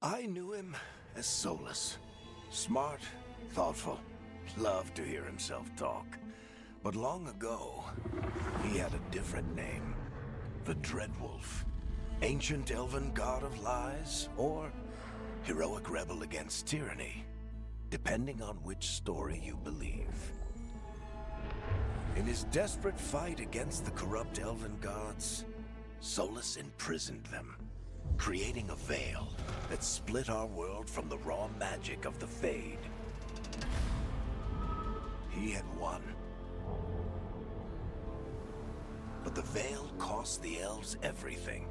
I knew him as Solus. Smart, thoughtful, loved to hear himself talk. But long ago, he had a different name. The Dreadwolf. Ancient elven god of lies, or heroic rebel against tyranny, depending on which story you believe. In his desperate fight against the corrupt elven gods, Solus imprisoned them, creating a veil that split our world from the raw magic of the Fade. He had won. But the veil cost the elves everything.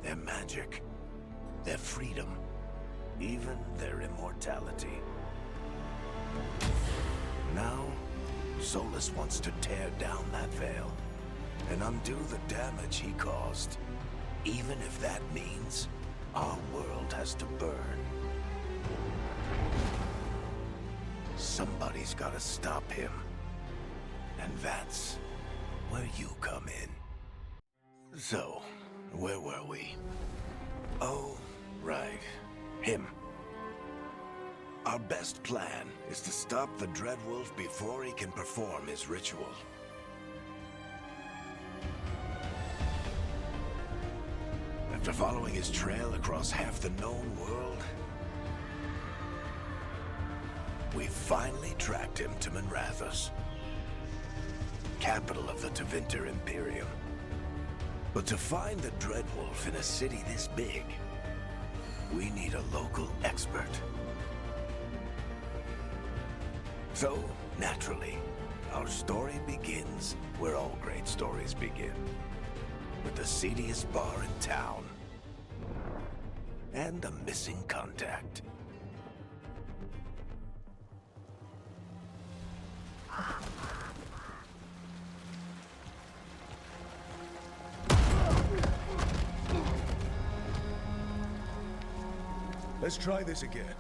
Their magic, their freedom, even their immortality. Now, Solus wants to tear down that veil and undo the damage he caused, even if that means our world has to burn. Somebody's gotta stop him. And that's where you come in. So, where were we? Oh, right. Him. Our best plan is to stop the Dreadwolf before he can perform his ritual. After following his trail across half the known world, we finally tracked him to Minrathous, capital of the Tevinter Imperium. But to find the Dreadwolf in a city this big, we need a local expert. So, naturally, our story begins where all great stories begin. With the seediest bar in town. And a missing contact. Let's try this again.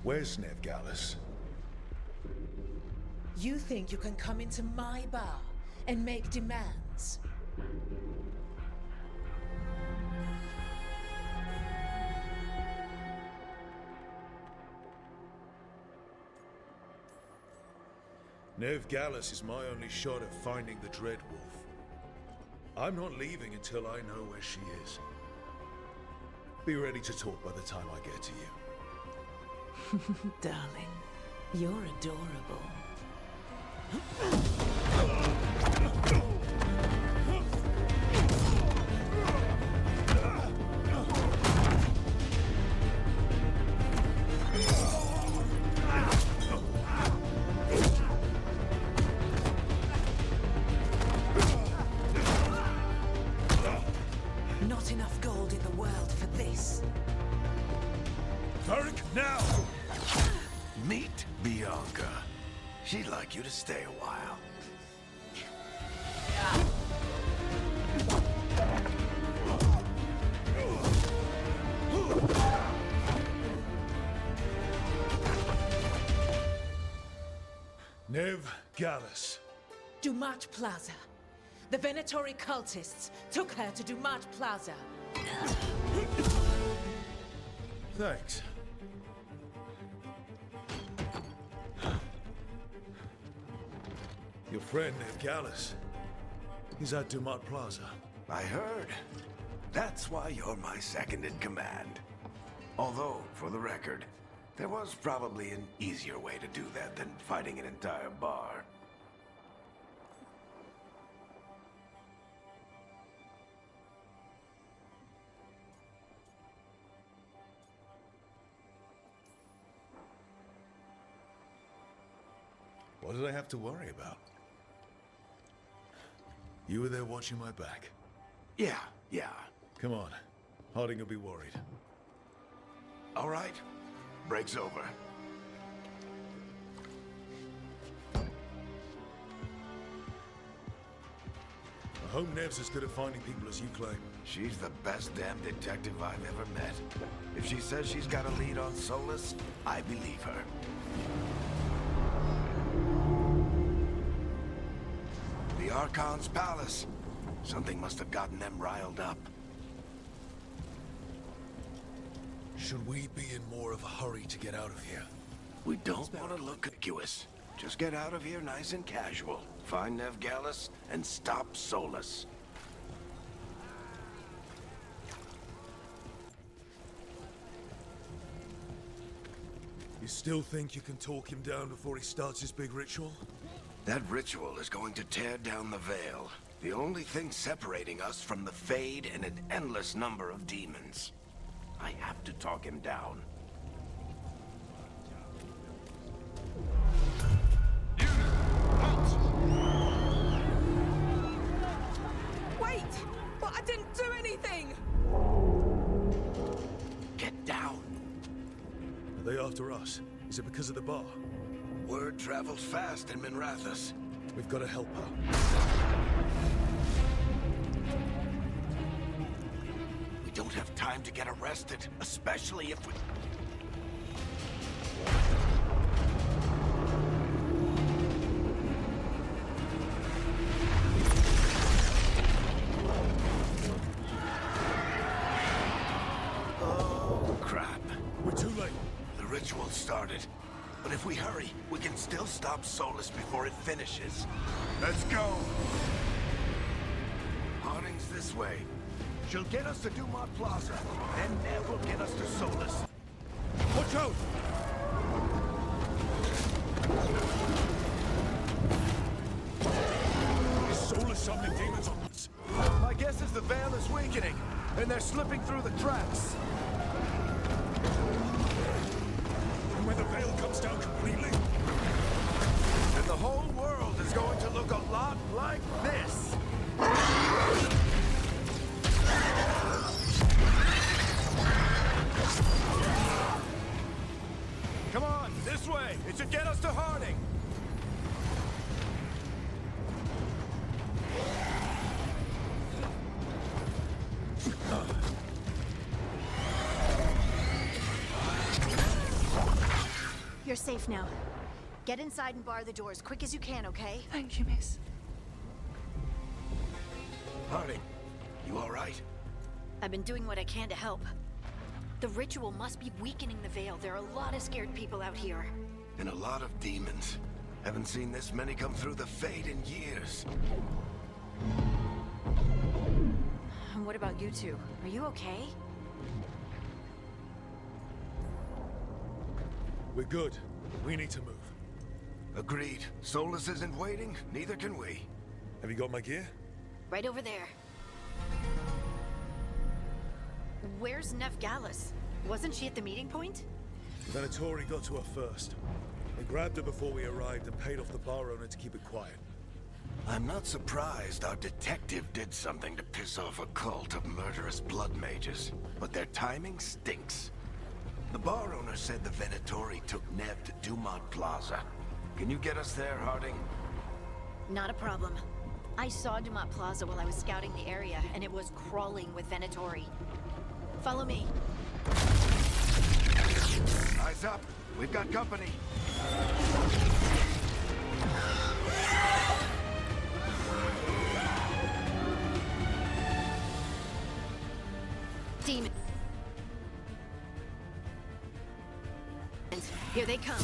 Where's Veilguard? You think you can come into my bar and make demands? Veilguard is my only shot at finding the Dreadwolf. I'm not leaving until I know where she is. Be ready to talk by the time I get to you. Darling, you're adorable. Not enough gold in the world for this. Varric, now! Meet Bianca. She'd like you to stay a while. Veilguard. Dumat Plaza. The Venatori cultists took her to Dumat Plaza. Thanks. Your friend, Veilguard. He's at Dumat Plaza. I heard. That's why you're my second in command. Although, for the record, there was probably an easier way to do that than fighting an entire bar. What did I have to worry about? You were there watching my back. Yeah. Come on. Harding will be worried. All right. Break's over. I hope Nev's as good at finding people as you claim. She's the best damn detective I've ever met. If she says she's got a lead on Solus, I believe her. The Archon's palace. Something must have gotten them riled up. Should we be in more of a hurry to get out of here? We don't want to look conspicuous. Just get out of here nice and casual. Find Veilguard and stop Solus. You still think you can talk him down before he starts his big ritual? That ritual is going to tear down the Veil. The only thing separating us from the Fade and an endless number of demons. I have to talk him down. Wait! But I didn't do anything! Get down. Are they after us? Is it because of the bar? Word travels fast in Minrathous. We've got to help her. We don't have time to get arrested, especially if we... Oh, crap. We're too late. The ritual started. But if we hurry, we can still stop Solus before it finishes. Let's go! Harding's this way. She'll get us to Dumont Plaza, then Nev will get us to Solus. Watch out! Is Solus summoning demons on us? My guess is the Veil is weakening, and they're slipping through the cracks. And when the veil comes down completely? And the whole world is going to look a lot like this. Come on, this way. It should get us to Harding. You're safe now. Get inside and bar the door as quick as you can, okay? Thank you, miss. Harding, you all right? I've been doing what I can to help. The ritual must be weakening the Veil. There are a lot of scared people out here. And a lot of demons. Haven't seen this many come through the Fade in years. And what about you two? Are you okay? We're good. We need to move. Agreed. Solus isn't waiting, neither can we. Have you got my gear? Right over there. Where's Veilguard? Wasn't she at the meeting point? The Venatori got to her first. They grabbed her before we arrived and paid off the bar owner to keep it quiet. I'm not surprised our detective did something to piss off a cult of murderous blood mages, but their timing stinks. The bar owner said the Venatori took Nev to Dumont Plaza. Can you get us there, Harding? Not a problem. I saw Dumont Plaza while I was scouting the area, and it was crawling with Venatori. Follow me. Eyes up. We've got company. Demons. Here they come.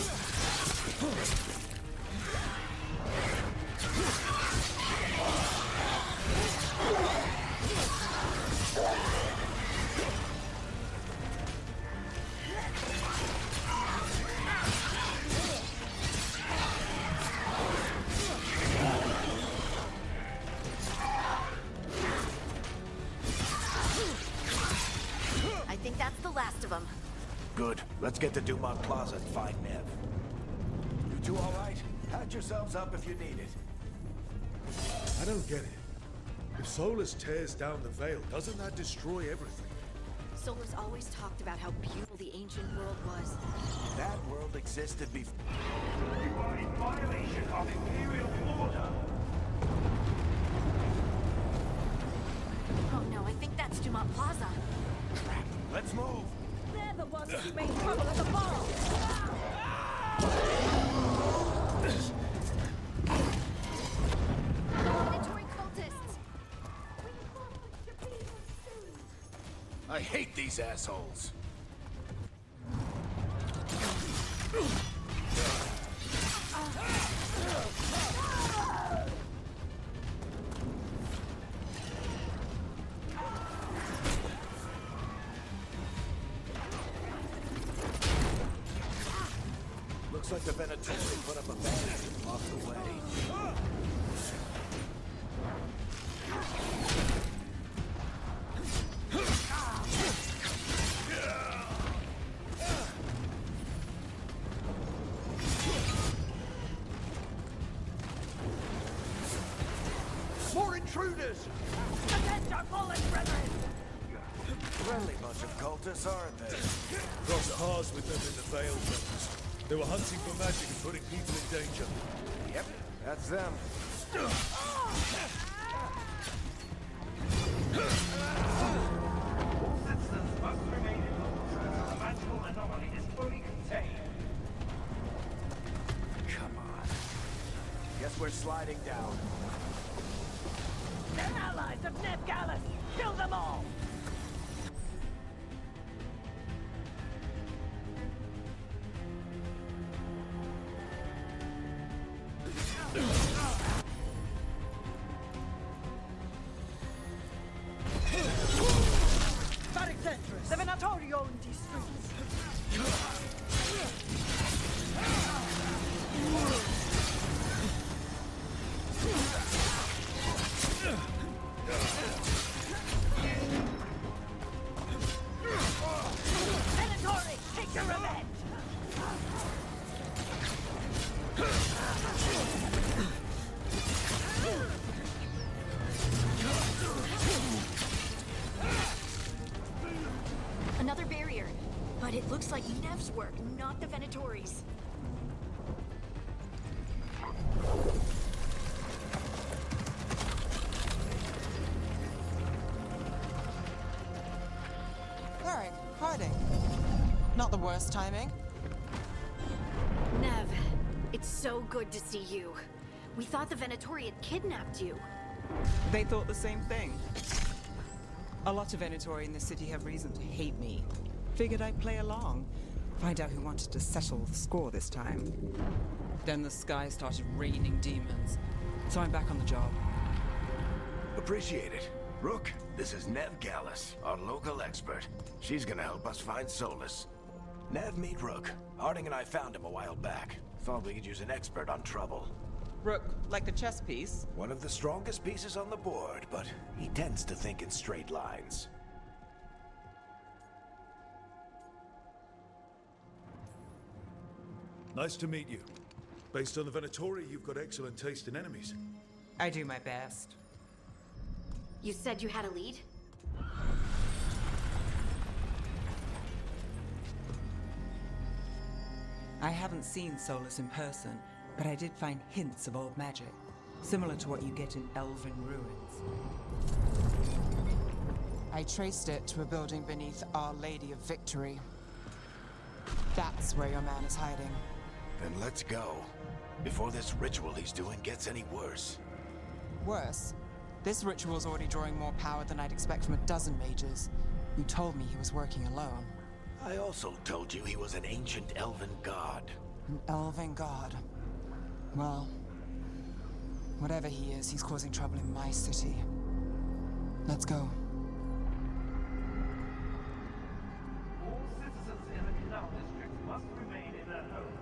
I think that's the last of them. Good. Let's get to Dumont Plaza and find Nev. You two all right? Patch yourselves up if you need it. I don't get it. If Solus tears down the Veil, doesn't that destroy everything? Solus always talked about how beautiful the ancient world was. That world existed before. You are in violation of Imperial order. Oh no, I think that's Dumont Plaza. Crap. Let's move. They're the ones who made trouble at the bar! Predatory cultists! I hate these assholes. Looks like the Venatori put up a band and walked away. More intruders! Protect our fallen brethren! Friendly bunch of cultists, aren't they? Crossed paths with them in the Veilguard. They were hunting for magic and putting people in danger. Yep, that's them. All citizens must remain indoors until the magical anomaly is fully contained. Come on. Guess we're sliding down. They're allies of Ned Gallus! Kill them all! The Venatori own these streets. Venatori, take your revenge! Another barrier. But it looks like Nev's work, not the Venatori's. Alright, hiding. Not the worst timing. Nev, it's so good to see you. We thought the Venatori had kidnapped you. They thought the same thing. A lot of Venatori in this city have reason to hate me. Figured I'd play along. Find out who wanted to settle the score this time. Then the sky started raining demons. So I'm back on the job. Appreciate it. Rook, this is Nev Gallus, our local expert. She's gonna help us find Solus. Nev, meet Rook. Harding and I found him a while back. Thought we could use an expert on trouble. Rook, like the chess piece? One of the strongest pieces on the board, but he tends to think in straight lines. Nice to meet you. Based on the Venatori, you've got excellent taste in enemies. I do my best. You said you had a lead? I haven't seen Solus in person, but I did find hints of old magic, similar to what you get in elven ruins. I traced it to a building beneath Our Lady of Victory. That's where your man is hiding. Then let's go. Before this ritual he's doing gets any worse. Worse, this ritual's already drawing more power than I'd expect from a dozen mages. You told me he was working alone. I also told you he was an ancient elven god. An elven god. Well, whatever he is, he's causing trouble in my city. Let's go. All citizens in the canal district must remain in their homes.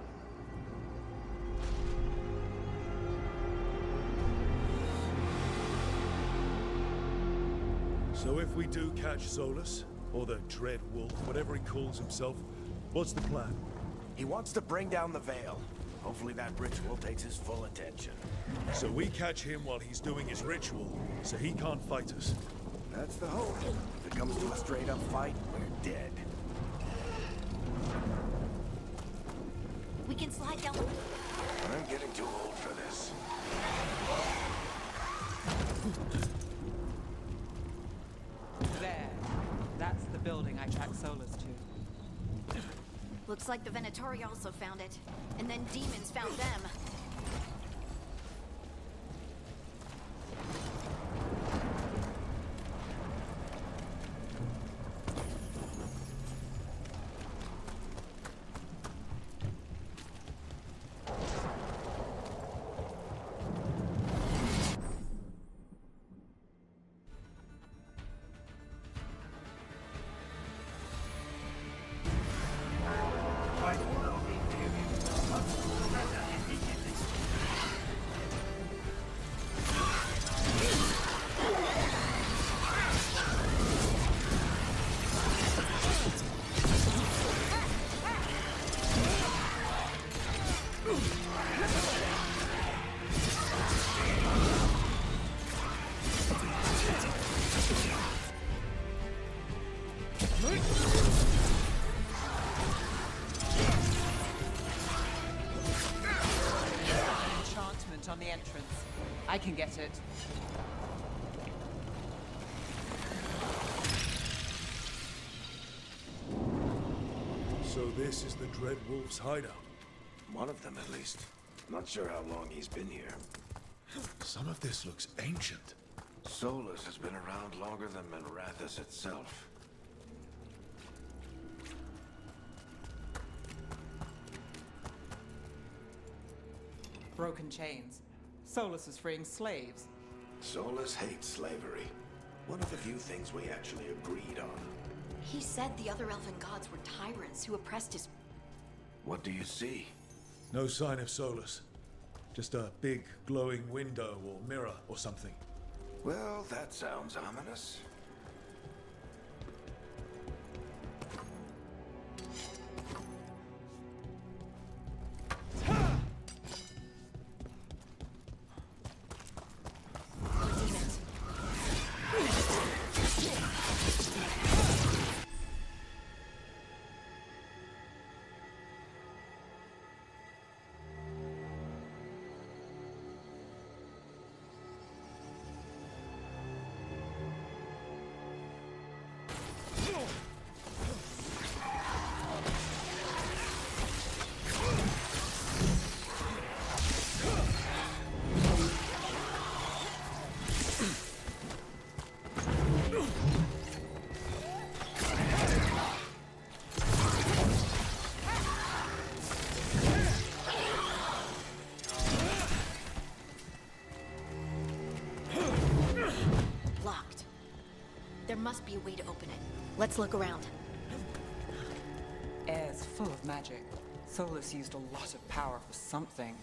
So if we do catch Solus, or the Dread Wolf, whatever he calls himself, what's the plan? He wants to bring down the veil. Hopefully that ritual takes his full attention. So we catch him while he's doing his ritual, so he can't fight us. That's the hope. If it comes to a straight-up fight, we're dead. We can slide down. I'm getting too old for this. There. That's the building I tracked Solus to. Looks like the Venatori also found it. And then demons found them. I can get it. So this is the Dread Wolf's hideout. One of them, at least. Not sure how long he's been here. Some of this looks ancient. Solus has been around longer than Minrathous itself. Broken chains. Solus is freeing slaves. Solus hates slavery. One of the few things we actually agreed on. He said the other elven gods were tyrants who oppressed his... What do you see? No sign of Solus. Just a big glowing window or mirror or something. Well, that sounds ominous. demons. Locked. There must be a way to open it. Let's look around. Air's full of magic. Solus used a lot of power for something.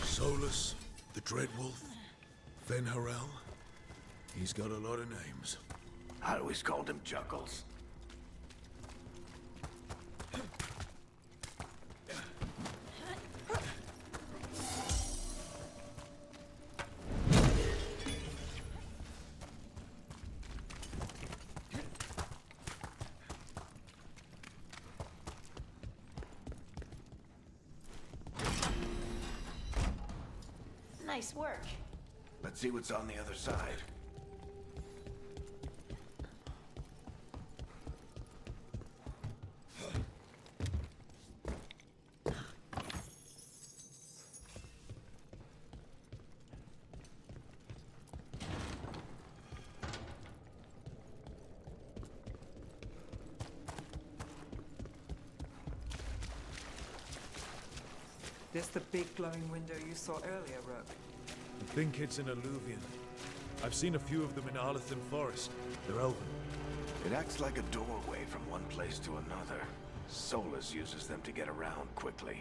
Solus, the Dread Wolf, Venharel. He's got a lot of names. I always called him Chuckles. Nice work. Let's see what's on the other side. This the big glowing window you saw earlier, Rook? I think it's an alluvian. I've seen a few of them in Arlethan Forest. They're elven. It acts like a doorway from one place to another. Solus uses them to get around quickly.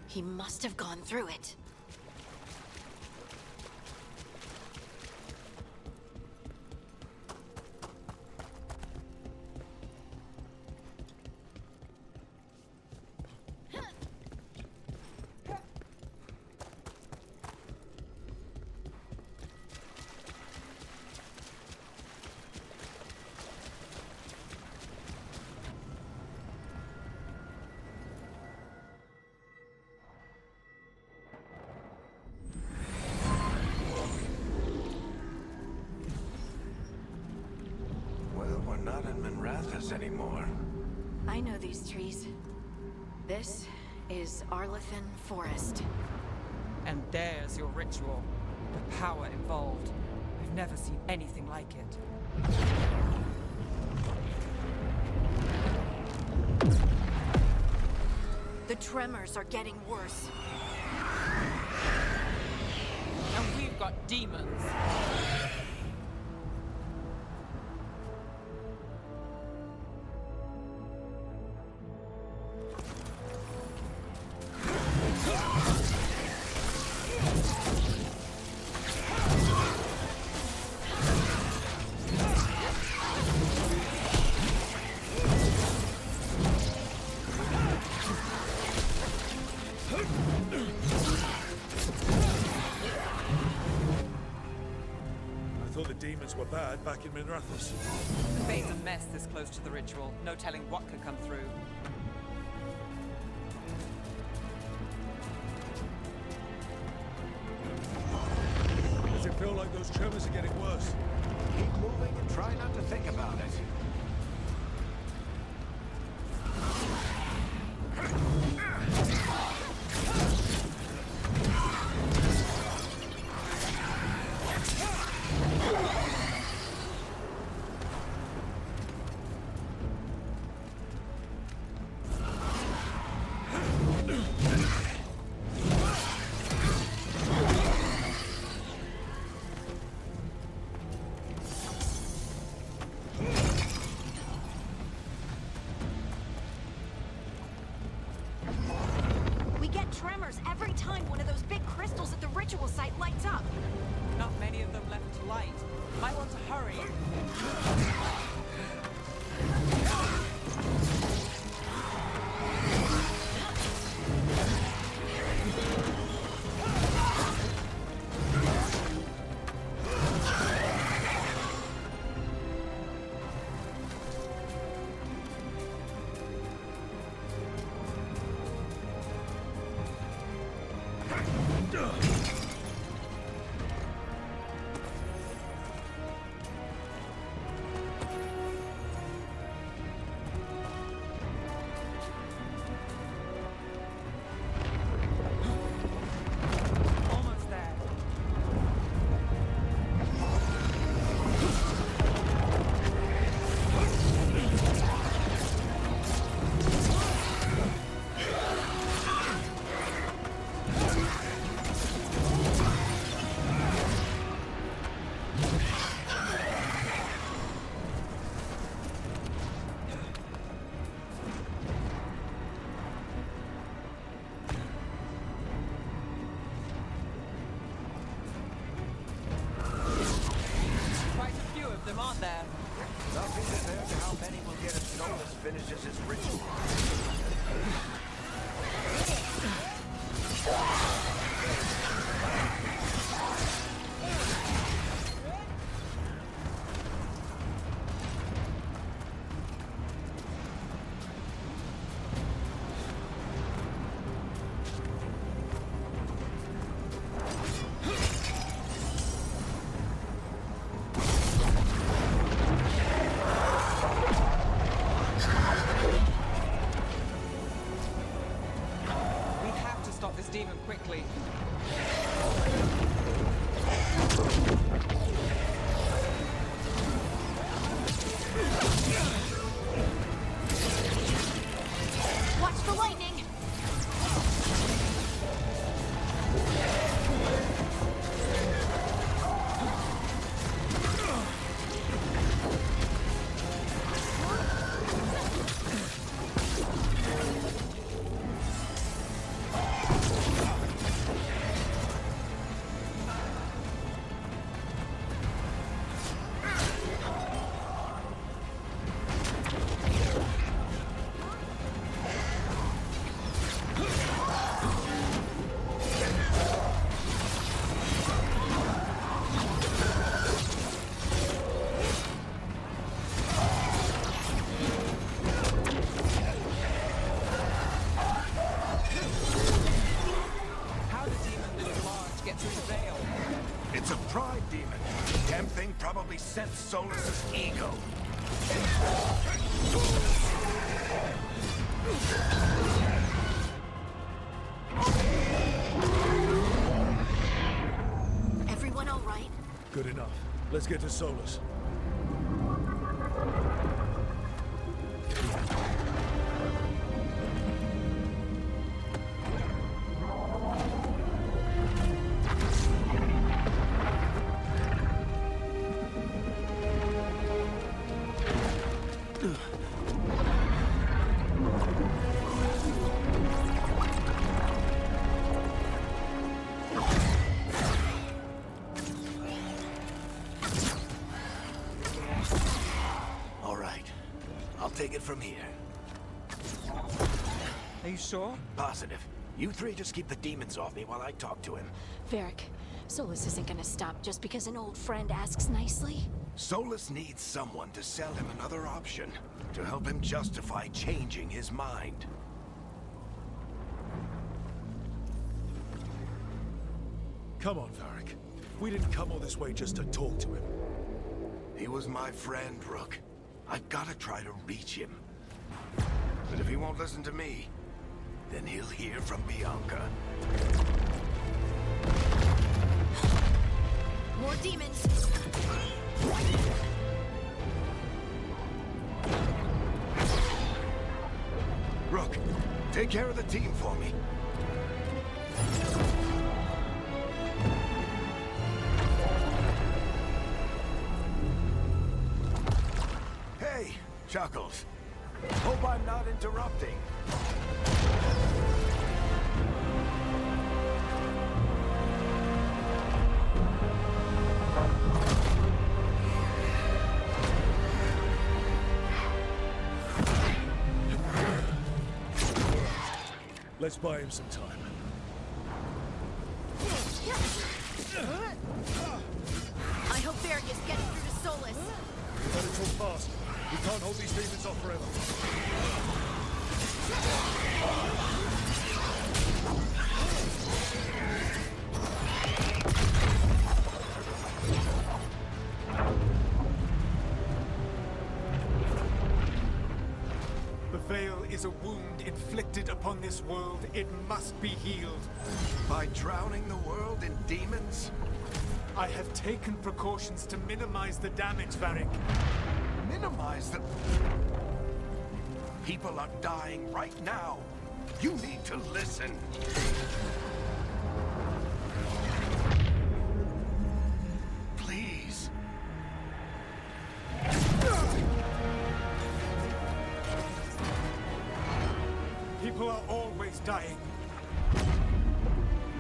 He must have gone through it. Well, we're not in Minrathous anymore. I know these trees. This is Arlethan Forest. And there's your ritual. The power involved. I've never seen anything like it. The tremors are getting worse. And we've got demons. I thought the demons were bad back in Minrathous. The Fane's a mess this close to the ritual. No telling what could come through. feel like those tremors are getting worse. Keep moving and try not to think about it. We get tremors every time one of those big crystals at the ritual site lights up. Not many of them left to light. Might want to hurry. Almost there. Quite a few of them, aren't there? Nothing compared to how many will get as Solus finishes his ritual. We have to stop this demon quickly. Watch the lightning! How the demon this large gets through the veil? It's a pride demon. Damn thing probably sensed Solus's ego. Everyone all right? Good enough. Let's get to Solus. All right. I'll take it from here. Are you sure? Positive. You three just keep the demons off me while I talk to him. Varric, Solus isn't gonna stop just because an old friend asks nicely. Solus needs someone to sell him another option, to help him justify changing his mind. Come on, Varric. We didn't come all this way just to talk to him. He was my friend, Rook. I've gotta try to reach him. But if he won't listen to me, then he'll hear from Bianca. More demons! Rook, take care of the team for me. Hey, Chuckles. Hope I'm not interrupting. Let's buy him some time. I hope Veilguard is getting through to Solus. We better talk fast. We can't hold these demons off forever. The Veil is a wound inflicted upon this world. It must be healed. By drowning the world in demons? I have taken precautions to minimize the damage, Varric. Minimize the... People are dying right now. You need to listen. Please. People are always dying.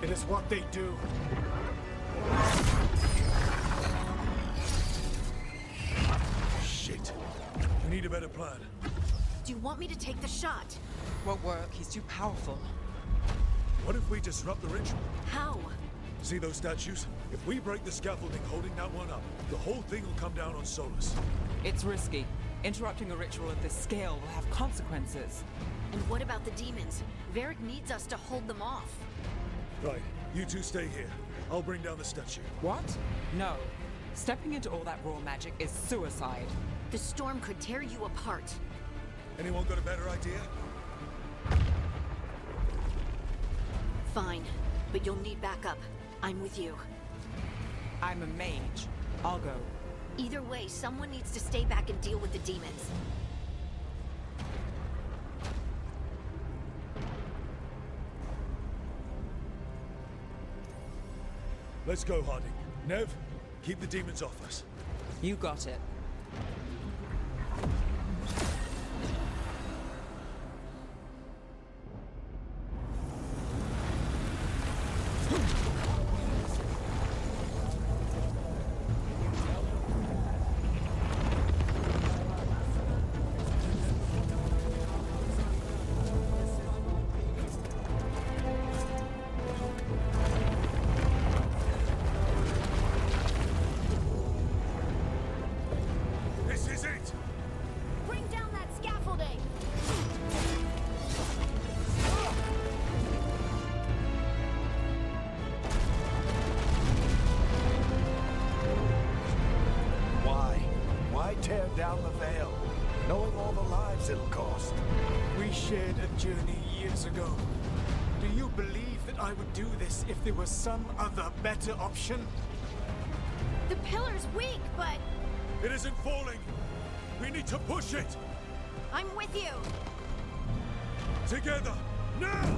It is what they do. Shit. We need a better plan. Do you want me to take the shot? Won't work. He's too powerful. What if we disrupt the ritual? How? See those statues? If we break the scaffolding holding that one up, the whole thing will come down on Solus. It's risky. Interrupting a ritual of this scale will have consequences. And what about the demons? Varric needs us to hold them off. Right, you two stay here. I'll bring down the statue. What? No. Stepping into all that raw magic is suicide. The storm could tear you apart. Anyone got a better idea? Fine, but you'll need backup. I'm with you. I'm a mage. I'll go. Either way, someone needs to stay back and deal with the demons. Let's go, Harding. Nev, keep the demons off us. You got it. This is it! Bring down that scaffolding! Why? Why tear down the veil? Knowing all the lives it'll cost. We shared a journey years ago. Do you believe that I would do this if there was some other better option? The pillar's weak, but It isn't falling! We need to push it! I'm with you! Together! Now!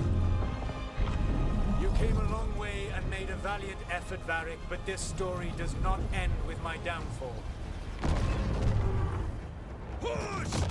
You came a long way and made a valiant effort, Varric, but this story does not end with my downfall. Push!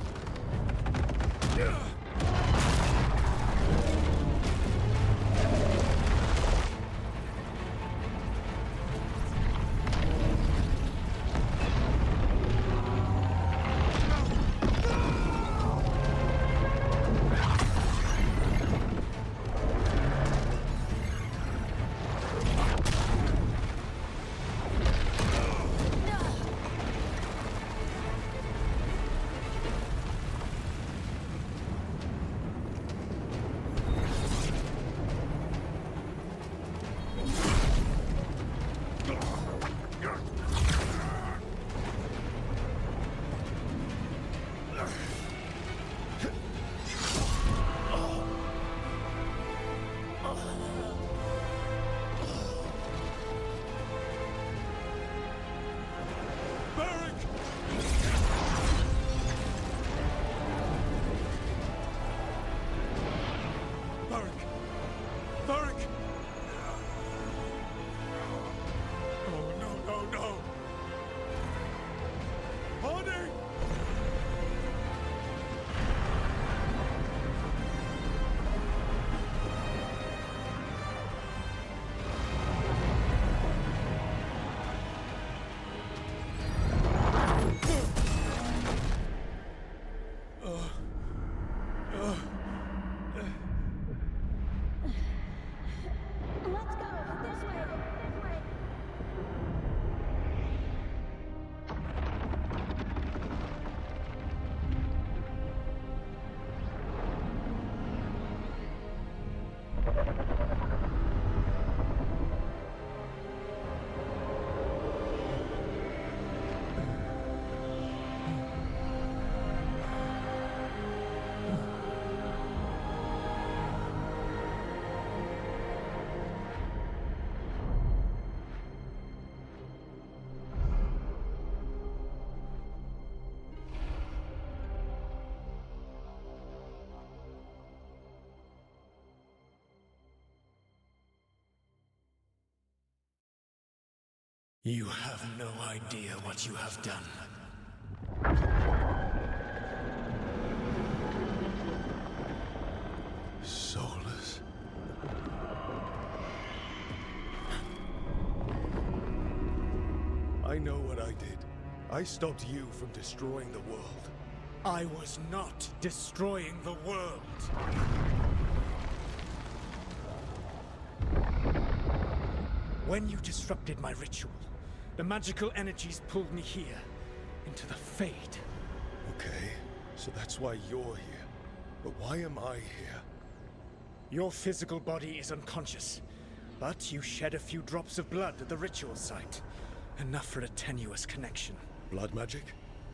You have no idea what you have done. Soulless. I know what I did. I stopped you from destroying the world. I was not destroying the world. When you disrupted my ritual, the magical energies pulled me here, into the Fade. Okay, so that's why you're here. But why am I here? Your physical body is unconscious, but you shed a few drops of blood at the ritual site. Enough for a tenuous connection. Blood magic?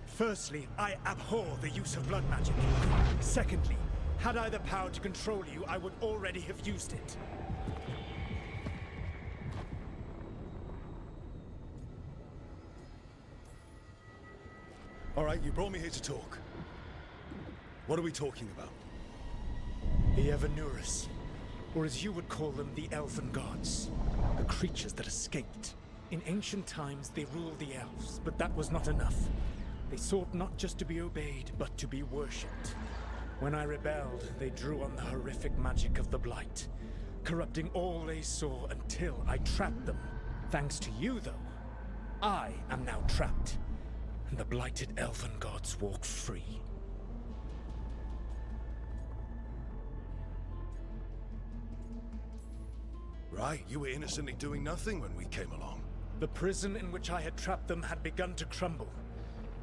Firstly, I abhor the use of blood magic. Secondly, had I the power to control you, I would already have used it. All right, you brought me here to talk. What are we talking about? The Evanurus, or as you would call them, the Elven Gods. The creatures that escaped. In ancient times, they ruled the elves, but that was not enough. They sought not just to be obeyed, but to be worshipped. When I rebelled, they drew on the horrific magic of the Blight, corrupting all they saw until I trapped them. Thanks to you, though, I am now trapped, and the blighted Elven Gods walk free. Right, you were innocently doing nothing when we came along. The prison in which I had trapped them had begun to crumble.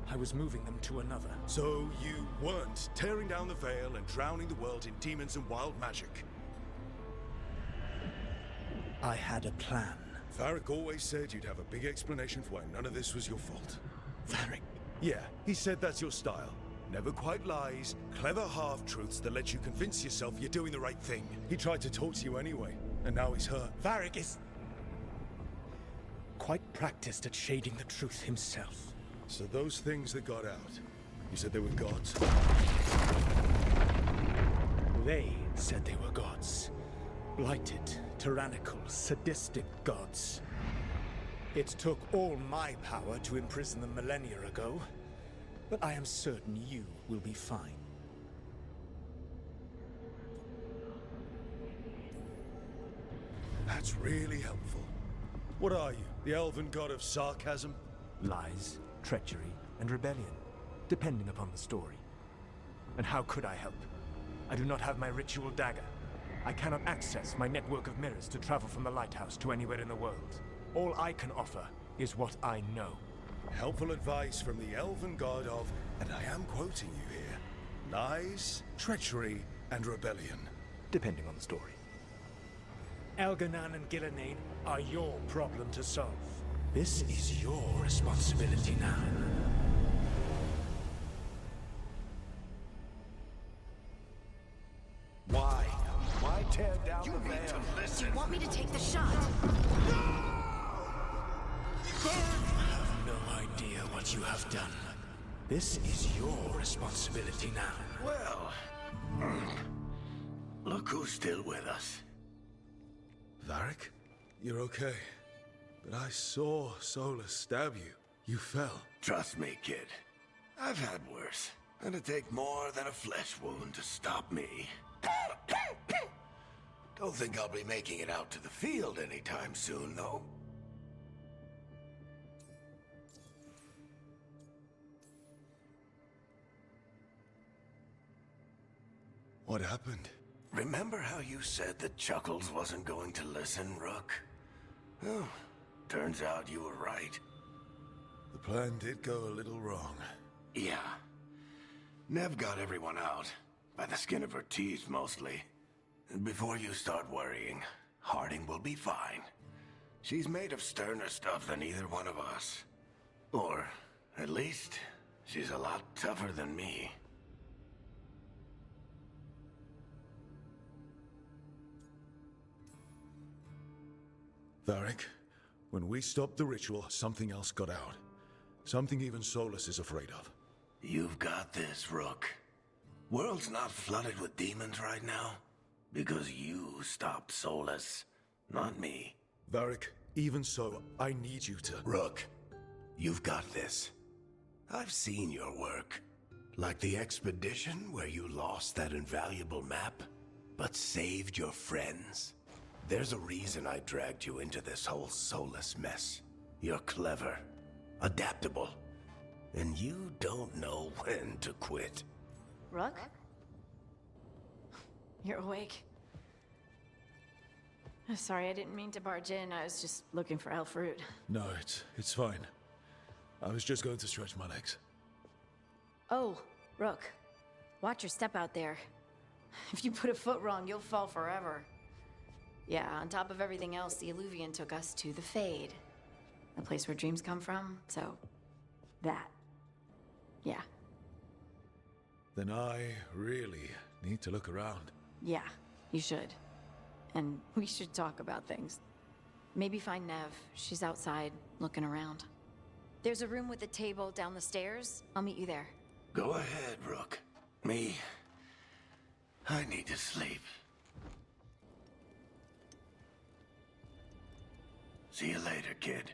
I was moving them to another. So you weren't tearing down the veil and drowning the world in demons and wild magic. I had a plan. Varric always said you'd have a big explanation for why none of this was your fault. Varric? Yeah, he said that's your style. Never quite lies, clever half-truths that let you convince yourself you're doing the right thing. He tried to talk to you anyway, and now he's hurt. Varric is quite practiced at shading the truth himself. So those things that got out, you said they were gods? They said they were gods. Blighted, tyrannical, sadistic gods. It took all my power to imprison them millennia ago, but I am certain you will be fine. That's really helpful. What are you, the elven god of sarcasm? Lies, treachery, and rebellion, depending upon the story. And how could I help? I do not have my ritual dagger. I cannot access my network of mirrors to travel from the lighthouse to anywhere in the world. All I can offer is what I know. Helpful advice from the elven god of, and I am quoting you here, lies, treachery, and rebellion. Depending on the story. Elganan and Gillenane are your problem to solve. This is your responsibility now. Why? Why tear down the veil? Do you want me to take the shot? You have no idea what you have done. This is your responsibility now. Well, look who's still with us. Varric? You're okay. But I saw Solus stab you. You fell. Trust me, kid. I've had worse. And it'd take more than a flesh wound to stop me. Don't think I'll be making it out to the field anytime soon, though. What happened? Remember how you said that Chuckles wasn't going to listen, Rook? Oh, turns out you were right. The plan did go a little wrong. Yeah. Nev got everyone out. By the skin of her teeth, mostly. And before you start worrying, Harding will be fine. She's made of sterner stuff than either one of us. Or, at least, she's a lot tougher than me. Varric, when we stopped the ritual, something else got out. Something even Solus is afraid of. You've got this, Rook. World's not flooded with demons right now. Because you stopped Solus, not me. Varric, Even so, I need you to... Rook, you've got this. I've seen your work. Like the expedition where you lost that invaluable map, but saved your friends. There's a reason I dragged you into this whole soulless mess. You're clever, adaptable, and you don't know when to quit. Rook? You're awake. Sorry, I didn't mean to barge in. I was just looking for elf fruit. No, it's fine. I was just going to stretch my legs. Oh, Rook. Watch your step out there. If you put a foot wrong, you'll fall forever. Yeah, on top of everything else, the Illuvian took us to the Fade. The place where dreams come from, so... that. Yeah. Then I really need to look around. Yeah, you should. And we should talk about things. Maybe find Nev. She's outside, looking around. There's a room with a table down the stairs. I'll meet you there. Go ahead, Rook. Me, I need to sleep. See you later, kid.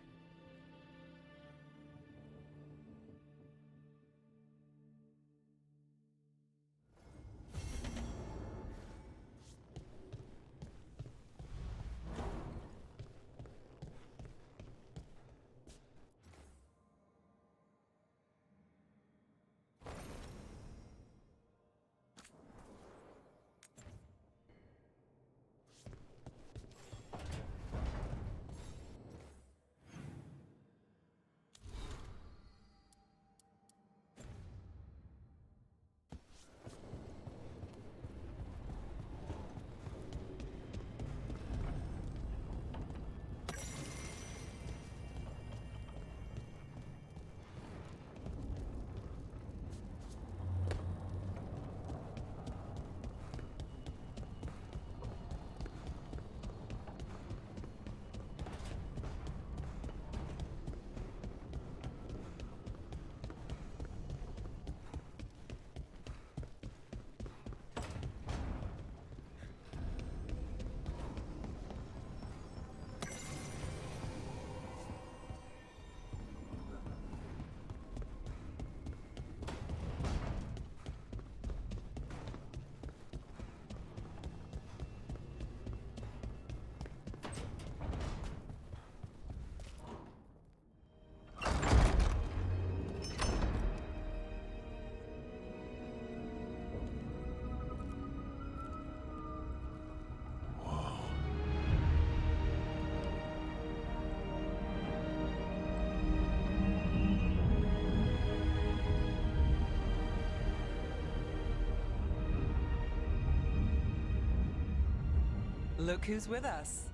Look who's with us.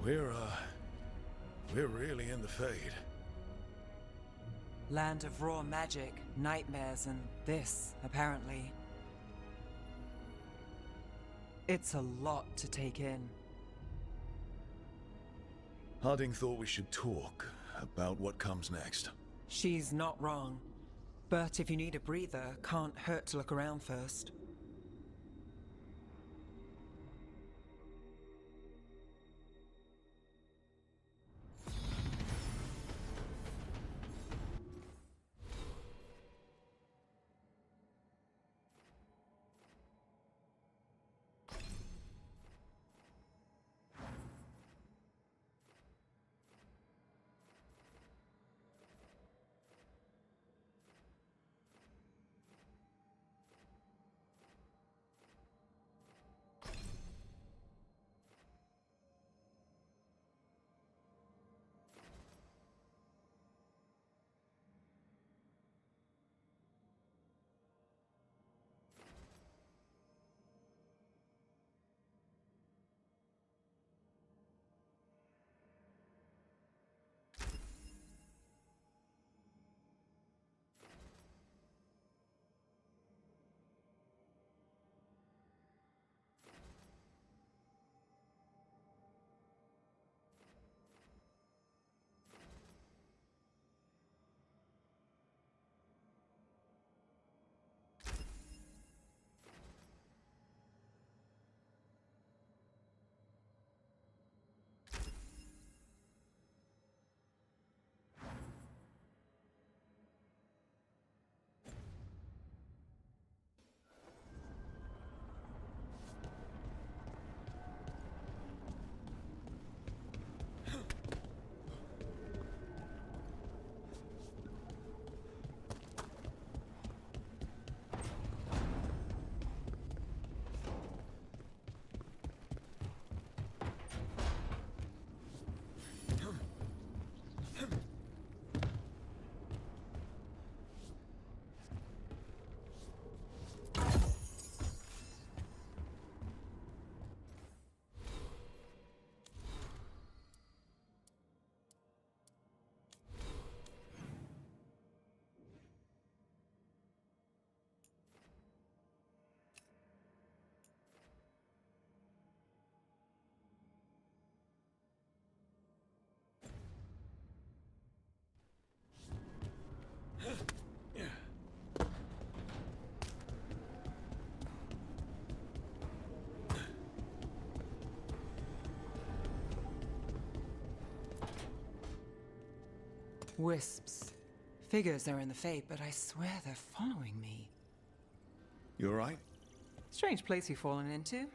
We're really in the Fade. Land of raw magic, nightmares, and this, apparently. It's a lot to take in. Harding thought we should talk about what comes next. She's not wrong. But if you need a breather, can't hurt to look around first. Wisps. Figures they're in the Fade, but I swear they're following me. You alright? Strange place you've fallen into,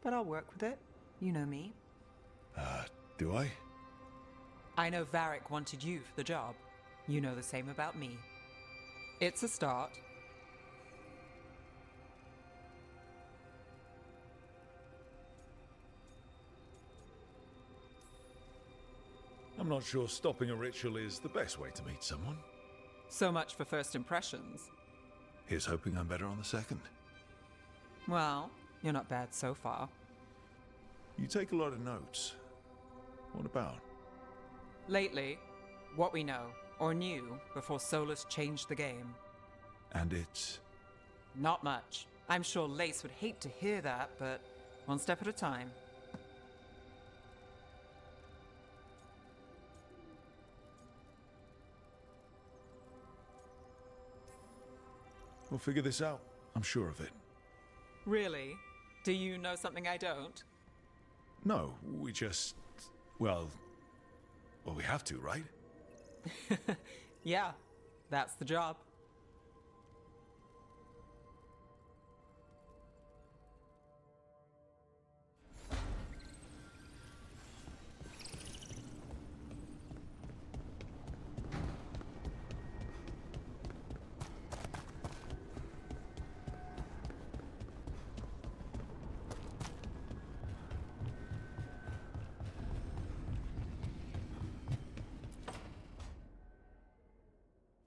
but I'll work with it. You know me. Do I? I know Varric wanted you for the job. You know the same about me. It's a start. I'm not sure stopping a ritual is the best way to meet someone. So much for first impressions. Here's hoping I'm better on the second. Well, you're not bad so far. You take a lot of notes. What about? Lately, what we know, or knew, before Solus changed the game. And it's... Not much. I'm sure Lace would hate to hear that, but one step at a time. We'll figure this out. I'm sure of it. Really? Do you know something I don't? No, we just... Well, we have to, right? Yeah, that's the job.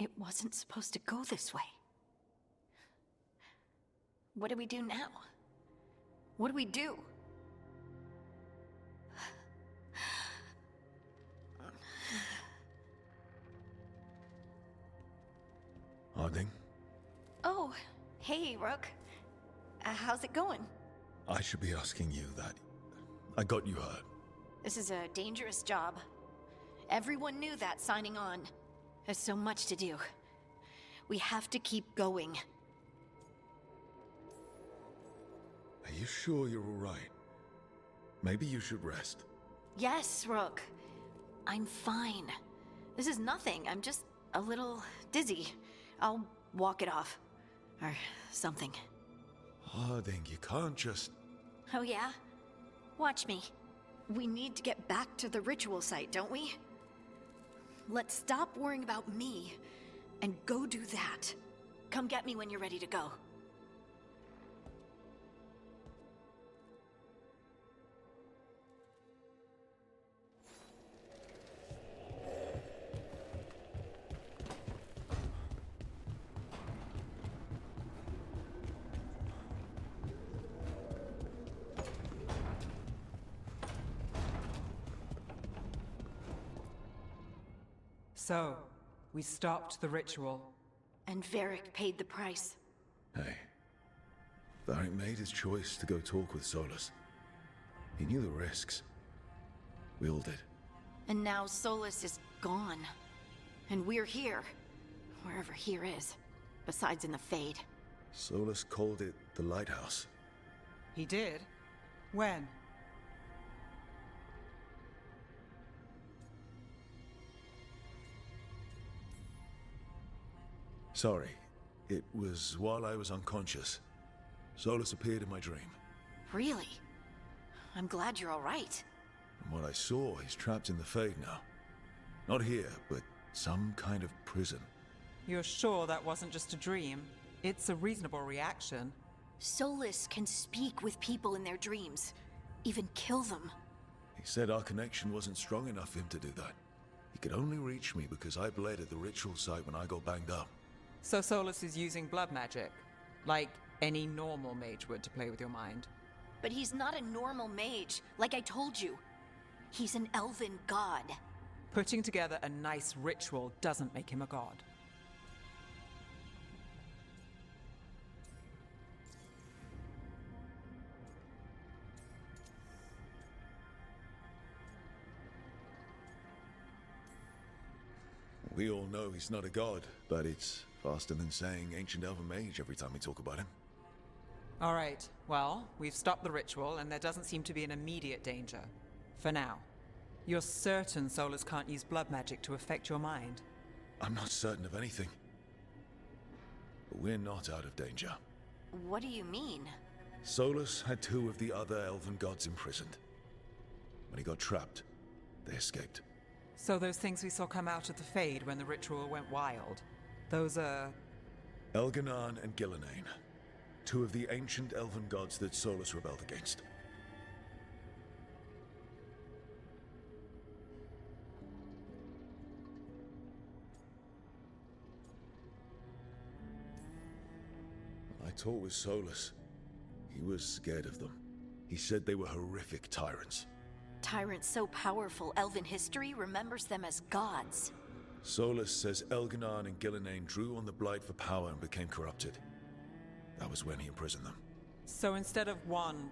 It wasn't supposed to go this way. What do we do now? What do we do? Harding, Oh, hey, Rook. How's it going? I should be asking you that. I got you hurt. This is a dangerous job. Everyone knew that signing on. There's so much to do. We have to keep going. Are you sure you're all right? Maybe you should rest. Yes, Rook. I'm fine. This is nothing. I'm just a little dizzy. I'll walk it off. Or something. Harding, you can't just... Oh yeah? Watch me. We need to get back to the ritual site, don't we? Let's stop worrying about me and go do that. Come get me when you're ready to go. So, we stopped the ritual. And Varric paid the price. Hey. Varric made his choice to go talk with Solus. He knew the risks. We all did. And now Solus is gone. And we're here. Wherever here is. Besides in the Fade. Solus called it the Lighthouse. He did? When? Sorry. It was while I was unconscious. Solus appeared in my dream. Really? I'm glad you're all right. From what I saw, he's trapped in the Fade now. Not here, but some kind of prison. You're sure that wasn't just a dream? It's a reasonable reaction. Solus can speak with people in their dreams. Even kill them. He said our connection wasn't strong enough for him to do that. He could only reach me because I bled at the ritual site when I got banged up. So Solus is using blood magic, like any normal mage would to play with your mind. But he's not a normal mage, like I told you. He's an elven god. Putting together a nice ritual doesn't make him a god. We all know he's not a god, but it's faster than saying ancient elven mage every time we talk about him. All right, well, we've stopped the ritual and there doesn't seem to be an immediate danger. For now. You're certain Solus can't use blood magic to affect your mind? I'm not certain of anything. But we're not out of danger. What do you mean? Solus had 2 of the other elven gods imprisoned. When he got trapped, they escaped. So those things we saw come out of the Fade when the ritual went wild, those are... Elganan and Gillenane, 2 of the ancient elven gods that Solus rebelled against. I talked with Solus. He was scared of them. He said they were horrific tyrants. Tyrants so powerful, elven history remembers them as gods. Solus says Elganan and Gillenane drew on the Blight for power and became corrupted. That was when he imprisoned them. So instead of one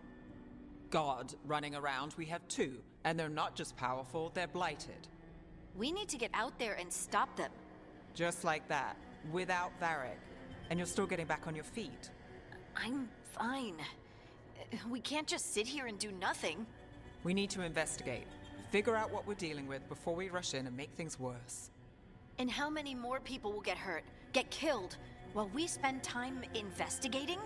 god running around, we have 2. And they're not just powerful, they're blighted. We need to get out there and stop them. Just like that, without Varric. And you're still getting back on your feet. I'm fine. We can't just sit here and do nothing. We need to investigate. Figure out what we're dealing with before we rush in and make things worse. And how many more people will get hurt, get killed, while we spend time investigating?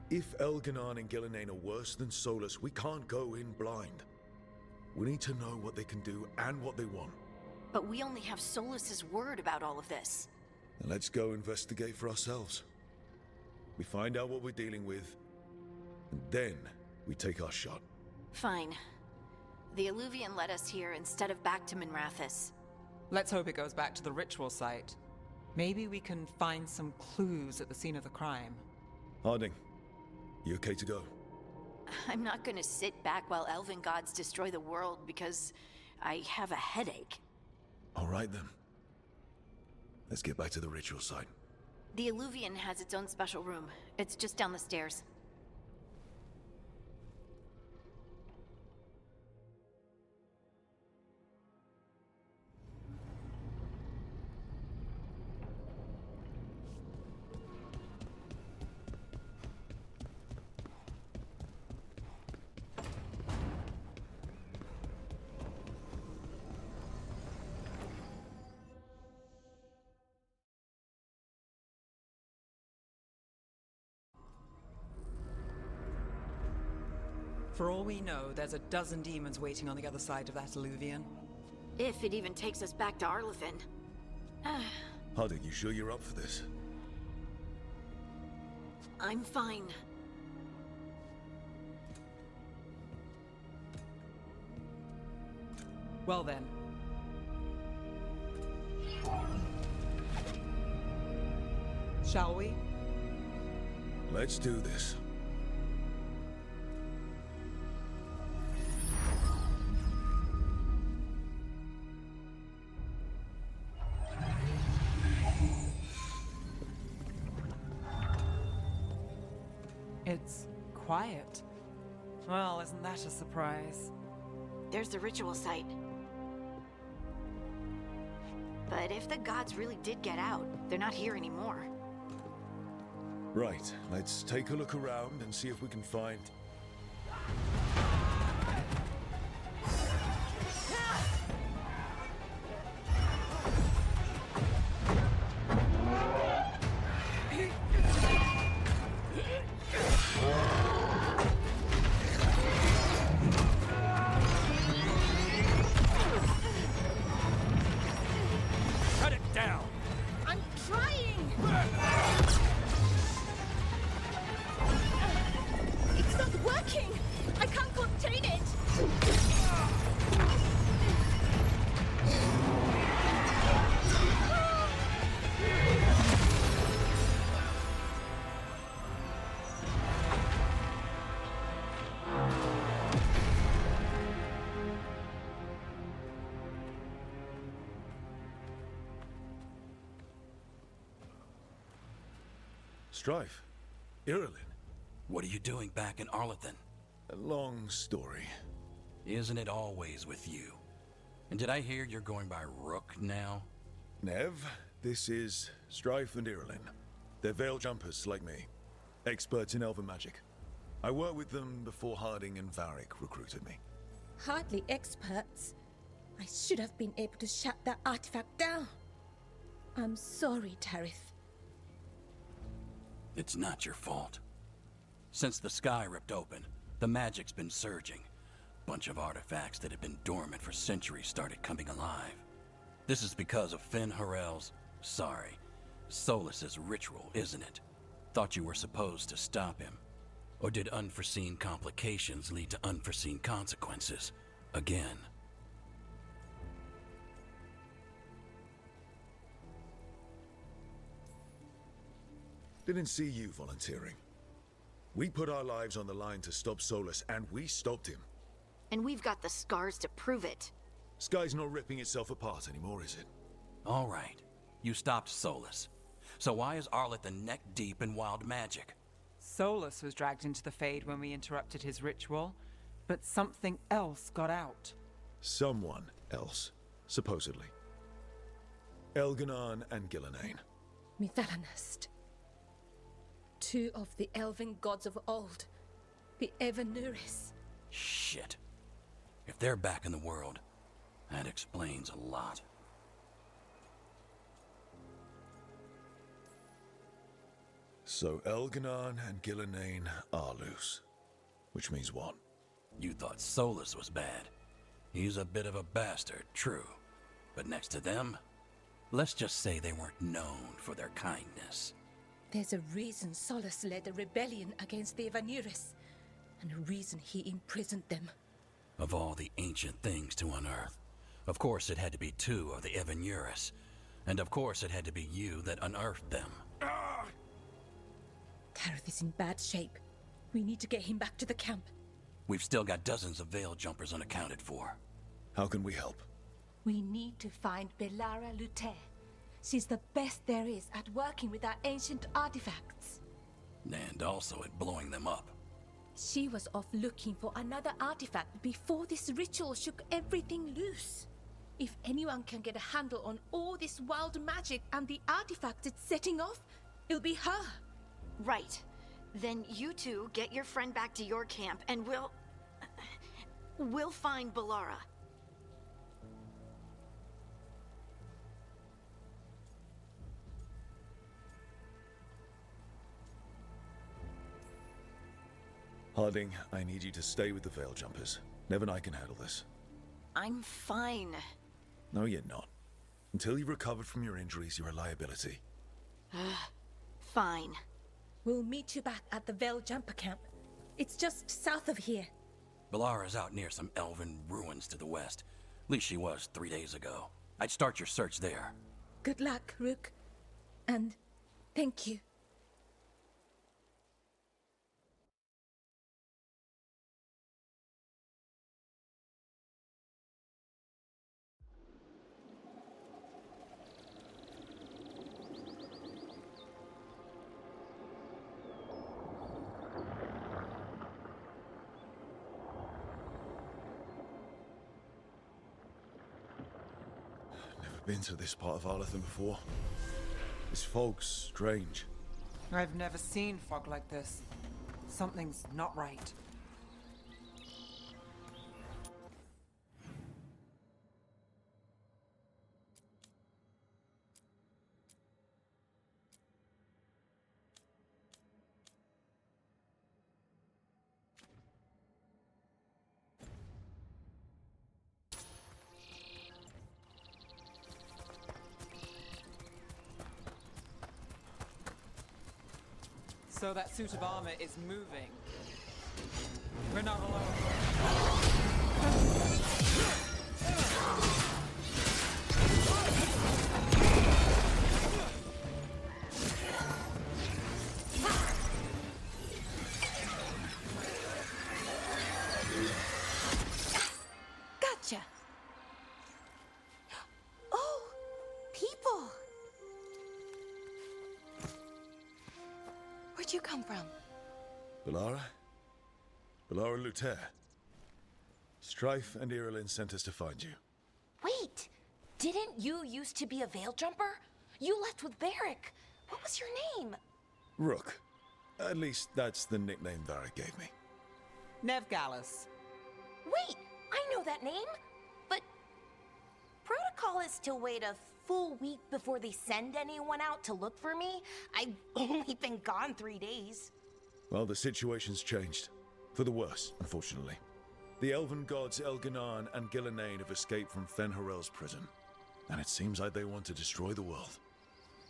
If Elganan and Gillenane are worse than Solus, we can't go in blind. We need to know what they can do and what they want. But we only have Solus's word about all of this. Then let's go investigate for ourselves. We find out what we're dealing with, and then we take our shot. Fine. The Illuvian led us here instead of back to Minrathous. Let's hope it goes back to the ritual site. Maybe we can find some clues at the scene of the crime. Harding, you okay to go? I'm not gonna sit back while elven gods destroy the world because I have a headache. All right then. Let's get back to the ritual site. The Illuvian has its own special room. It's just down the stairs. For all we know, there's a dozen demons waiting on the other side of that Illuvian. If it even takes us back to Arlathan. Harding, you sure you're up for this? I'm fine. Well then. Shall we? Let's do this. It's quiet. Well, isn't that a surprise? There's the ritual site. But if the gods really did get out, they're not here anymore. Right, let's take a look around and see if we can find... I'm trying! It's not working! I can't contain it! Strife. Irilyn. What are you doing back in Arlathan? A long story. Isn't it always with you? And did I hear you're going by Rook now? Nev, this is Strife and Irilyn. They're veil jumpers like me, experts in elven magic. I worked with them before Harding and Varric recruited me. Hardly experts. I should have been able to shut that artifact down. I'm sorry, Tarith. It's not your fault. Since the sky ripped open, the magic's been surging. Bunch of artifacts that had been dormant for centuries started coming alive. This is because of Finn Harel's, Solus's ritual, isn't it? Thought you were supposed to stop him. Or did unforeseen complications lead to unforeseen consequences? Again. Didn't see you volunteering. We put our lives on the line to stop Solus, and we stopped him. And we've got the scars to prove it. Sky's not ripping itself apart anymore, is it? All right. You stopped Solus. So why is Arleth neck deep in wild magic? Solus was dragged into the Fade when we interrupted his ritual, but something else got out. Someone else, supposedly. Elganon and Gillenane. Mithalanast. Two of the elven gods of old. The Evanuris. Shit. If they're back in the world, that explains a lot. So Elganon and Gillenane are loose. Which means what? You thought Solus was bad. He's a bit of a bastard, true. But next to them, let's just say they weren't known for their kindness. There's a reason Solus led a rebellion against the Evanuris, and a reason he imprisoned them. Of all the ancient things to unearth, of course it had to be two of the Evanuris. And of course it had to be you that unearthed them. Tarith is in bad shape. We need to get him back to the camp. We've still got dozens of veil jumpers unaccounted for. How can we help? We need to find Belara Luther. She's the best there is at working with our ancient artifacts. And also at blowing them up. She was off looking for another artifact before this ritual shook everything loose. If anyone can get a handle on all this wild magic and the artifacts it's setting off, it'll be her. Right. Then you two get your friend back to your camp and we'll find Belara. Harding, I need you to stay with the veil jumpers. Nev and I can handle this. I'm fine. No, you're not. Until you've recovered from your injuries, you're a liability. Fine. We'll meet you back at the Veil Jumper camp. It's just south of here. Belara's out near some elven ruins to the west. At least she was 3 days ago. I'd start your search there. Good luck, Rook. And thank you. Been to this part of Arlethan before. This fog's strange. I've never seen fog like this. Something's not right. So that suit of armor is moving. We're not alone. Gotcha. Oh, people. Where'd you come from? Belara? Belara Luther. Strife and Irilyn sent us to find you. Wait! Didn't you used to be a veil jumper? You left with Varric. What was your name? Rook. At least that's the nickname Varric gave me. Nev Gallus. Wait, I know that name. But protocol is to wait a full week before they send anyone out to look for me. I've only been gone 3 days. Well, the situation's changed. For the worse, unfortunately. The elven gods Elganan and Gillenane have escaped from Fen'Harel's prison. And it seems like they want to destroy the world.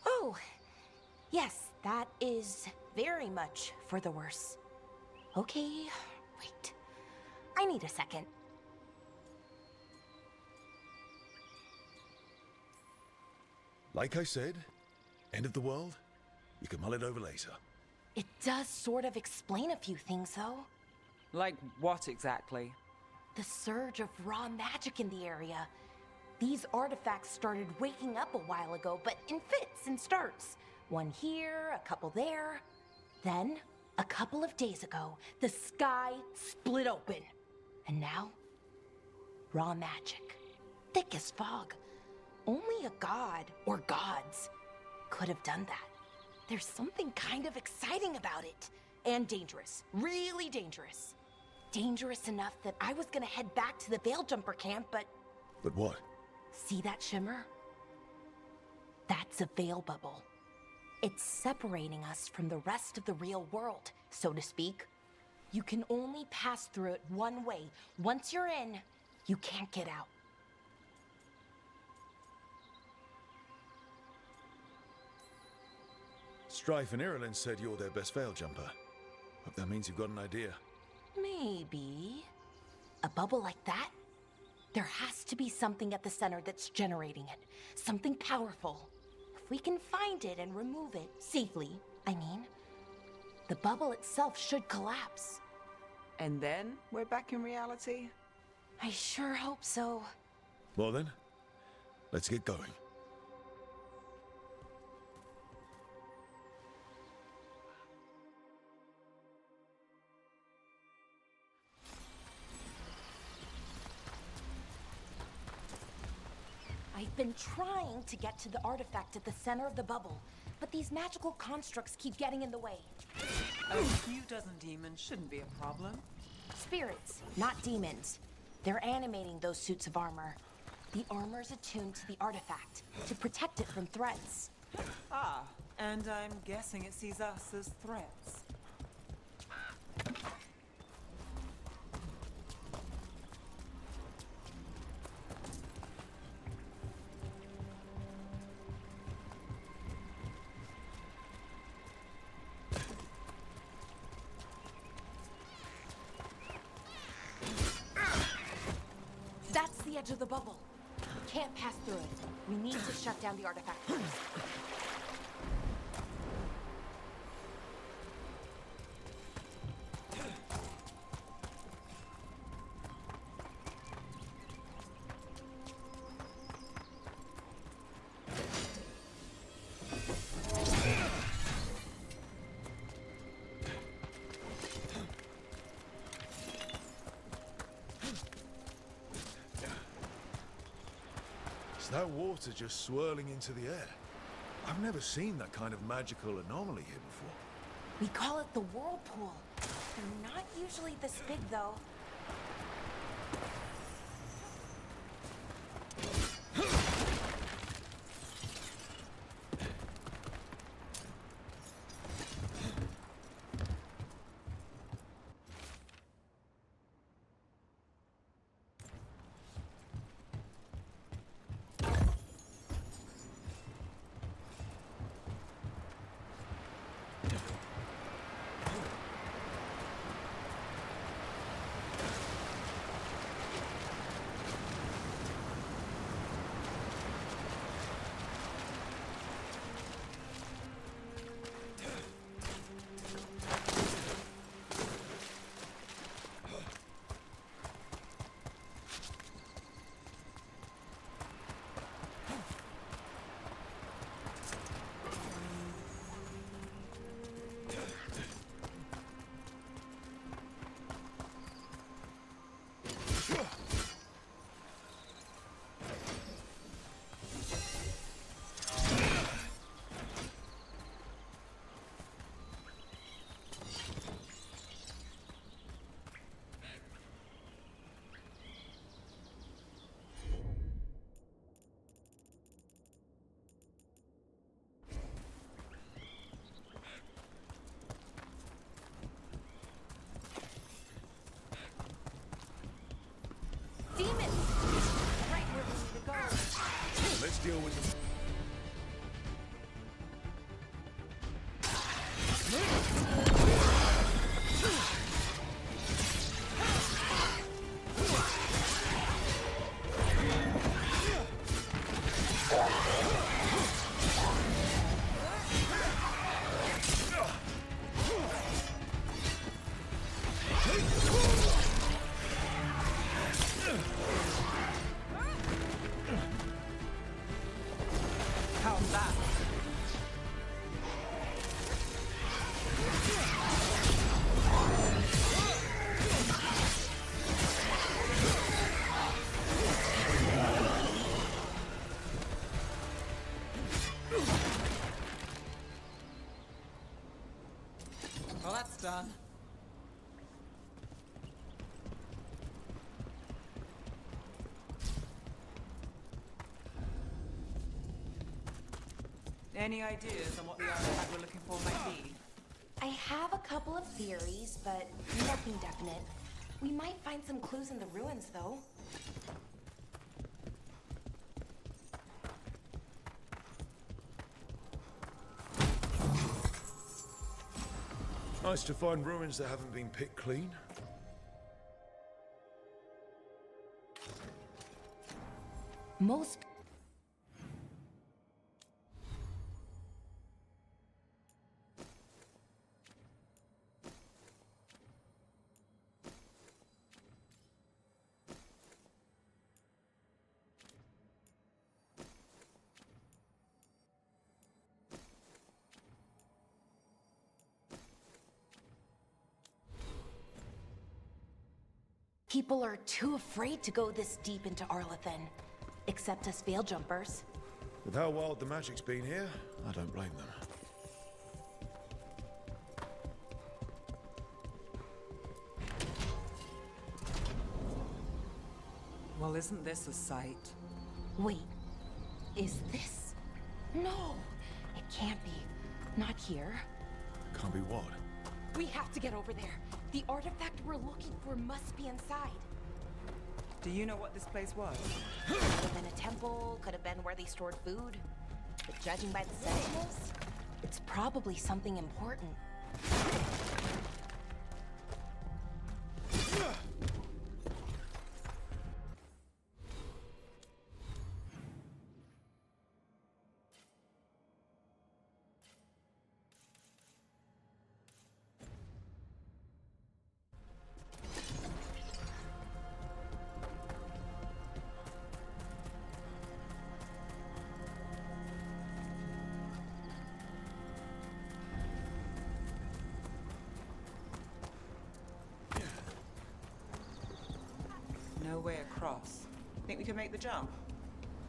Oh, yes, that is very much for the worse. Okay, wait. I need a second. Like I said, end of the world? You can mull it over later. It does sort of explain a few things, though. Like what exactly? The surge of raw magic in the area. These artifacts started waking up a while ago, but in fits and starts. One here, a couple there. Then, a couple of days ago, the sky split open. And now, raw magic. Thick as fog. Only a god, or gods, could have done that. There's something kind of exciting about it. And dangerous. Really dangerous. Dangerous enough that I was gonna head back to the Veil Jumper camp, but... But what? See that shimmer? That's a veil bubble. It's separating us from the rest of the real world, so to speak. You can only pass through it one way. Once you're in, you can't get out. Strife and Irulan said you're their best veil jumper. Hope that means you've got an idea. Maybe. A bubble like that? There has to be something at the center that's generating it. Something powerful. If we can find it and remove it, safely, I mean, the bubble itself should collapse. And then we're back in reality? I sure hope so. Well then, let's get going. I've been trying to get to the artifact at the center of the bubble, but these magical constructs keep getting in the way. A few dozen demons shouldn't be a problem. Spirits, not demons. They're animating those suits of armor. The armor's attuned to the artifact, to protect it from threats. Ah, and I'm guessing it sees us as threats. That's the edge of the bubble. Can't pass through it. We need to shut down the artifact first. Is that water just swirling into the air? I've never seen that kind of magical anomaly here before. We call it the whirlpool. They're not usually this big, though. deal with them. How's that? Well, that's done. Any ideas on what the artifact we're looking for might be? I have a couple of theories, but nothing definite. We might find some clues in the ruins, though. Nice to find ruins that haven't been picked clean. Most people are too afraid to go this deep into Arlathan. Except us veil jumpers. With how wild the magic's been here, I don't blame them. Well, isn't this a sight? Wait, is this? No, it can't be. Not here. Can't be what? We have to get over there. The artifact we're looking for must be inside. Do you know what this place was? Could have been a temple, could have been where they stored food. But judging by the sentinels, it's probably something important. No way across. Think we can make the jump?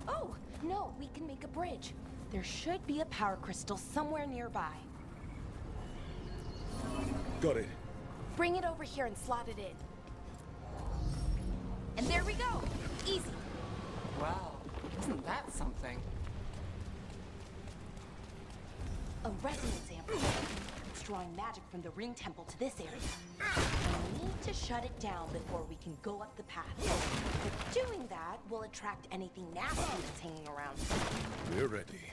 Oh, no, we can make a bridge. There should be a power crystal somewhere nearby. Got it. Bring it over here and slot it in. And there we go! Easy. Wow, isn't that something? A resonance amplifier. It's drawing magic from the ring temple to this area. We need to shut it down before we can go up the path. But doing that will attract anything nasty that's hanging around. We're ready.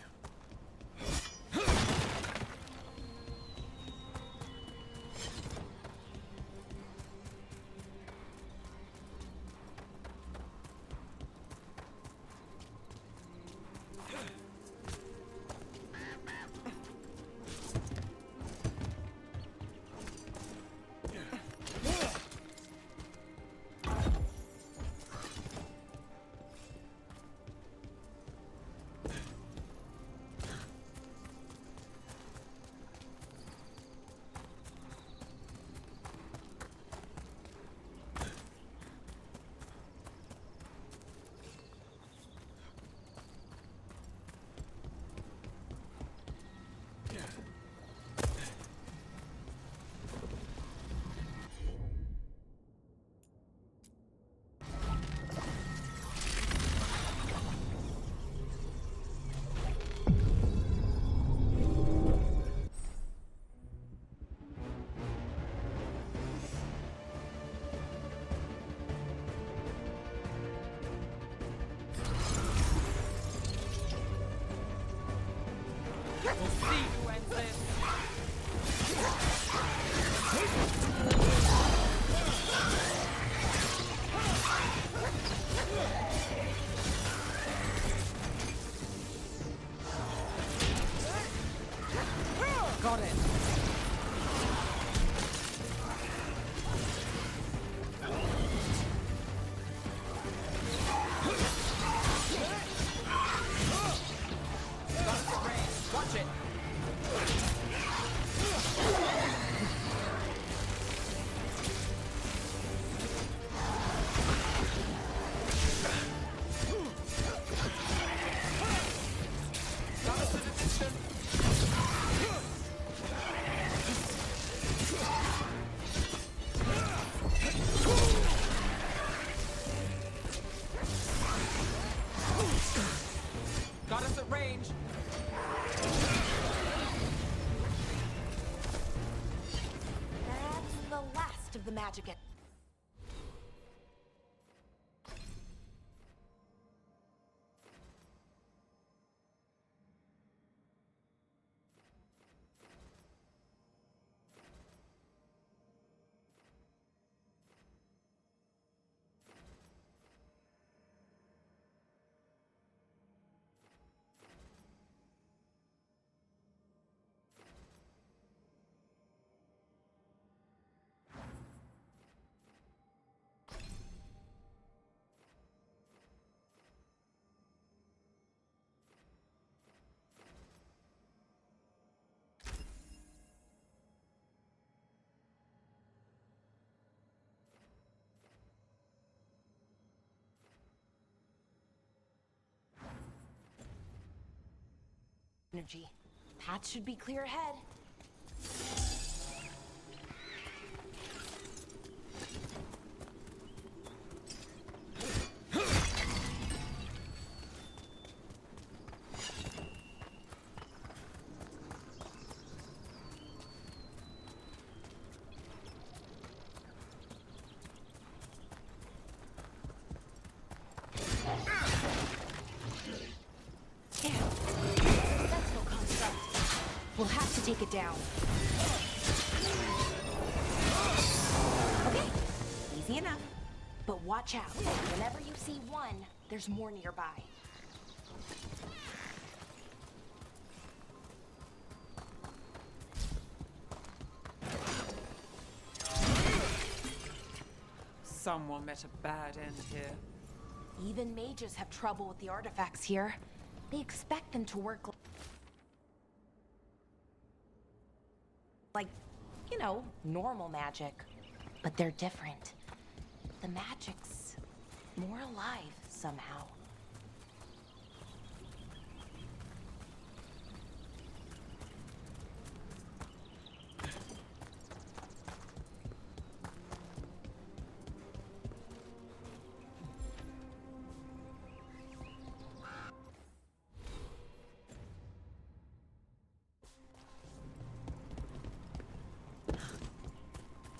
range. That's the last of the magic. Energy. Path should be clear ahead. We'll have to take it down. Okay, easy enough. But watch out. Whenever you see one, there's more nearby. Someone met a bad end here. Even mages have trouble with the artifacts here. They expect them to work like, you know, normal magic. But they're different. The magic's more alive somehow.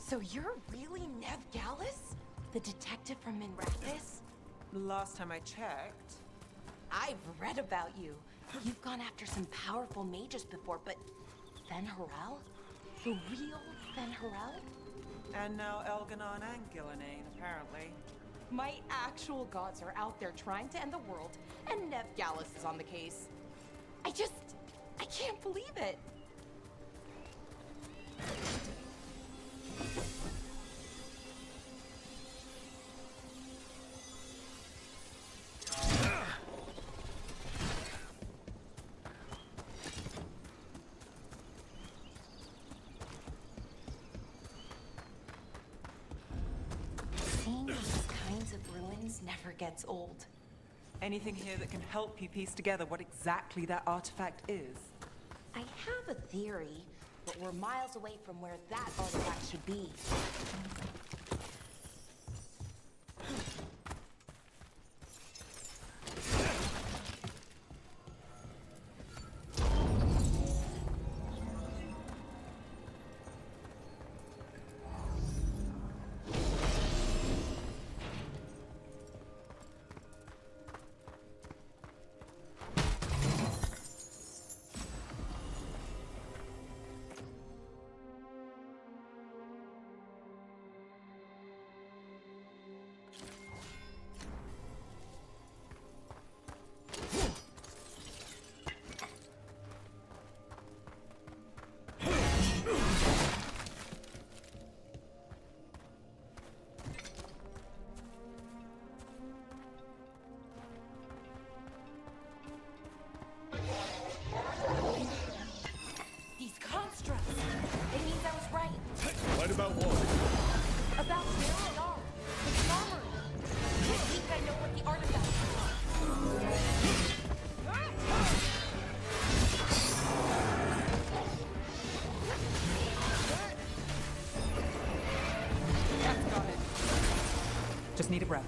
So you're really Nev Gallus? The detective from Minrathis? Last time I checked. I've read about you. You've gone after some powerful mages before, but Fen Harel? The real Fen Harel? And now Elganon and Gillenane, apparently. My actual gods are out there trying to end the world, and Nev Gallus is on the case. I can't believe it. Seeing these kinds of ruins never gets old. Anything here that can help you piece together what exactly that artifact is? I have a theory, but we're miles away from where that artifact should be. These constructs! It means I was right. Right about what? About where they are. It's armored. I think I know what the artifact is. That's got it. Just need a breath.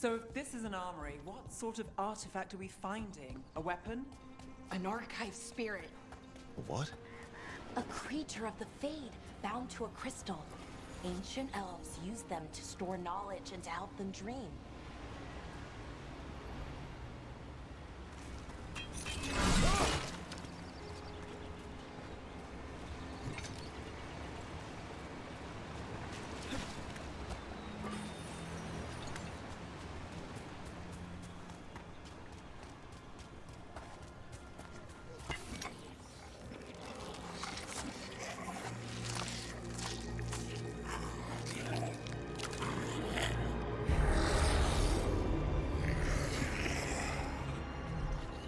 So if this is an armory, what sort of artifact are we finding? A weapon? An archive spirit. What? A creature of the Fade, bound to a crystal. Ancient elves used them to store knowledge and to help them dream.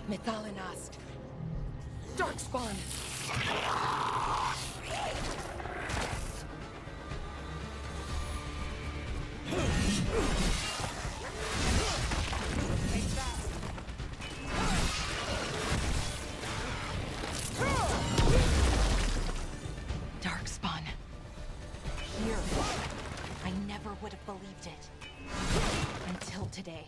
Mythalinast. Darkspawn. Darkspawn. Here. I never would have believed it. Until today.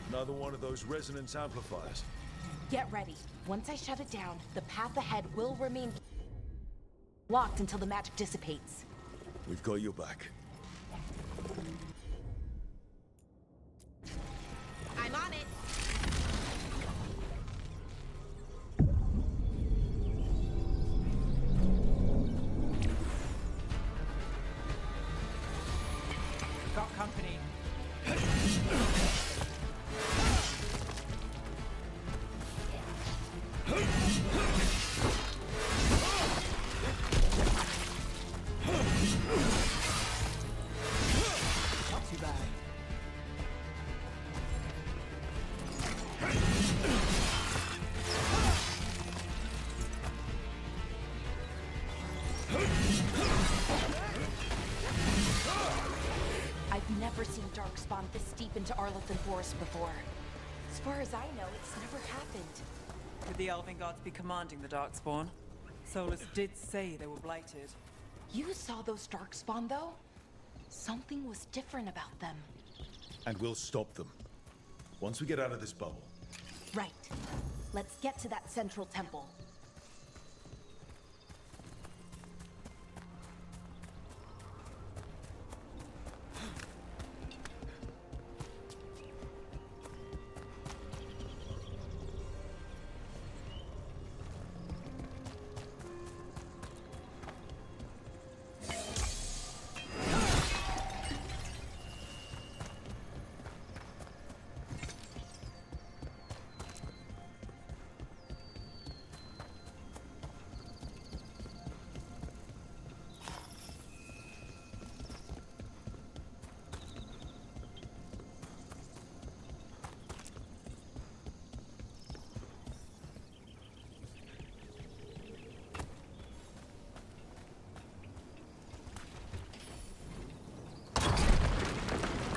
Another one of those resonance amplifiers. Get ready. Once I shut it down, the path ahead will remain locked until the magic dissipates. We've got your back. I'm on it. Got company. Not too bad. I've never seen Darkspawn this deep into Arlothan Forest before. As far as I know, it's never happened. Could the Elven Gods be commanding the Darkspawn? Solus did say they were blighted. You saw those Darkspawn, though? Something was different about them. And we'll stop them. Once we get out of this bubble. Right. Let's get to that central temple.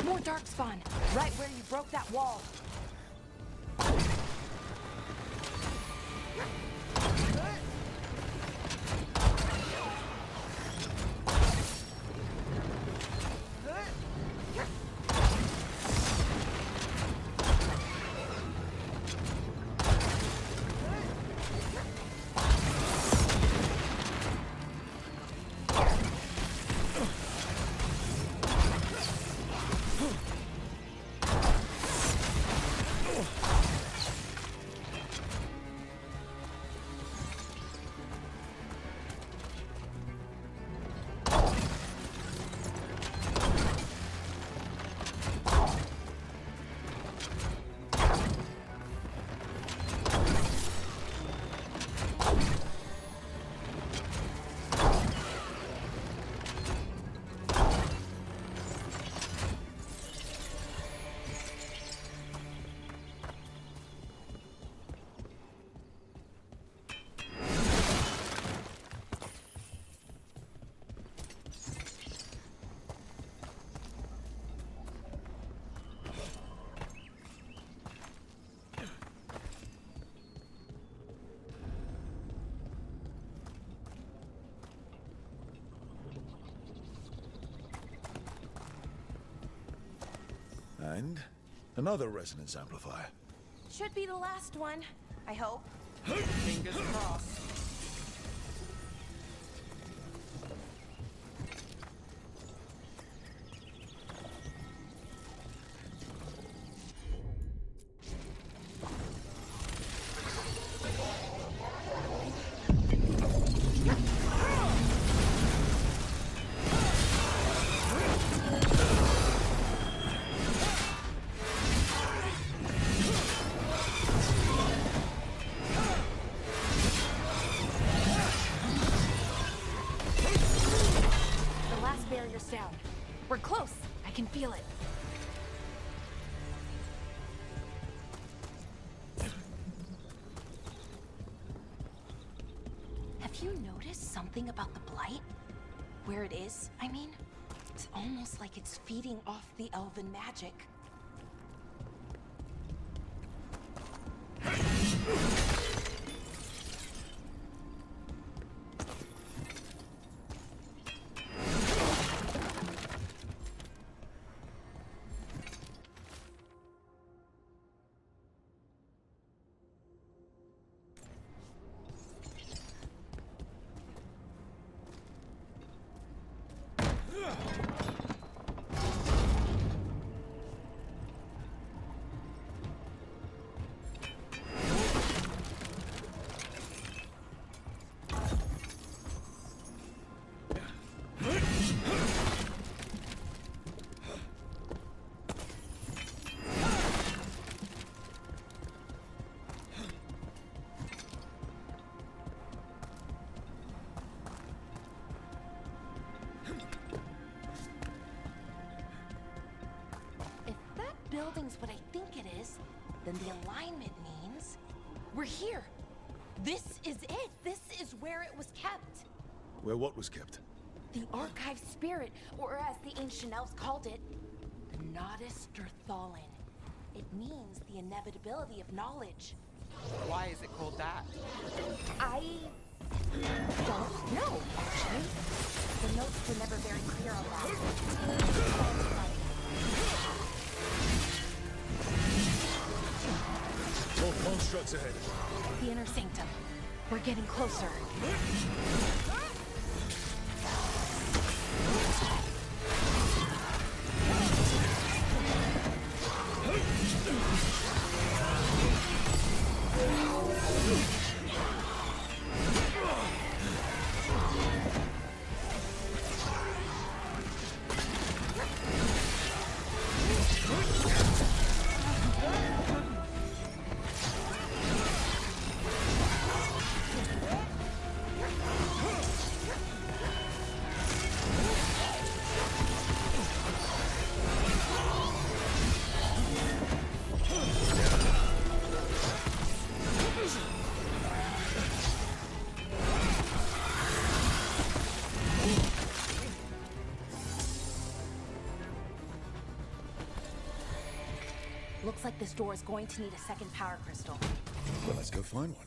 More Darkspawn, right where you broke that wall. And another resonance amplifier. Should be the last one, I hope. Fingers crossed. The last barrier's down. We're close. I can feel it. Have you noticed something about the Blight? Where it is, I mean? It's almost like it's feeding off the elven magic. Building's what I think it is, then the alignment means we're here. This is it. This is where it was kept. Where what was kept? The archive spirit, or as the ancient elves called it, the Nodus Derthalin. It means the inevitability of knowledge. Why is it called that? I don't know, actually. The notes were never very clear on that. More constructs ahead. The inner sanctum. We're getting closer. Looks like this door is going to need a second power crystal. Well, let's go find one.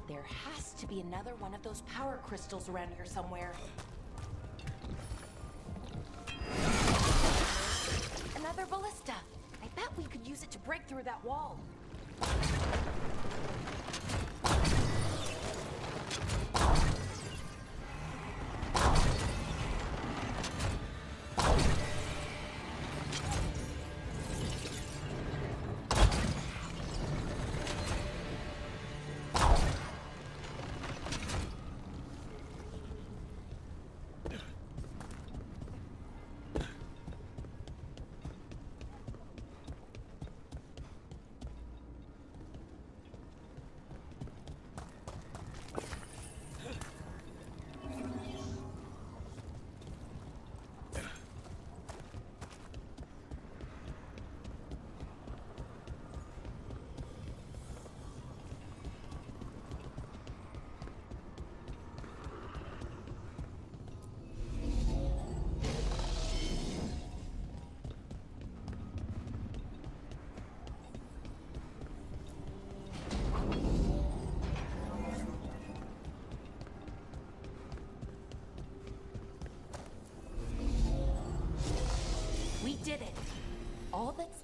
There has to be another one of those power crystals around here somewhere. Another ballista. I bet we could use it to break through that wall.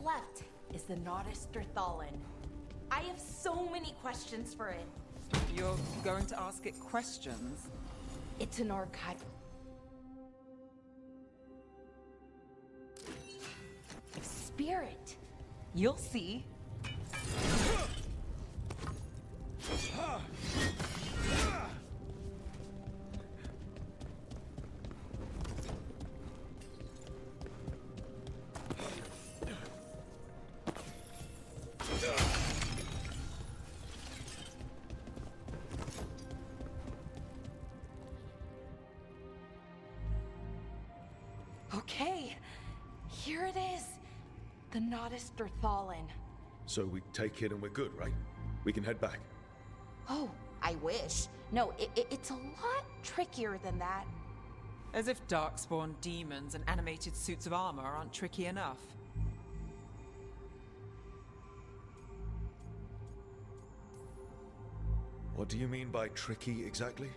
left is the Nodus Derthalin. I have so many questions for it. You're going to ask it questions? It's an archive. Spirit. You'll see. Okay, here it is. The Nodus Derthalin. So we take it and we're good, right? We can head back. Oh, I wish. No, it's a lot trickier than that. As if darkspawn demons and animated suits of armor aren't tricky enough. What do you mean by tricky exactly?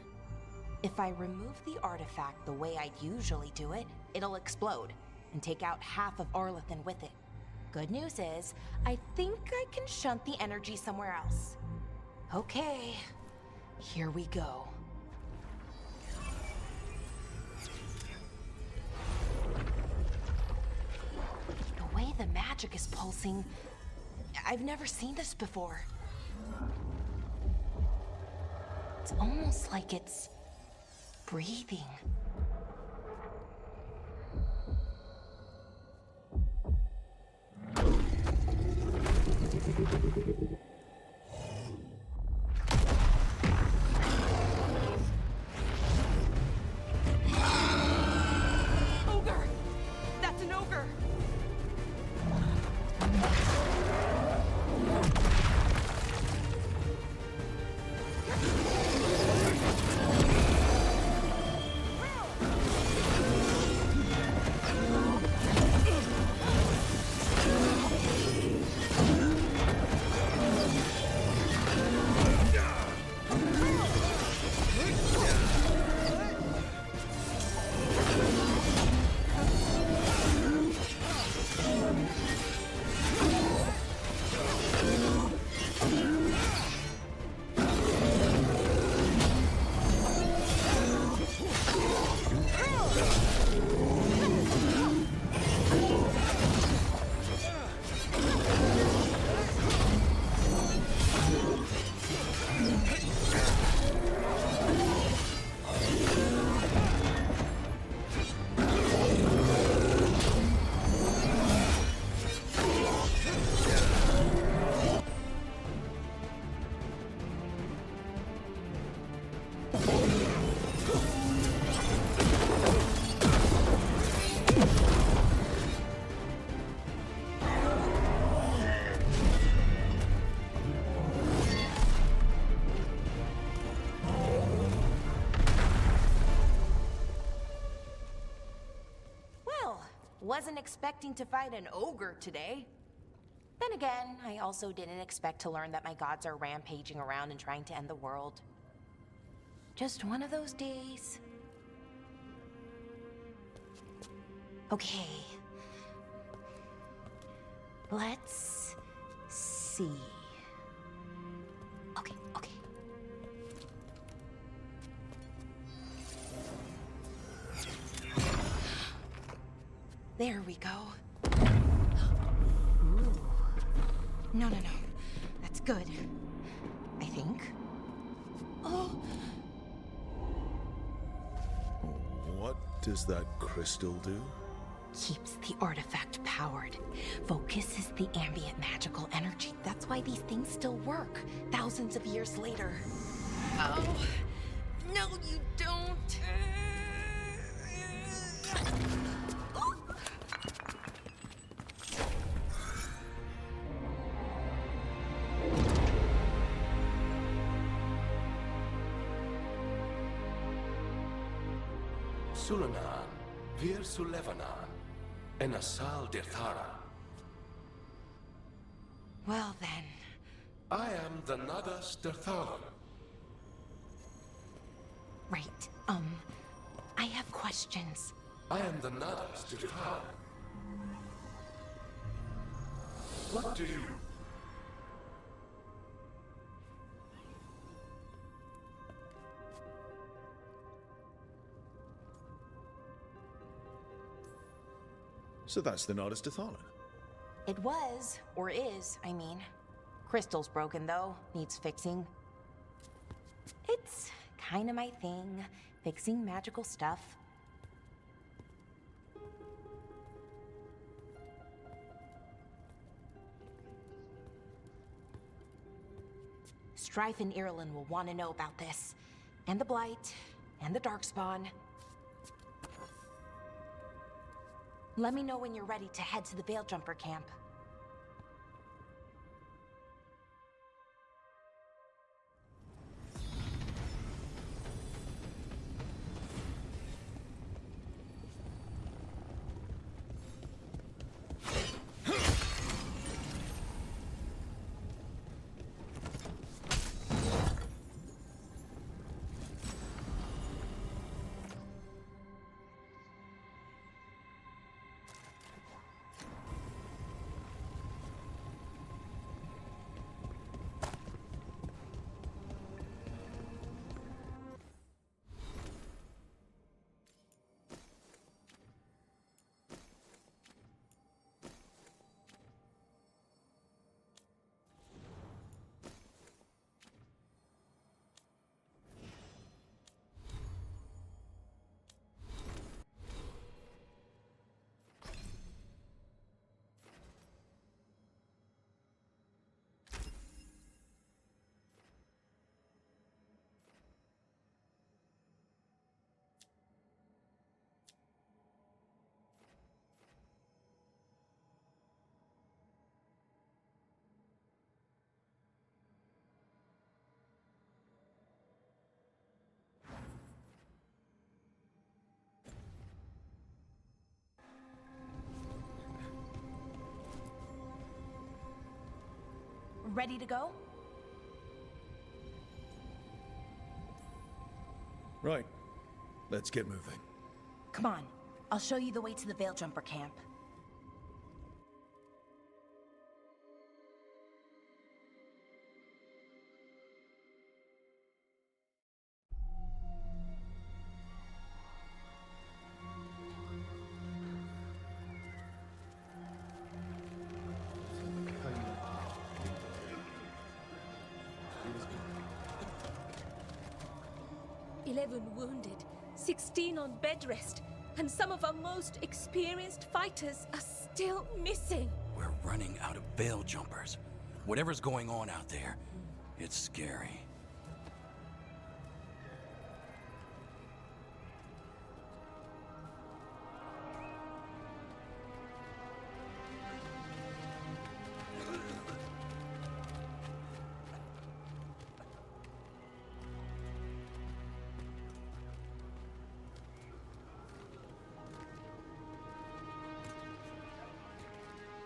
If I remove the artifact the way I'd usually do it, it'll explode and take out half of Arlethan with it. Good news is, I think I can shunt the energy somewhere else. Okay, here we go. The way the magic is pulsing, I've never seen this before. It's almost like it's breathing. Ogre! That's an ogre! Wasn't expecting to fight an ogre today. Then again, I also didn't expect to learn that my gods are rampaging around and trying to end the world. Just one of those days. Okay. Let's see. Okay. There we go. Ooh. No. That's good. I think. Oh. What does that crystal do? Keeps the artifact powered. Focuses the ambient magical energy. That's why these things still work, thousands of years later. Oh. No, you don't. Sulanan, Vir Sulevanan, and Asal Dirthara. Well then. I am the Nodus Derthalin. Right, I have questions. I am the Nodus Derthalin. What do you... So that's the Nardus Dathalan. It was, or is, I mean. Crystal's broken, though. Needs fixing. It's kinda my thing, fixing magical stuff. Strife and Irulan will want to know about this. And the Blight, and the Darkspawn. Let me know when you're ready to head to the Veilguard camp. Ready to go? Right. Let's get moving. Come on. I'll show you the way to the Veilguard camp. Wounded, 16 on bed rest, and some of our most experienced fighters are still missing. We're running out of veil jumpers. Whatever's going on out there, it's scary.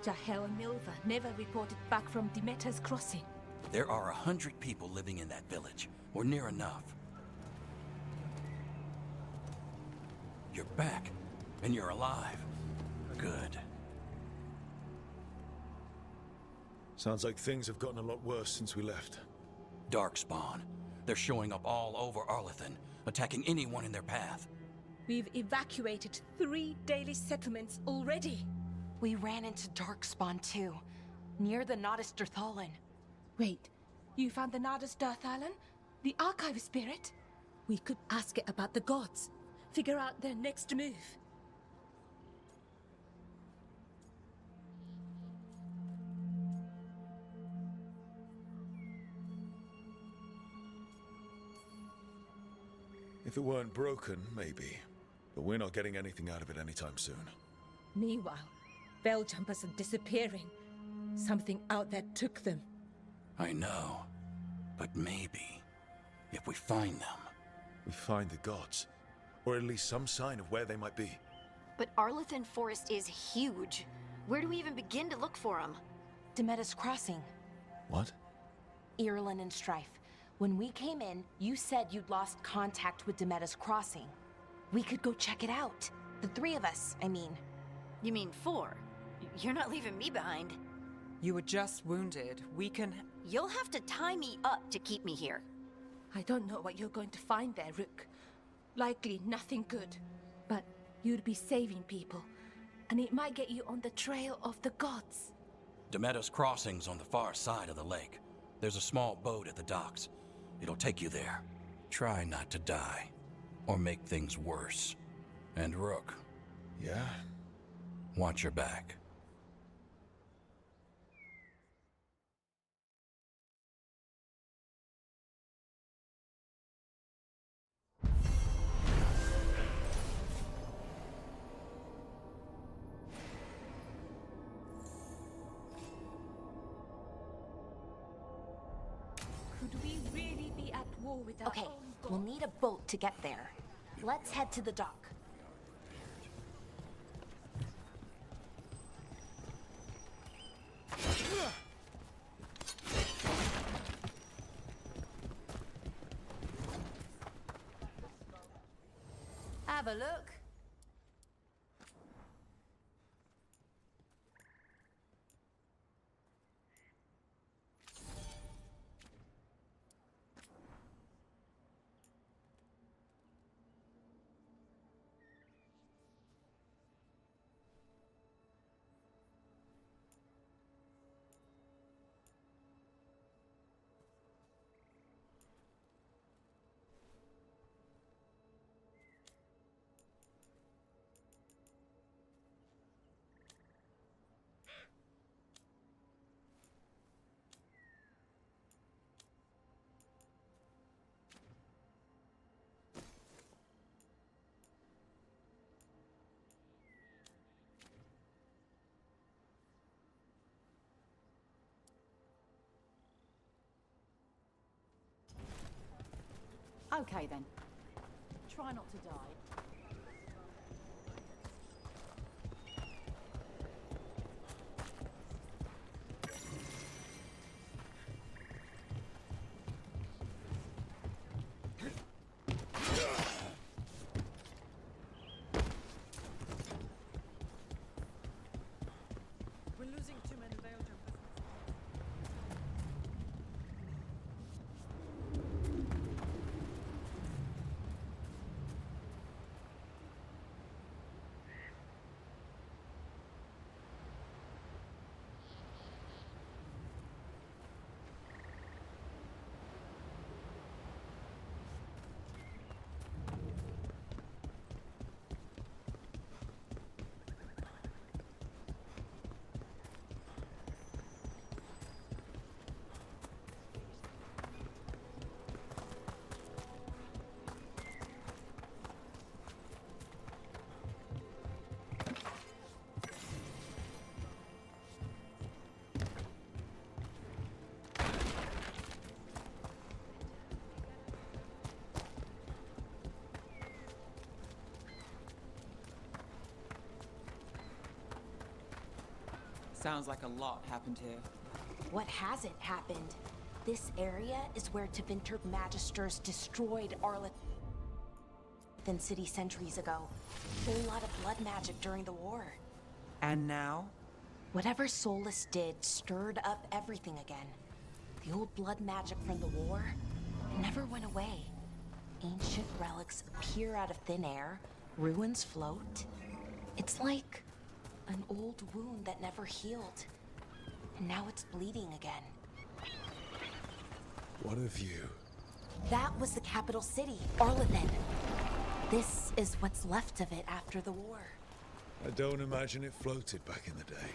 Jahel and Milva never reported back from Demeter's crossing. There are 100 people living in that village, or near enough. You're back, and you're alive. Good. Sounds like things have gotten a lot worse since we left. Darkspawn. They're showing up all over Arlathan, attacking anyone in their path. We've evacuated 3 daily settlements already. We ran into Darkspawn too, near the Nardus Dathalan. Wait, you found the Nardus Dathalan? The archive spirit? We could ask it about the gods. Figure out their next move. If it weren't broken, maybe. But we're not getting anything out of it anytime soon. Meanwhile, veil jumpers are disappearing. Something out there took them. I know. But maybe, if we find them... We find the gods. Or at least some sign of where they might be. But Arlathan Forest is huge. Where do we even begin to look for them? Demeter's crossing. What? Irulan and Strife. When we came in, you said you'd lost contact with Demeter's crossing. We could go check it out. The 3 of us, I mean. You mean 4? You're not leaving me behind. You were just wounded. We can... You'll have to tie me up to keep me here. I don't know what you're going to find there, Rook. Likely nothing good. But you'd be saving people, and it might get you on the trail of the gods. Demeter's Crossing's on the far side of the lake. There's a small boat at the docks. It'll take you there. Try not to die, or make things worse. And Rook, Yeah? watch your back. Could we really be at war with our Okay, own god? we'll need a boat to get there. Let's head to the dock. Have a look. Okay then. Try not to die. We're losing too many Veilguard. Sounds like a lot happened here. What hasn't happened? This area is where Tevinter Magisters destroyed Arlethan City centuries ago. A whole lot of blood magic during the war. And now? Whatever Solus did stirred up everything again. The old blood magic from the war never went away. Ancient relics appear out of thin air, ruins float. It's like an old wound that never healed. And now it's bleeding again. What of you? That was the capital city, Arlethan. This is what's left of it after the war. I don't imagine it floated back in the day.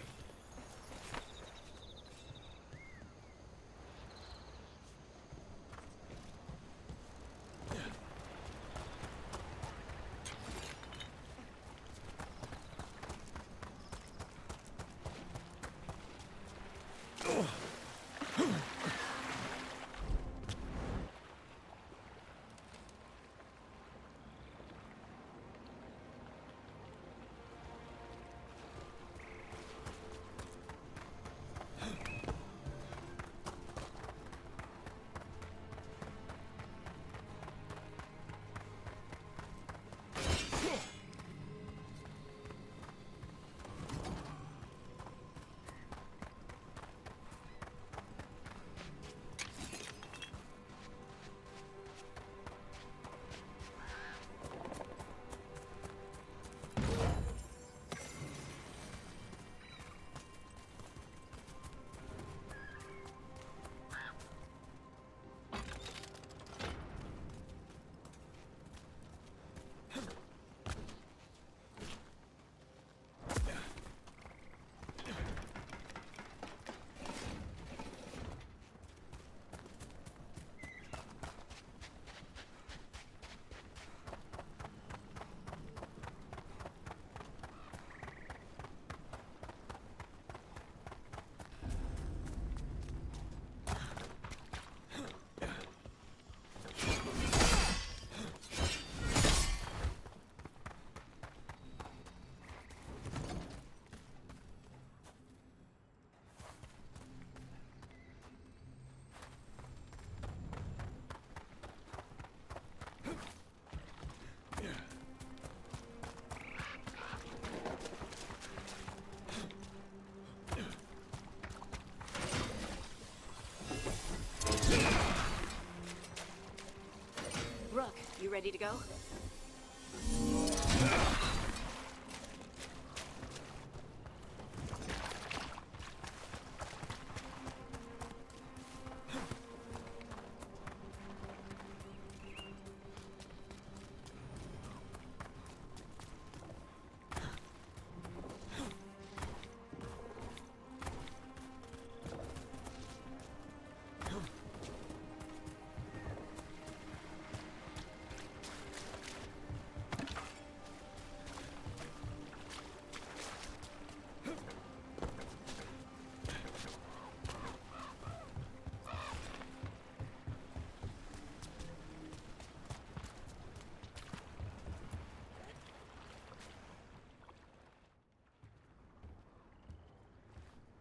ready to go?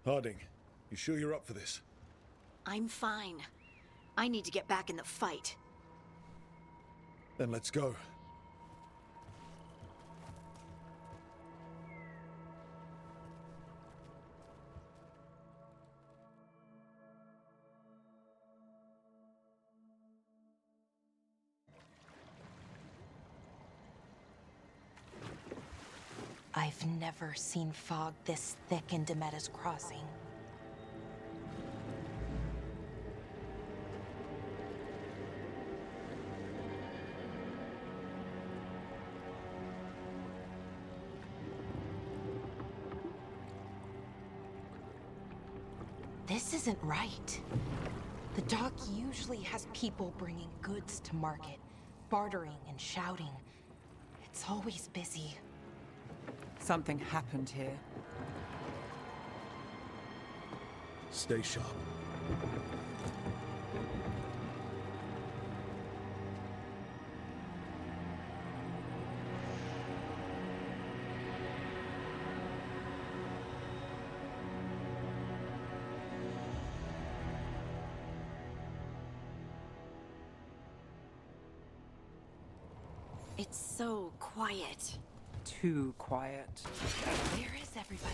Harding, you sure you're up for this? I'm fine. I need to get back in the fight. Then let's go. I've never seen fog this thick in Demetta's Crossing. This isn't right. The dock usually has people bringing goods to market, bartering and shouting. It's always busy. Something happened here. Stay sharp. It's so quiet. Too quiet. Where is everybody?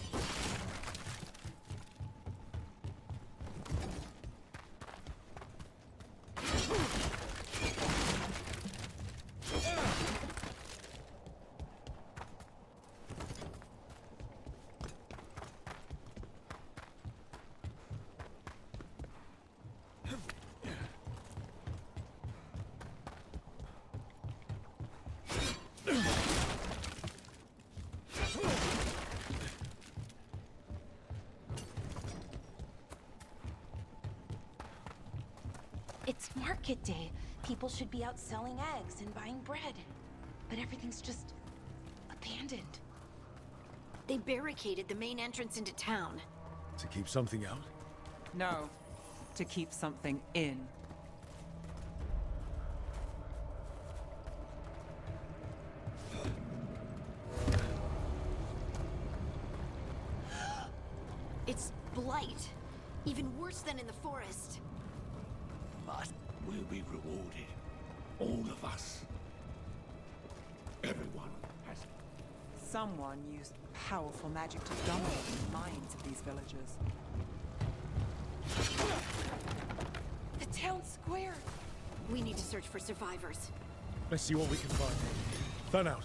It's market day. People should be out selling eggs and buying bread. But everything's just abandoned. They barricaded the main entrance into town. To keep something out? No, to keep something in. It's blight. Even worse than in the forest. But we'll be rewarded. All of us. Everyone has. Someone used powerful magic to dominate the minds of these villagers. The town square! We need to search for survivors. Let's see what we can find. Fan out.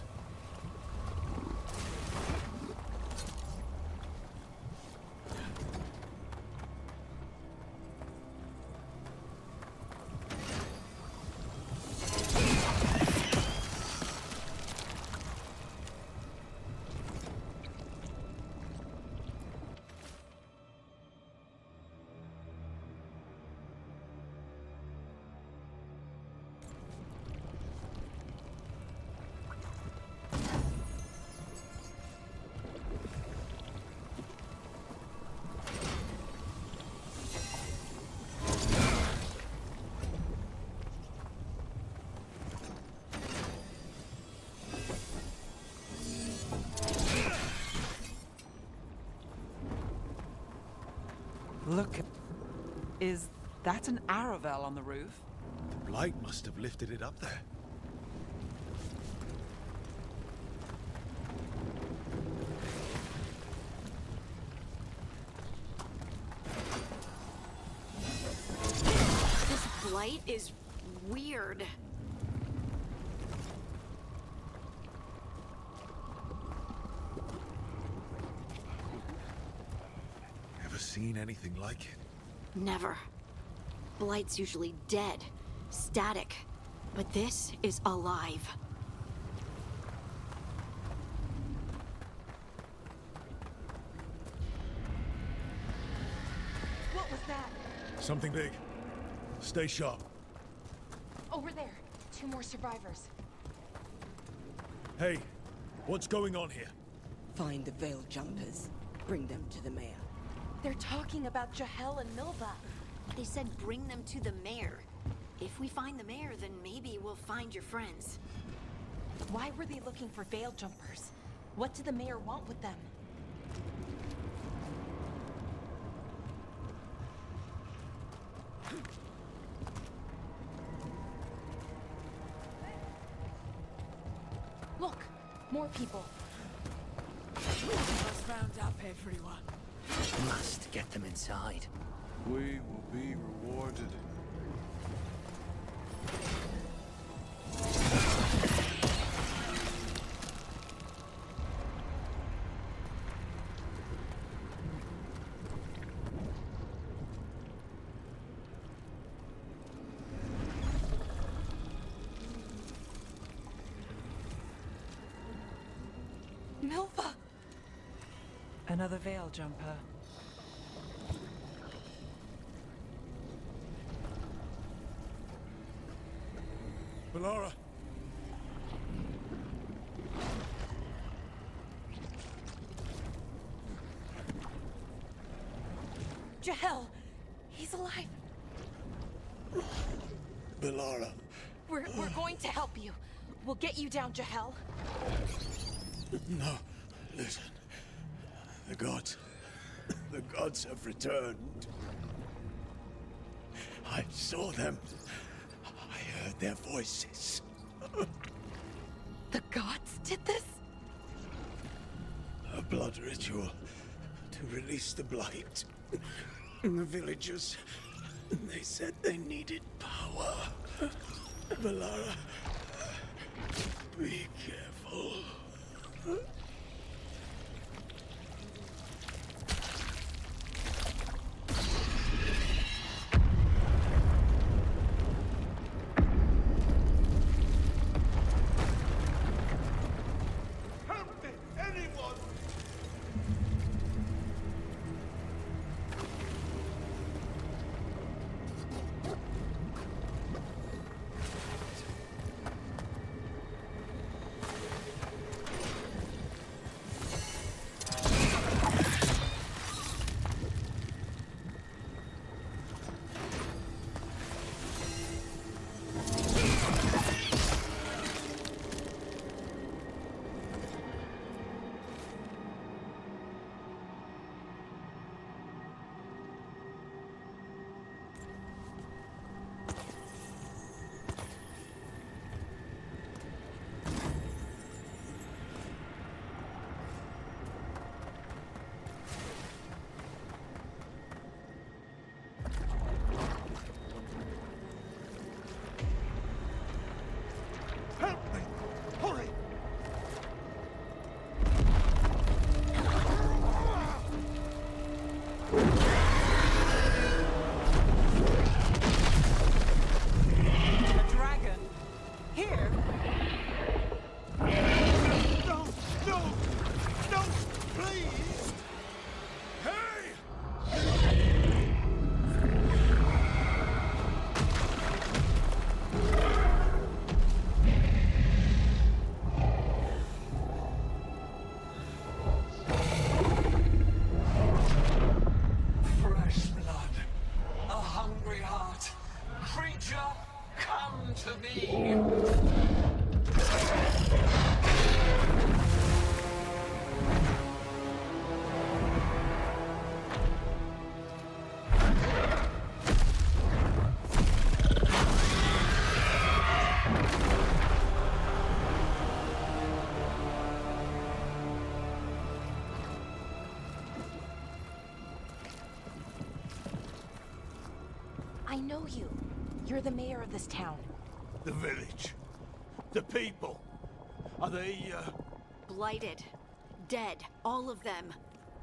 Look, is that an Aravel on the roof? The blight must have lifted it up there. This blight is weird. seen anything like it? Never. Blight's usually dead, static. But this is alive. What was that? Something big. Stay sharp. Over there. 2 more survivors. Hey, what's going on here? Find the Veiled Jumpers. Bring them to the mayor. They're talking about Jahel and Milva. They said bring them to the mayor. If we find the mayor, then maybe we'll find your friends. Why were they looking for Veil Jumpers? What did the mayor want with them? Look, more people. Let's round up everyone. Must get them inside. We will be rewarded. Milva! Another Veil Jumper. Bellara! Jahel! He's alive! Bellara. We're going to help you. We'll get you down, Jahel. No, listen. The gods have returned. I saw them. I heard their voices. The gods did this? A blood ritual to release the blight. And the villagers, they said they needed power. Bellara, be careful. Help me! Anyone! Help me! Hurry! A dragon? Here? No! No! No! Please! Hey! Fresh blood, a hungry heart. Creature, come to me. I know you. You're the mayor of this town. The village. The people. Are they, Blighted. Dead. All of them.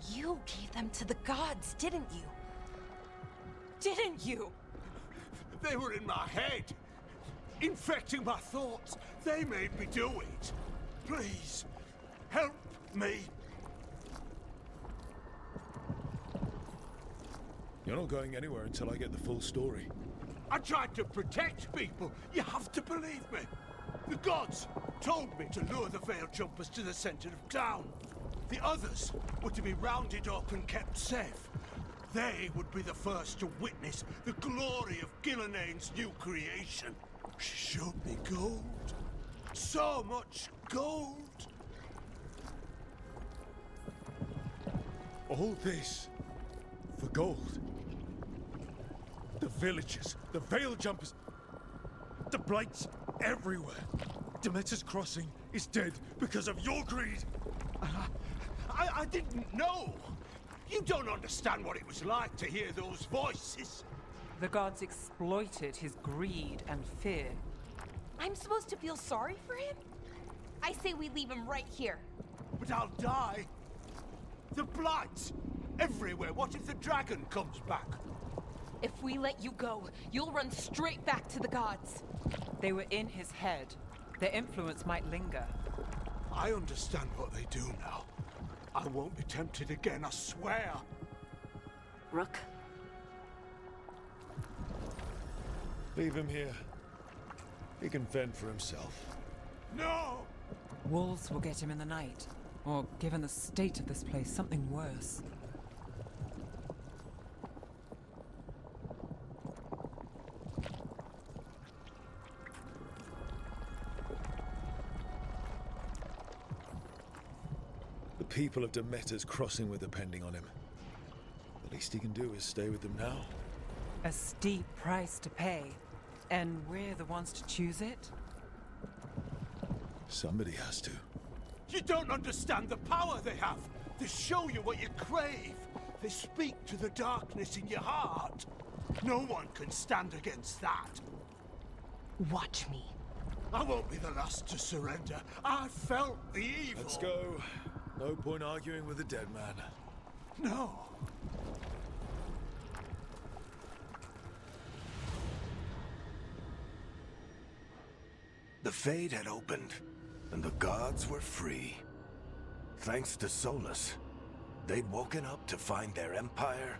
You gave them to the gods, didn't you? didn't you? They were in my head, infecting my thoughts. They made me do it. Please, help me. You're not going anywhere until I get the full story. I tried to protect people. You have to believe me. The gods told me to lure the Veil Jumpers to the center of town. The others were to be rounded up and kept safe. They would be the first to witness the glory of Gilnenane's new creation. She showed me gold. So much gold. All this for gold. The villagers, the Veil Jumpers, the Blights everywhere. Demeter's Crossing is dead because of your greed. I didn't know. You don't understand what it was like to hear those voices. The gods exploited his greed and fear. I'm supposed to feel sorry for him? I say we leave him right here. But I'll die. The Blights everywhere. What if the dragon comes back? If we let you go, you'll run straight back to the gods. They were in his head. Their influence might linger. I understand what they do now. I won't be tempted again, I swear. Rook? Leave him here. He can fend for himself. No! Wolves will get him in the night. Or, given the state of this place, something worse. The people of Demeter's Crossing were depending on him. The least he can do is stay with them now. A steep price to pay. And we're the ones to choose it? Somebody has to. You don't understand the power they have. They show you what you crave. They speak to the darkness in your heart. No one can stand against that. Watch me. I won't be the last to surrender. I felt the evil. Let's go. No point arguing with a dead man. No. The Fade had opened, and the gods were free. Thanks to Solus, they'd woken up to find their empire,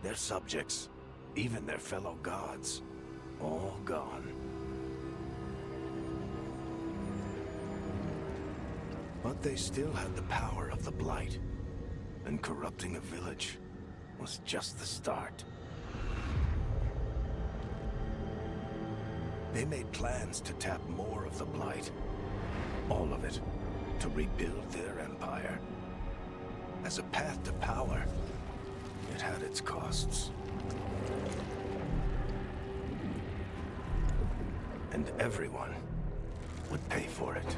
their subjects, even their fellow gods, all gone. But they still had the power of the Blight, and corrupting a village was just the start. They made plans to tap more of the Blight. All of it, to rebuild their empire. As a path to power, it had its costs. And everyone would pay for it.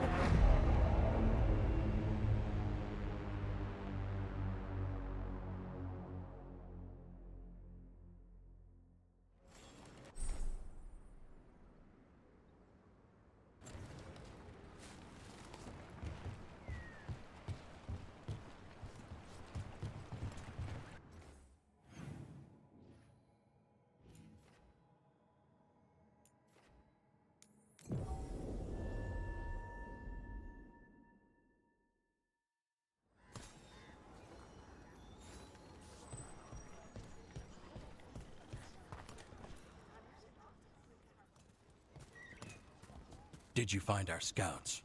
Did you find our scouts?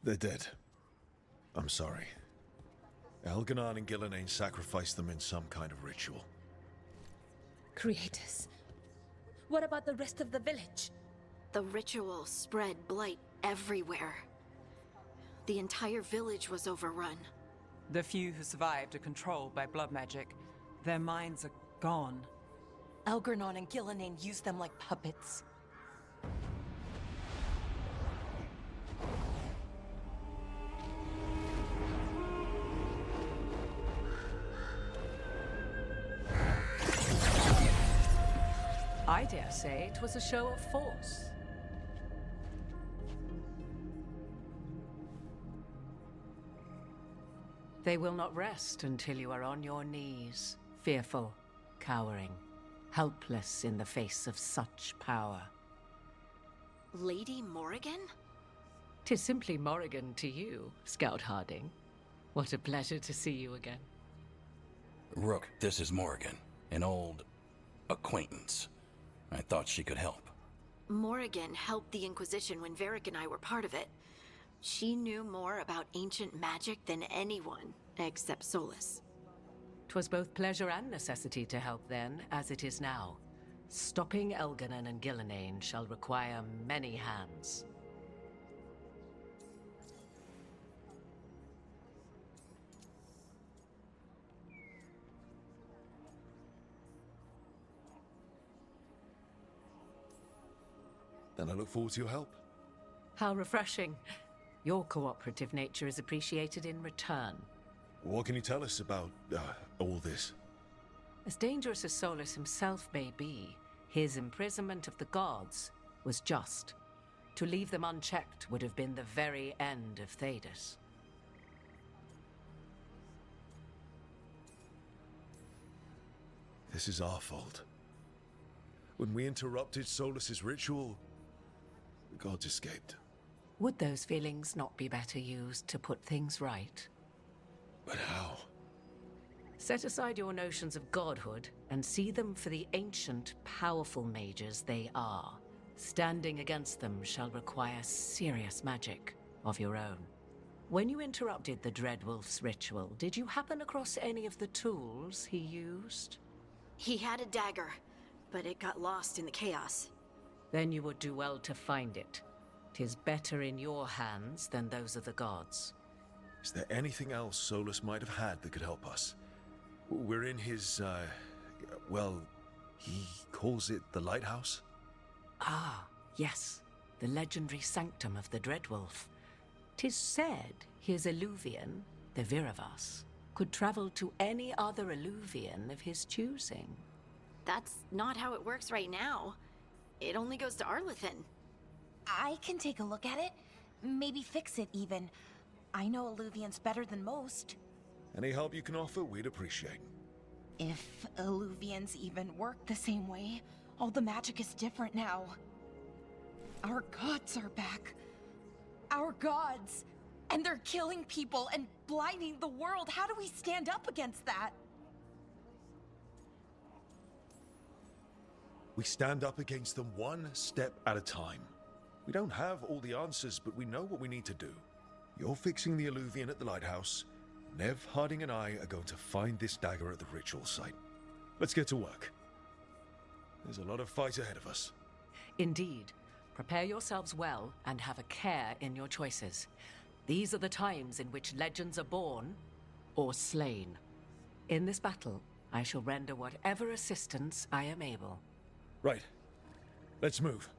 They're dead. I'm sorry. Elganon and Gillenane sacrificed them in some kind of ritual. Creators. What about the rest of the village? The ritual spread blight everywhere. The entire village was overrun. The few who survived are controlled by blood magic. Their minds are gone. Elgarnon and Gillenane used them like puppets. I dare say it was a show of force. They will not rest until you are on your knees, fearful, cowering. helpless in the face of such power. Lady Morrigan? 'Tis simply Morrigan to you, Scout Harding. What a pleasure to see you again. Rook, this is Morrigan, an old acquaintance. I thought she could help. Morrigan helped the Inquisition when Varric and I were part of it. She knew more about ancient magic than anyone, except Solus. 'Twas both pleasure and necessity to help then, as it is now. Stopping Elganon and Gillenane shall require many hands. Then I look forward to your help. How refreshing. Your cooperative nature is appreciated in return. What can you tell us about all this? As dangerous as Solus himself may be, his imprisonment of the gods was just. To leave them unchecked would have been the very end of Thedas. This is our fault. When we interrupted Solus's ritual, the gods escaped. Would those feelings not be better used to put things right? But how? Set aside your notions of godhood and see them for the ancient, powerful mages they are. Standing against them shall require serious magic of your own. When you interrupted the Dreadwolf's ritual, did you happen across any of the tools he used? He had a dagger, but it got lost in the chaos. Then you would do well to find it. 'Tis better in your hands than those of the gods. Is there anything else Solus might have had that could help us? We're in his, well, he calls it the lighthouse? Ah, yes. The legendary sanctum of the Dreadwolf. 'Tis said his Illuvian, the Viravas, could travel to any other Illuvian of his choosing. That's not how it works right now. It only goes to Arlethan. I can take a look at it. Maybe fix it, even. I know Illuvians better than most. Any help you can offer, we'd appreciate. If Illuvians even work the same way, all the magic is different now. Our gods are back. Our gods! And they're killing people and blinding the world. How do we stand up against that? We stand up against them one step at a time. We don't have all the answers, but we know what we need to do. You're fixing the Illuvian at the lighthouse. Nev, Harding, and I are going to find this dagger at the ritual site. Let's get to work. There's a lot of fight ahead of us. Indeed. Prepare yourselves well and have a care in your choices. These are the times in which legends are born or slain. In this battle, I shall render whatever assistance I am able. Right. Let's move.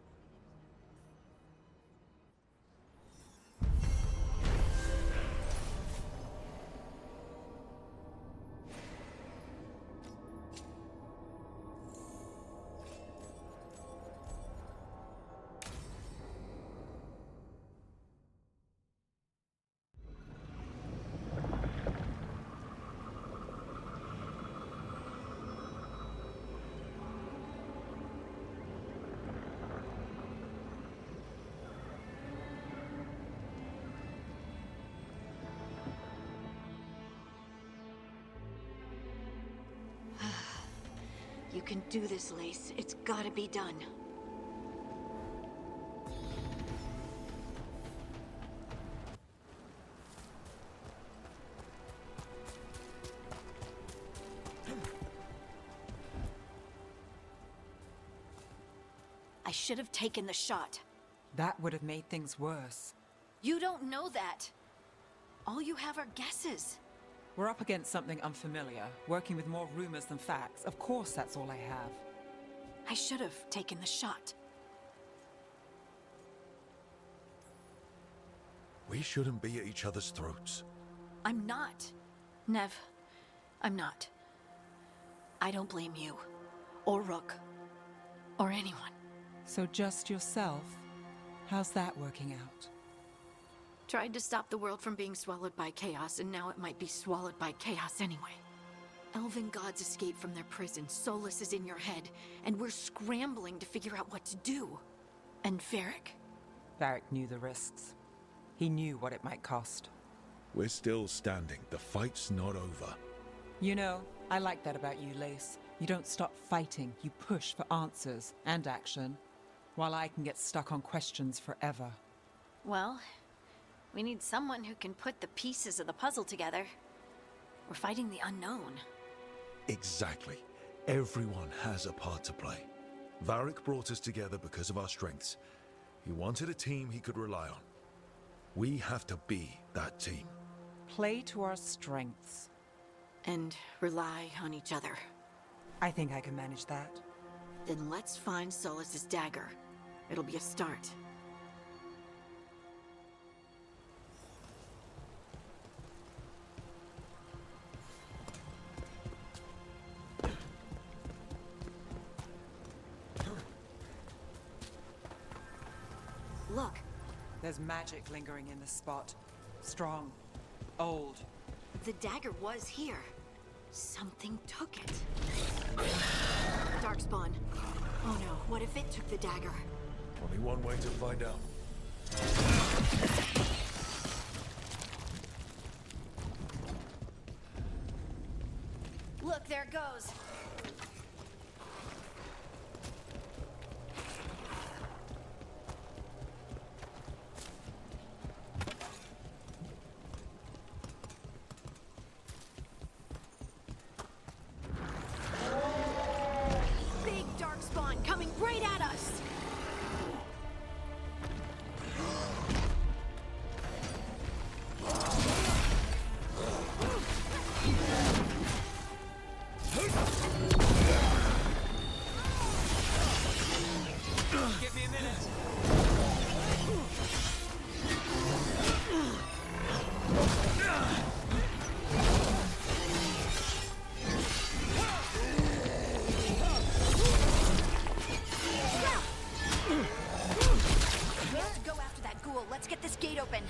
You can do this, Lace. It's gotta be done. I should have taken the shot. That would have made things worse. You don't know that. All you have are guesses. We're up against something unfamiliar, working with more rumors than facts. Of course, that's all I have. I should have taken the shot. We shouldn't be at each other's throats. I'm not. Nev, I'm not. I don't blame you, or Rook, or anyone. So just yourself? How's that working out? Tried to stop the world from being swallowed by chaos, and now it might be swallowed by chaos anyway. Elven gods escaped from their prison, Solus is in your head, and we're scrambling to figure out what to do. And Varric? Varric knew the risks. He knew what it might cost. We're still standing. The fight's not over. You know, I like that about you, Lace. You don't stop fighting, you push for answers and action, while I can get stuck on questions forever. Well, we need someone who can put the pieces of the puzzle together. We're fighting the unknown. Exactly. Everyone has a part to play. Varric brought us together because of our strengths. He wanted a team he could rely on. We have to be that team. Play to our strengths. And rely on each other. I think I can manage that. Then let's find Solus's dagger. It'll be a start. Look. There's magic lingering in this spot. Strong. Old. The dagger was here. Something took it. Darkspawn. Oh no, what if it took the dagger? Only one way to find out. Look, there it goes. Big darkspawn coming right at us. Give me a minute. We have to go after that ghoul. Let's get this gate open.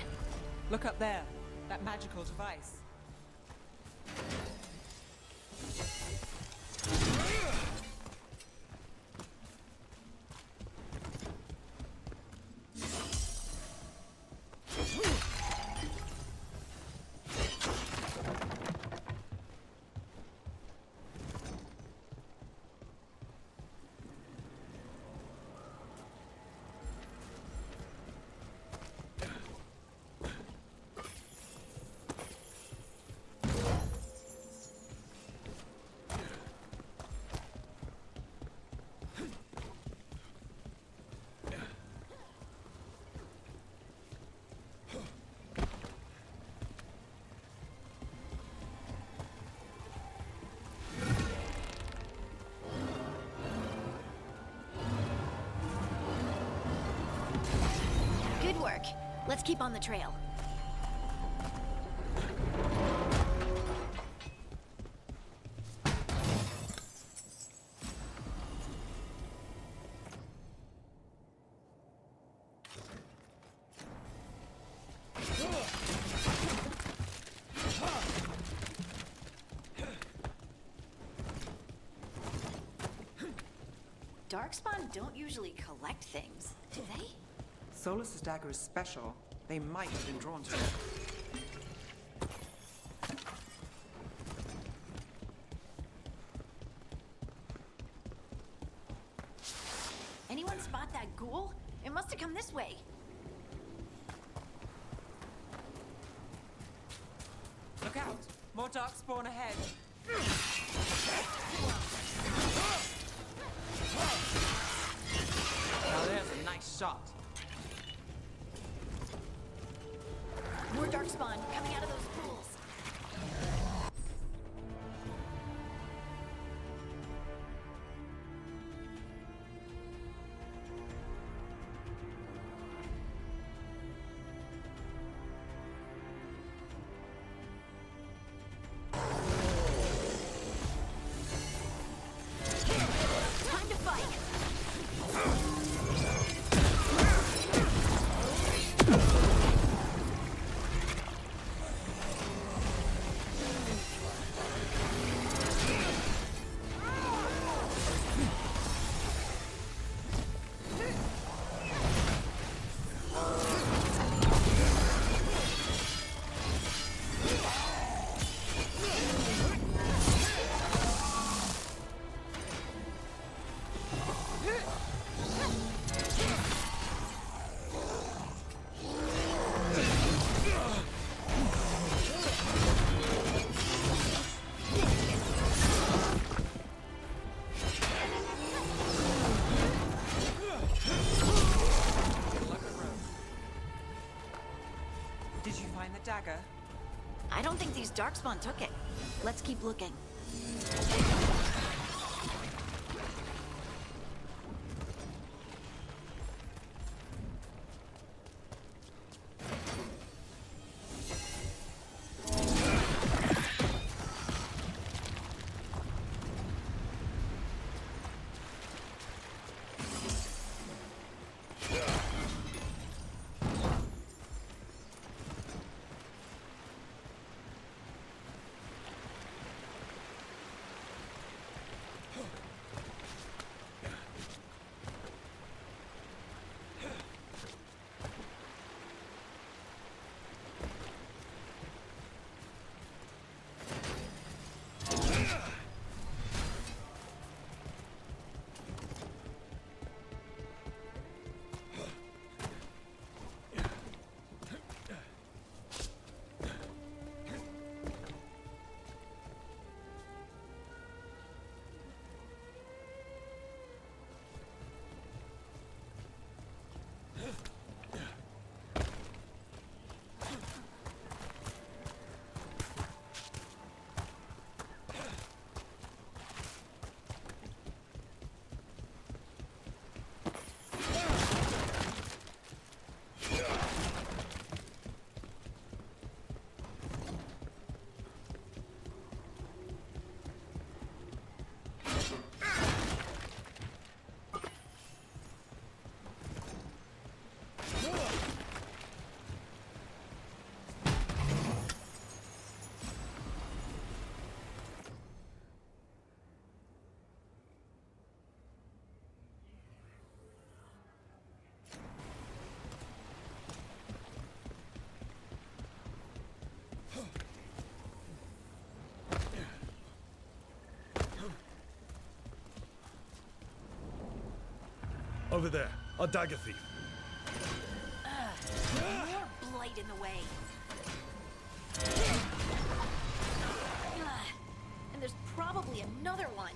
Look up there. That magical device. Good work. Let's keep on the trail. Darkspawn don't usually collect things, do they? Solus's dagger is special. They might have been drawn to it. Anyone spot that ghoul? It must have come this way. Look out! More darkspawn ahead. Now there's a nice shot. More darkspawn coming out of those pools. Time to fight. dagger? I don't think these Darkspawn took it. Let's keep looking. Over there, a dagger thief. More blight in the way. And there's probably another one.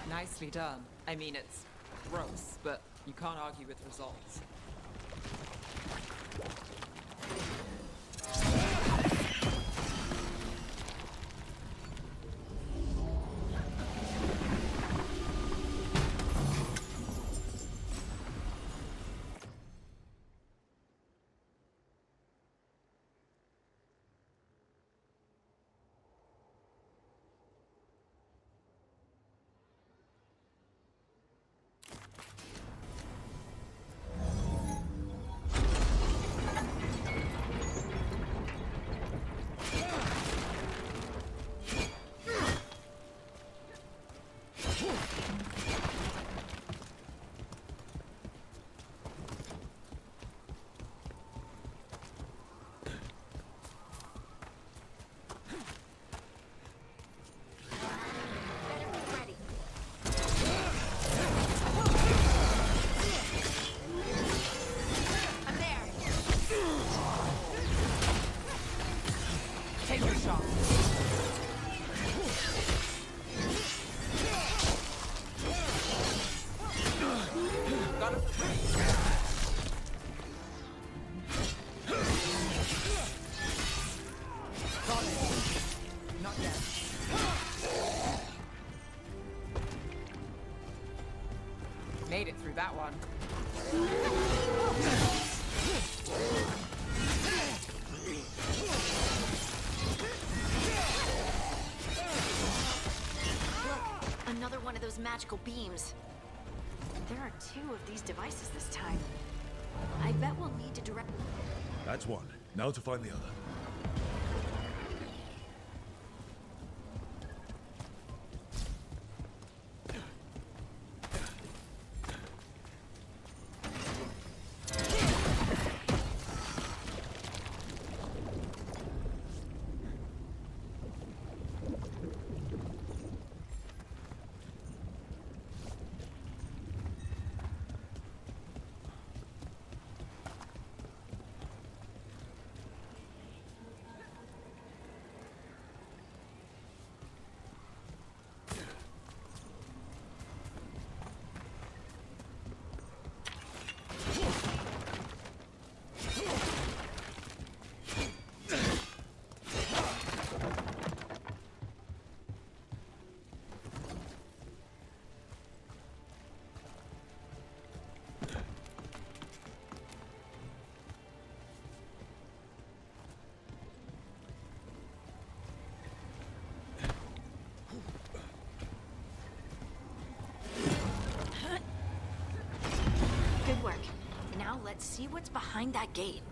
Nicely done. I mean, it's gross, but you can't argue with results. Made it through that one. Look, another one of those magical beams. There are 2 of these devices this time. I bet we'll need to direct... That's one. Now to find the other. Now let's see what's behind that gate.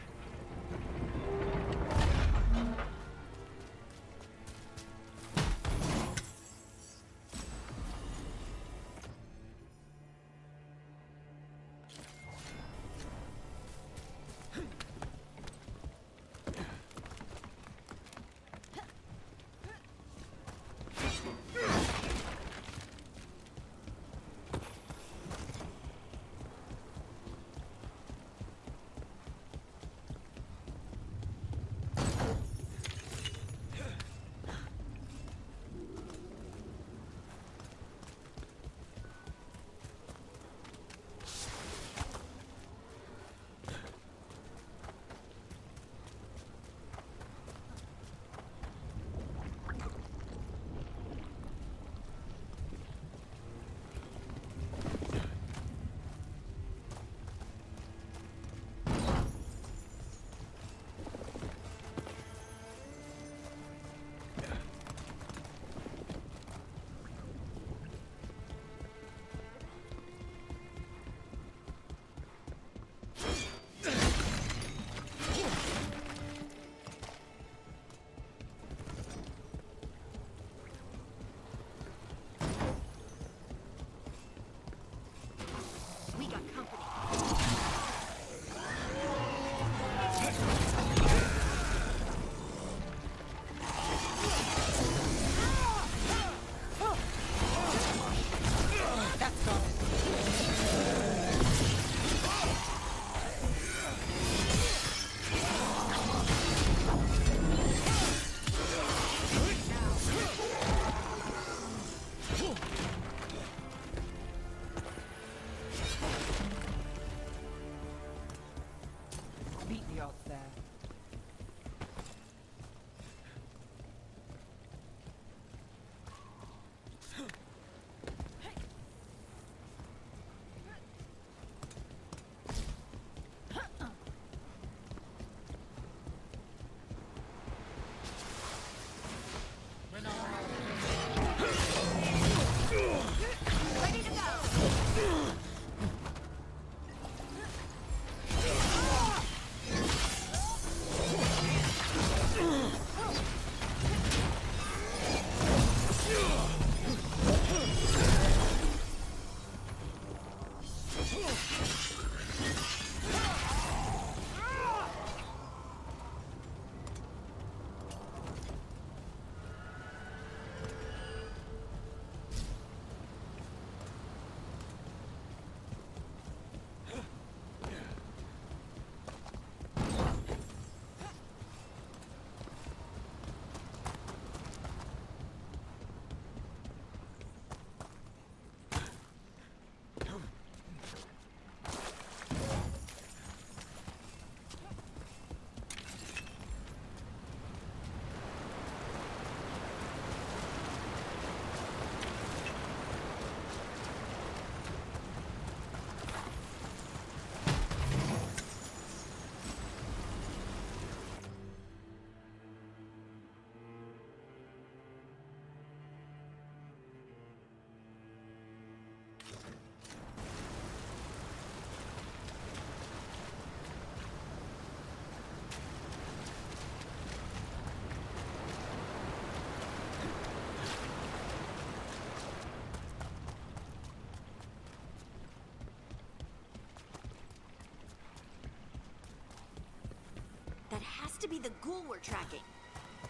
That has to be the ghoul we're tracking.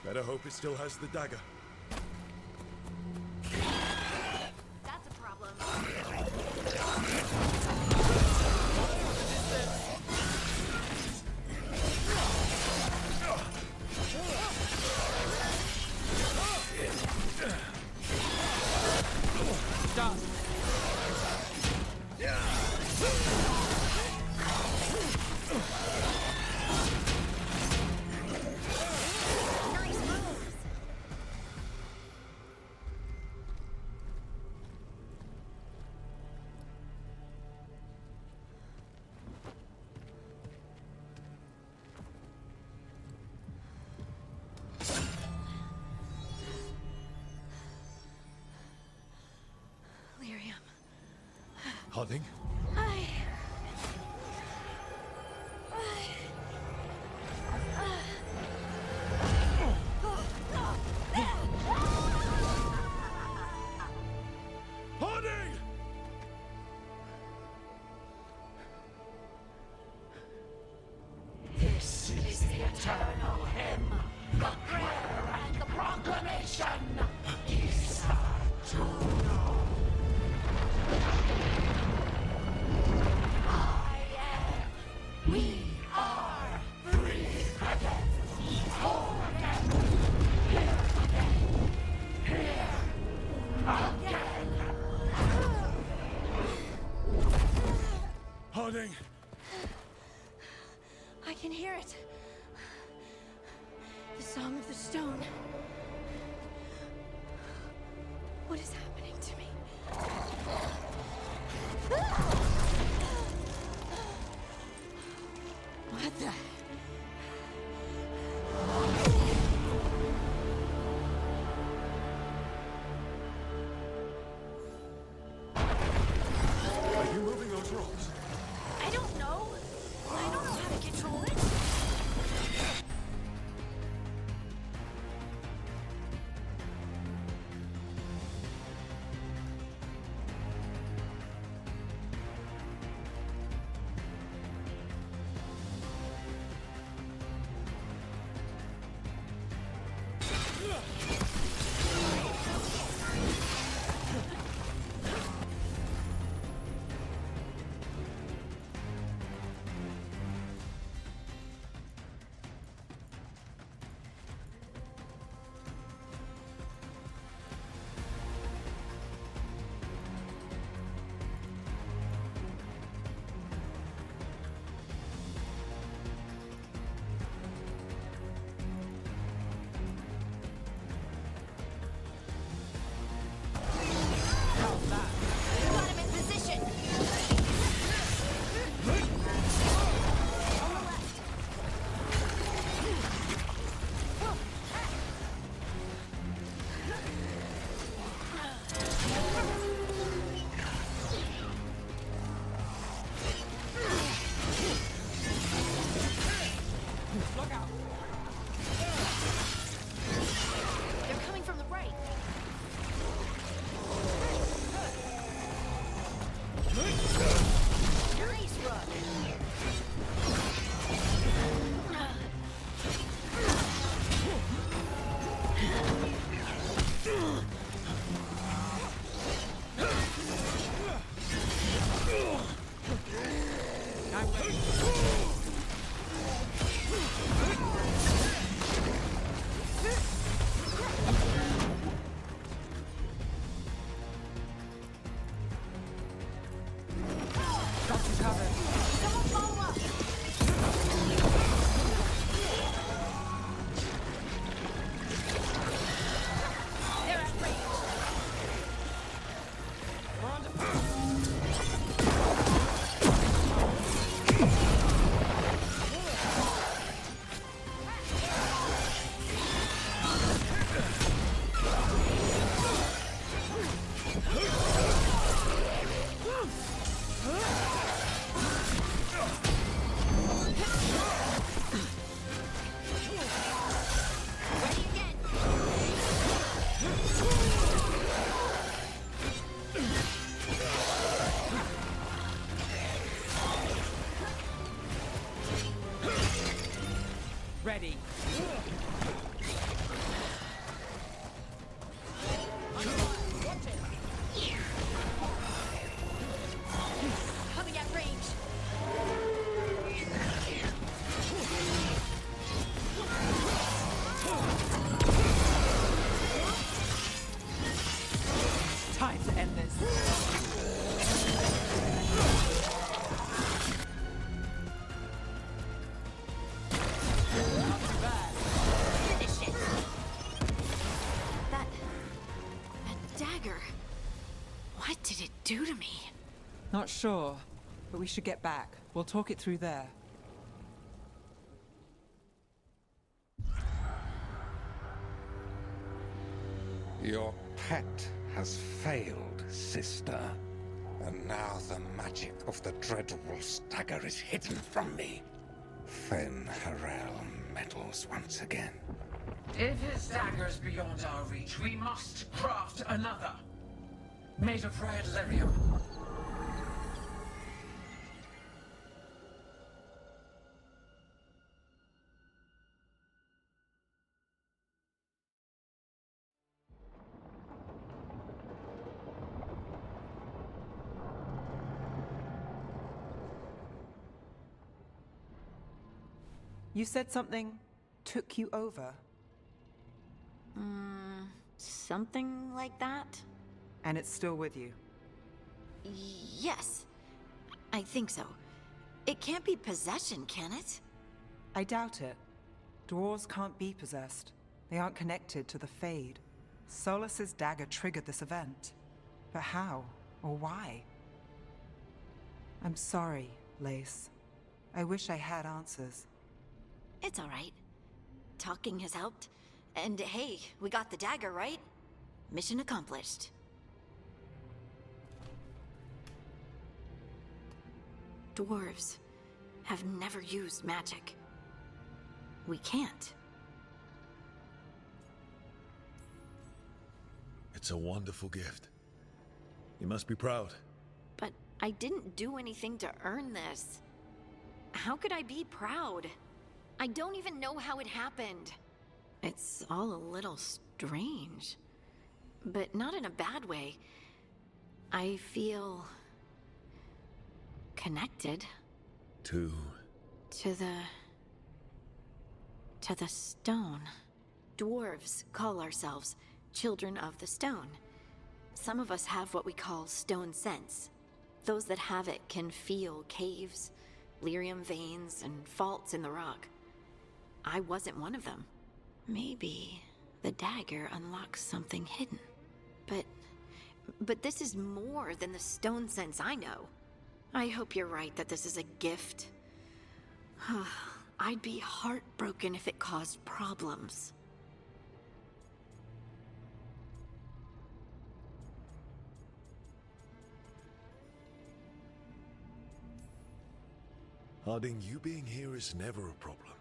Better hope it still has the dagger. That's a problem. Stop. Hunting? eternal hymn, the prayer and the proclamation. Isa to know. I am. We are free again. Whole again. Here again. Here again. Harding! I can hear it. The Song of the Stone. What is happening to me? What the? Are you moving those rocks? I don't know. I don't know how to control it. Got him in position. On the left. Look out! They're coming from the right. Nice run. I'm ready. Got you covered. Someone follow up. They're at range. We're on Ready again. Ready. Coming at range. Time to end this. Not too bad. Finish it. That dagger. What did it do to me? Not sure, but we should get back. We'll talk it through there. Your pet has failed, sister. And now the magic of the Dreadwolf's dagger is hidden from me. Fen Harel meddles once again. If his dagger's beyond our reach, we must craft another. Made of red lyrium. You said something took you over? Something like that? And it's still with you? Yes. I think so. It can't be possession, can it? I doubt it. Dwarves can't be possessed. They aren't connected to the Fade. Solus's dagger triggered this event. But how? Or why? I'm sorry, Lace. I wish I had answers. It's all right. Talking has helped. And hey, we got the dagger, right? Mission accomplished. Dwarves have never used magic. We can't. It's a wonderful gift. You must be proud. But I didn't do anything to earn this. How could I be proud? I don't even know how it happened. It's all a little strange. But not in a bad way. I feel... connected. To the stone. Dwarves call ourselves Children of the Stone. Some of us have what we call stone sense. Those that have it can feel caves, lyrium veins, and faults in the rock. I wasn't one of them. Maybe the dagger unlocks something hidden. But this is more than the stone sense I know. I hope you're right that this is a gift. I'd be heartbroken if it caused problems. Harding, you being here is never a problem.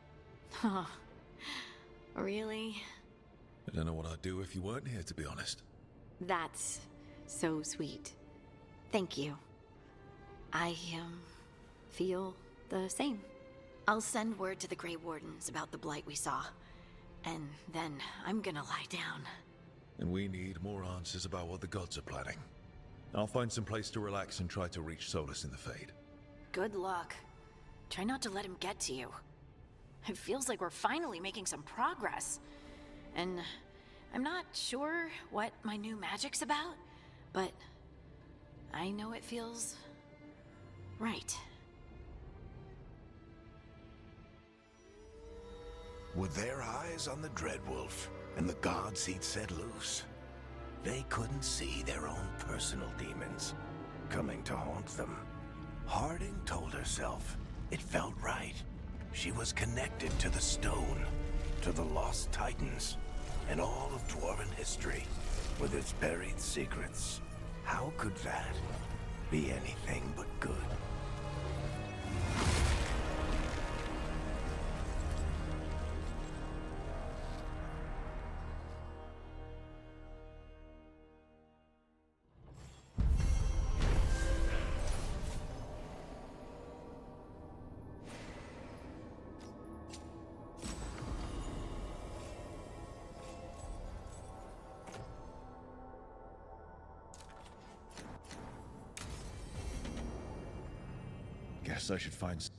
Huh. Really? I don't know what I'd do if you weren't here, to be honest. That's so sweet. Thank you. I, feel the same. I'll send word to the Grey Wardens about the blight we saw. And then I'm gonna lie down. And we need more answers about what the gods are planning. I'll find some place to relax and try to reach Solus in the Fade. Good luck. Try not to let him get to you. It feels like we're finally making some progress. And I'm not sure what my new magic's about, but I know it feels right. With their eyes on the Dreadwolf and the gods he'd set loose, they couldn't see their own personal demons coming to haunt them. Harding told herself it felt right. She was connected to the stone, to the lost titans, and all of Dwarven history with its buried secrets. How could that be anything but good? Guess I should find...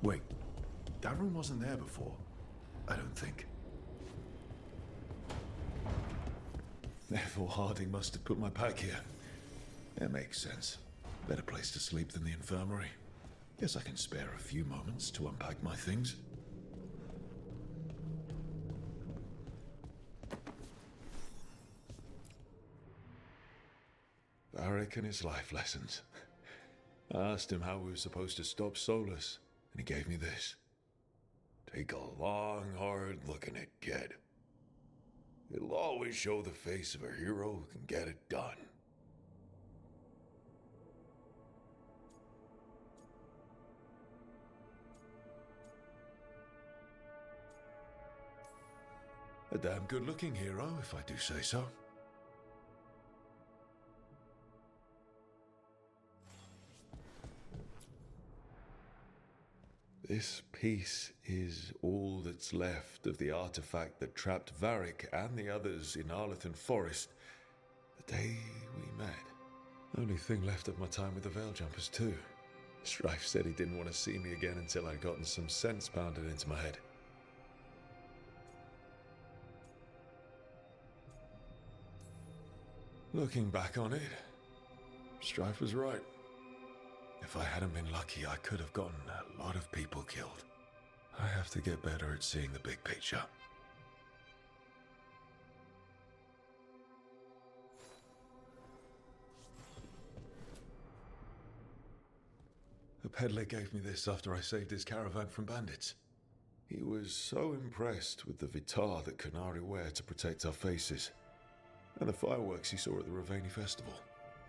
Wait, that room wasn't there before. I don't think. Therefore, Harding must have put my pack here. That makes sense. Better place to sleep than the infirmary. Guess I can spare a few moments to unpack my things. Varric and his life lessons. I asked him how we were supposed to stop Solus, and he gave me this. Take a long, hard look in it, kid. It'll always show the face of a hero who can get it done. A damn good-looking hero, if I do say so. This piece is all that's left of the artifact that trapped Varric and the others in Arlethan Forest the day we met. Only thing left of my time with the Veiljumpers too. Strife said he didn't want to see me again until I'd gotten some sense pounded into my head. Looking back on it, Strife was right. If I hadn't been lucky, I could have gotten a lot of people killed. I have to get better at seeing the big picture. A peddler gave me this after I saved his caravan from bandits. He was so impressed with the vitar that Qunari wear to protect our faces, and the fireworks he saw at the Ravani festival.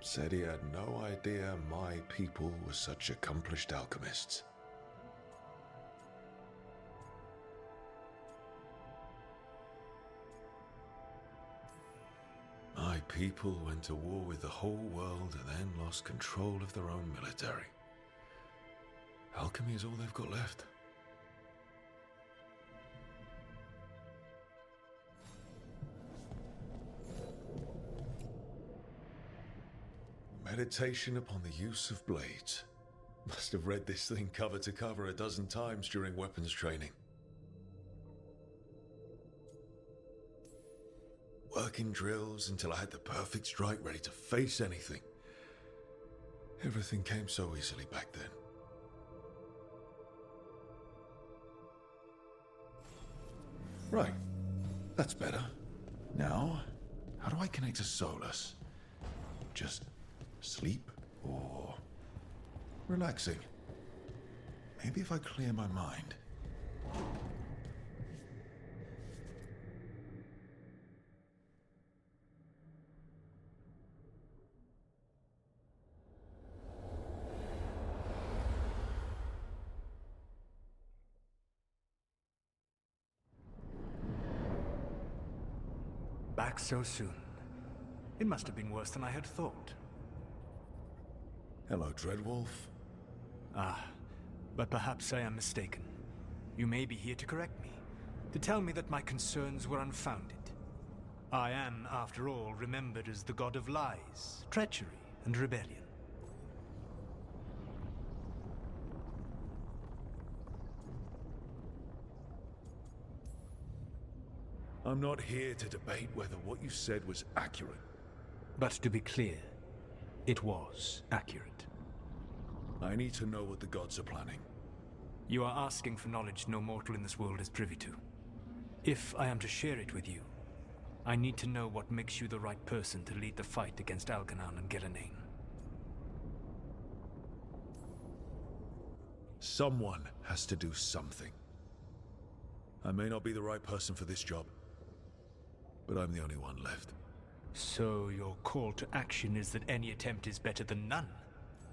Said he had no idea my people were such accomplished alchemists. My people went to war with the whole world and then lost control of their own military. Alchemy is all they've got left. Meditation upon the use of blades. Must have read this thing cover to cover a dozen times during weapons training. Working drills until I had the perfect strike ready to face anything. Everything came so easily back then. Right, that's better. Now, how do I connect to Solus? Just sleep or relaxing? Maybe if I clear my mind. Back so soon. It must have been worse than I had thought. Hello, Dreadwolf. Ah, but perhaps I am mistaken. You may be here to correct me, to tell me that my concerns were unfounded. I am, after all, remembered as the god of lies, treachery, and rebellion. I'm not here to debate whether what you said was accurate. But to be clear, it was accurate. I need to know what the gods are planning. You are asking for knowledge no mortal in this world is privy to. If I am to share it with you, I need to know what makes you the right person to lead the fight against Algernon and Gelanin. Someone has to do something. I may not be the right person for this job, but I'm the only one left. So your call to action is that any attempt is better than none?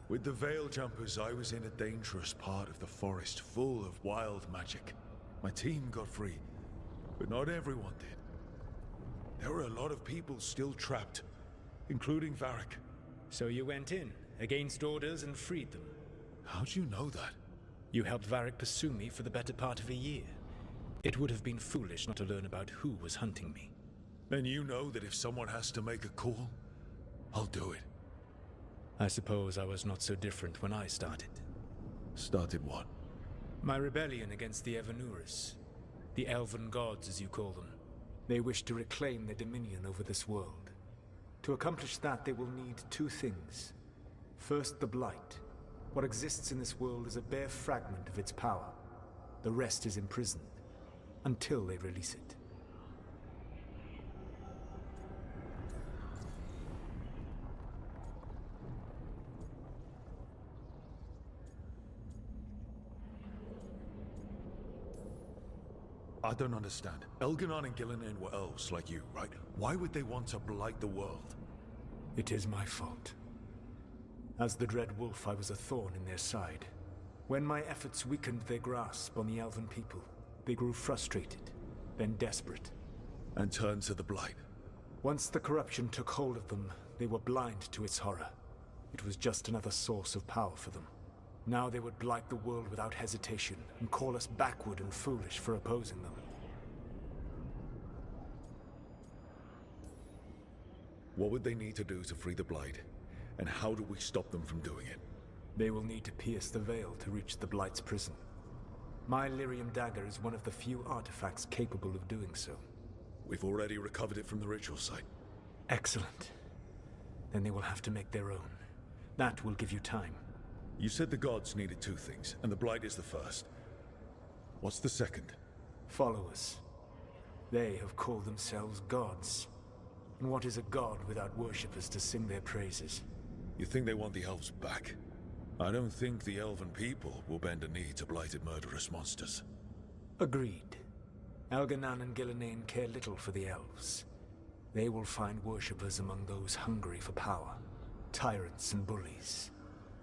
With the Veiljumpers, I was in a dangerous part of the forest full of wild magic. My team got free, but not everyone did. There were a lot of people still trapped, including Varric. So you went in, against orders, and freed them? How'd you know that? You helped Varric pursue me for the better part of a year. It would have been foolish not to learn about who was hunting me. Then you know that if someone has to make a call, I'll do it. I suppose I was not so different when I started. Started what? My rebellion against the Evanurus, the Elven Gods as you call them. They wish to reclaim their dominion over this world. To accomplish that, they will need two things. First, the Blight. What exists in this world is a bare fragment of its power. The rest is imprisoned, until they release it. I don't understand. Elganon and Gillinan were elves like you, right? Why would they want to blight the world? It is my fault. As the Dread Wolf, I was a thorn in their side. When my efforts weakened their grasp on the Elven people, they grew frustrated, then desperate. And turned to the Blight. Once the corruption took hold of them, they were blind to its horror. It was just another source of power for them. Now they would blight the world without hesitation, and call us backward and foolish for opposing them. What would they need to do to free the Blight? And how do we stop them from doing it? They will need to pierce the veil to reach the Blight's prison. My Lyrium dagger is one of the few artifacts capable of doing so. We've already recovered it from the ritual site. Excellent. Then they will have to make their own. That will give you time. You said the gods needed two things, and the Blight is the first. What's the second? Followers. They have called themselves gods. And what is a god without worshippers to sing their praises? You think they want the elves back? I don't think the elven people will bend a knee to blighted murderous monsters. Agreed. Elganon and Gillinan care little for the elves. They will find worshippers among those hungry for power. Tyrants and bullies.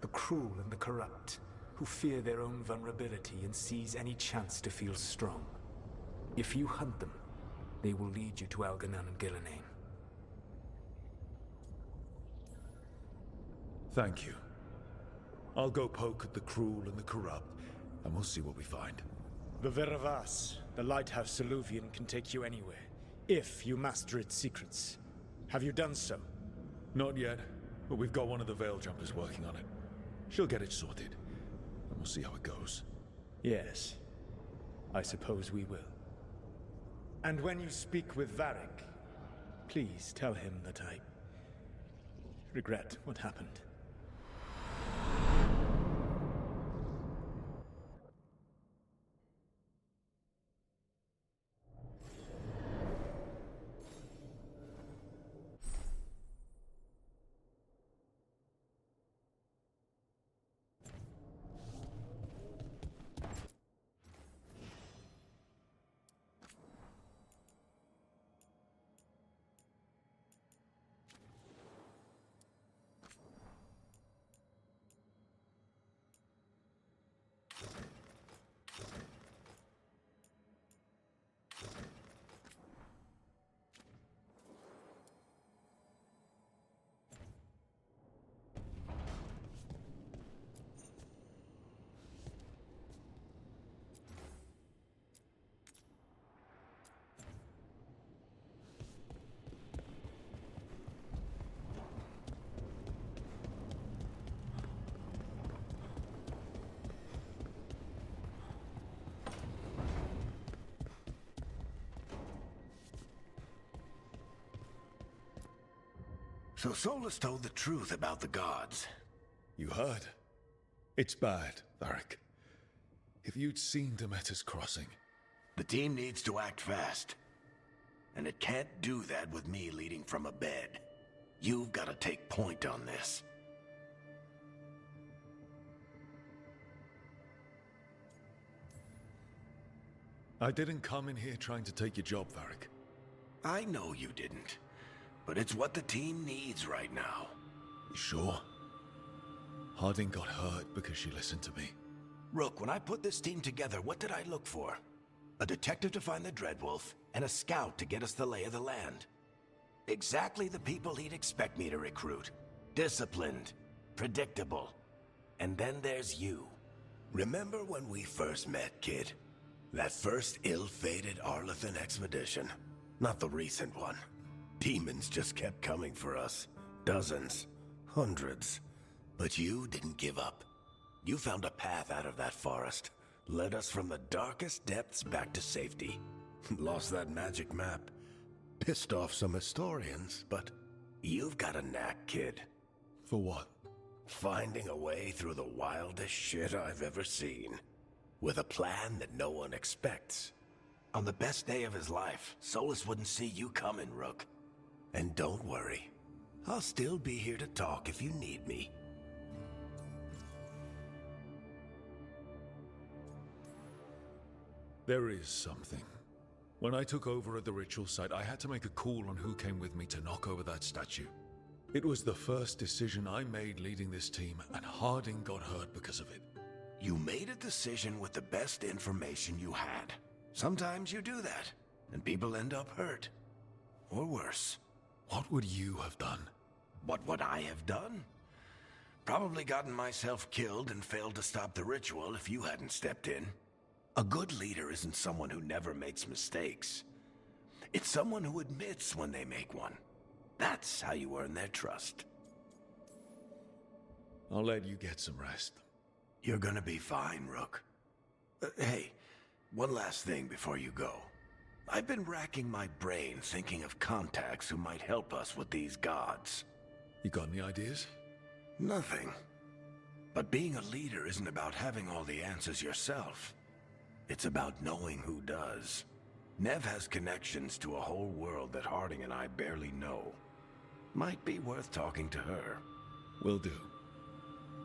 The cruel and the corrupt, who fear their own vulnerability and seize any chance to feel strong. If you hunt them, they will lead you to Elganon and Gillinan. Thank you. I'll go poke at the cruel and the corrupt, and we'll see what we find. The Veravas, the lighthouse Soluvian, can take you anywhere, if you master its secrets. Have you done so? Not yet, but we've got one of the Veil Jumpers working on it. She'll get it sorted, and we'll see how it goes. Yes, I suppose we will. And when you speak with Varric, please tell him that I regret what happened. So Solus told the truth about the gods. You heard? It's bad, Varric. If you'd seen Demeter's crossing... The team needs to act fast. And it can't do that with me leading from a bed. You've got to take point on this. I didn't come in here trying to take your job, Varric. I know you didn't. But it's what the team needs right now. You sure? Harding got hurt because she listened to me. Rook, when I put this team together, what did I look for? A detective to find the Dreadwolf, and a scout to get us the lay of the land. Exactly the people he'd expect me to recruit. Disciplined, predictable. And then there's you. Remember when we first met, kid? That first ill-fated Arlathan expedition. Not the recent one. Demons just kept coming for us. Dozens. Hundreds. But you didn't give up. You found a path out of that forest. Led us from the darkest depths back to safety. Lost that magic map. Pissed off some historians, but you've got a knack, kid. For what? Finding a way through the wildest shit I've ever seen. With a plan that no one expects. On the best day of his life, Solus wouldn't see you coming, Rook. And don't worry. I'll still be here to talk if you need me. There is something. When I took over at the ritual site, I had to make a call on who came with me to knock over that statue. It was the first decision I made leading this team, and Harding got hurt because of it. You made a decision with the best information you had. Sometimes you do that, and people end up hurt. Or worse. What would you have done? What would I have done? Probably gotten myself killed and failed to stop the ritual if you hadn't stepped in. A good leader isn't someone who never makes mistakes. It's someone who admits when they make one. That's how you earn their trust. I'll let you get some rest. You're gonna be fine, Rook. Hey, one last thing before you go. I've been racking my brain thinking of contacts who might help us with these gods. You got any ideas? Nothing. But being a leader isn't about having all the answers yourself. It's about knowing who does. Nev has connections to a whole world that Harding and I barely know. Might be worth talking to her. Will do.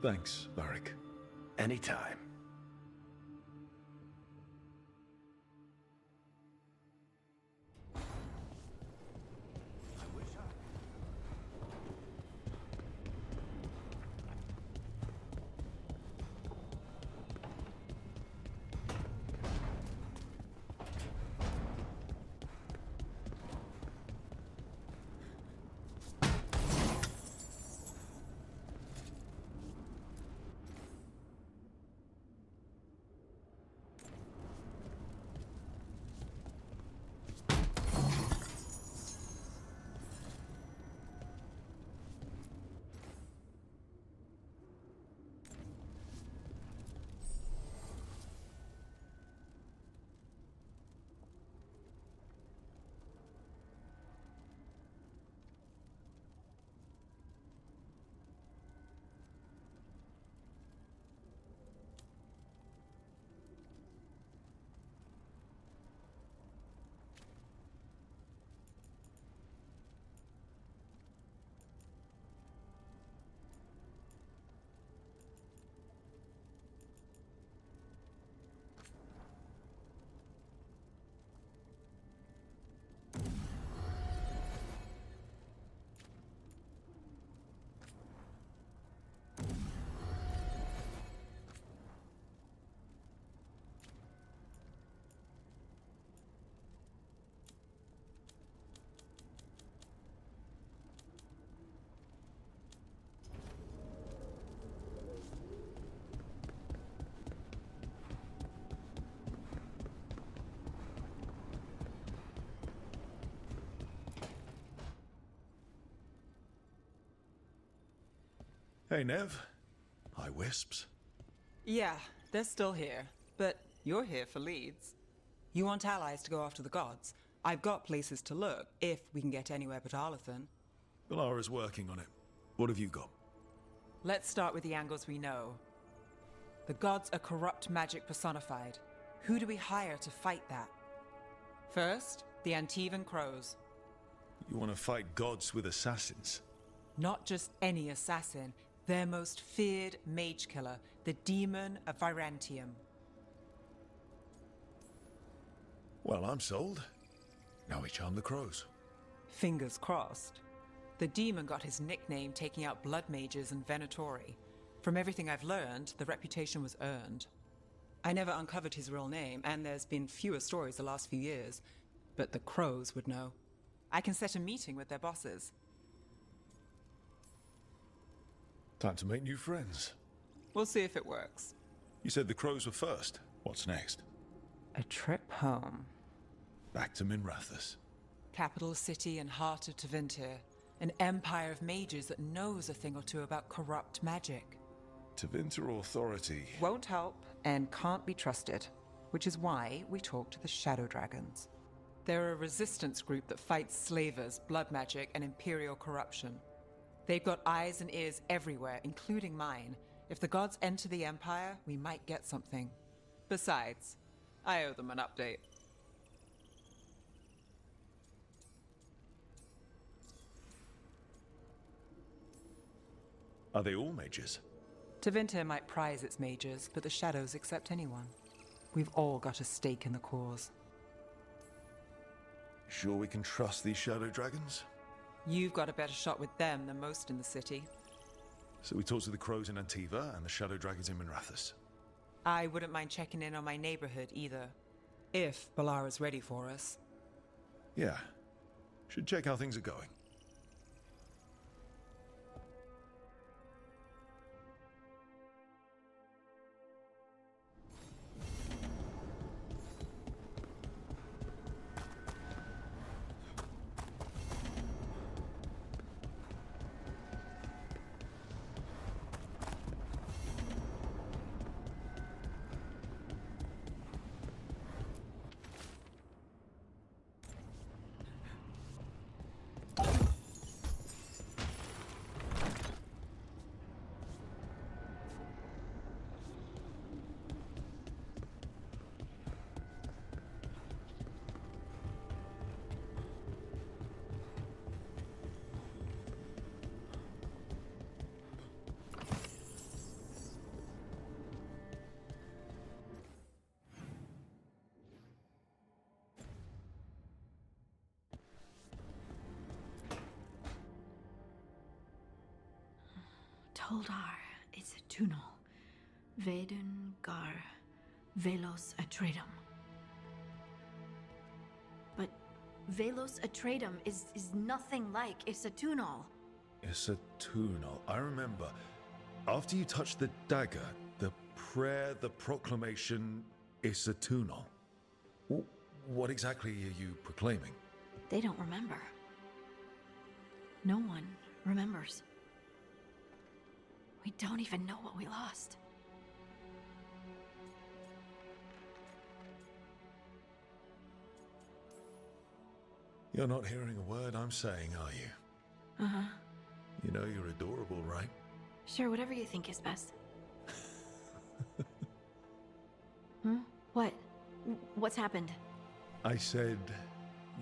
Thanks, Varric. Anytime. Hey, Nev. Hi, Wisps. Yeah, they're still here, but you're here for leads. You want allies to go after the gods? I've got places to look, if we can get anywhere but Arlathan. Valara's working on it. What have you got? Let's start with the angles we know. The gods are corrupt magic personified. Who do we hire to fight that? First, the Antivan Crows. You want to fight gods with assassins? Not just any assassin, their most feared mage killer, the Demon of Virantium. Well, I'm sold. Now we charm the crows. Fingers crossed. The demon got his nickname taking out blood mages and Venatori. From everything I've learned, the reputation was earned. I never uncovered his real name, and there's been fewer stories the last few years, but the crows would know. I can set a meeting with their bosses. Time to make new friends. We'll see if it works. You said the crows were first. What's next? A trip home. Back to Minrathous. Capital city and heart of Tevinter. An empire of mages that knows a thing or two about corrupt magic. Tevinter authority. Won't help and can't be trusted, which is why we talk to the Shadow Dragons. They're a resistance group that fights slavers, blood magic, and imperial corruption. They've got eyes and ears everywhere, including mine. If the gods enter the Empire, we might get something. Besides, I owe them an update. Are they all mages? Tevinter might prize its mages, but the Shadows accept anyone. We've all got a stake in the cause. Sure we can trust these Shadow Dragons? You've got a better shot with them than most in the city. So we talk to the Crows in Antiva and the Shadow Dragons in Minrathous. I wouldn't mind checking in on my neighborhood either. If Balara's ready for us. Yeah. Should check how things are going. Toldar, it's a tunnel. Veilguard, Velos Atreitum. But Velos Atreitum is nothing like Isatunal. Isatunal. I remember. After you touched the dagger, the prayer, the proclamation, Isatunal. What exactly are you proclaiming? They don't remember. No one remembers. We don't even know what we lost. You're not hearing a word I'm saying, are you? Uh-huh. You know you're adorable, right? Sure, whatever you think is best. Hmm? What? What's happened? I said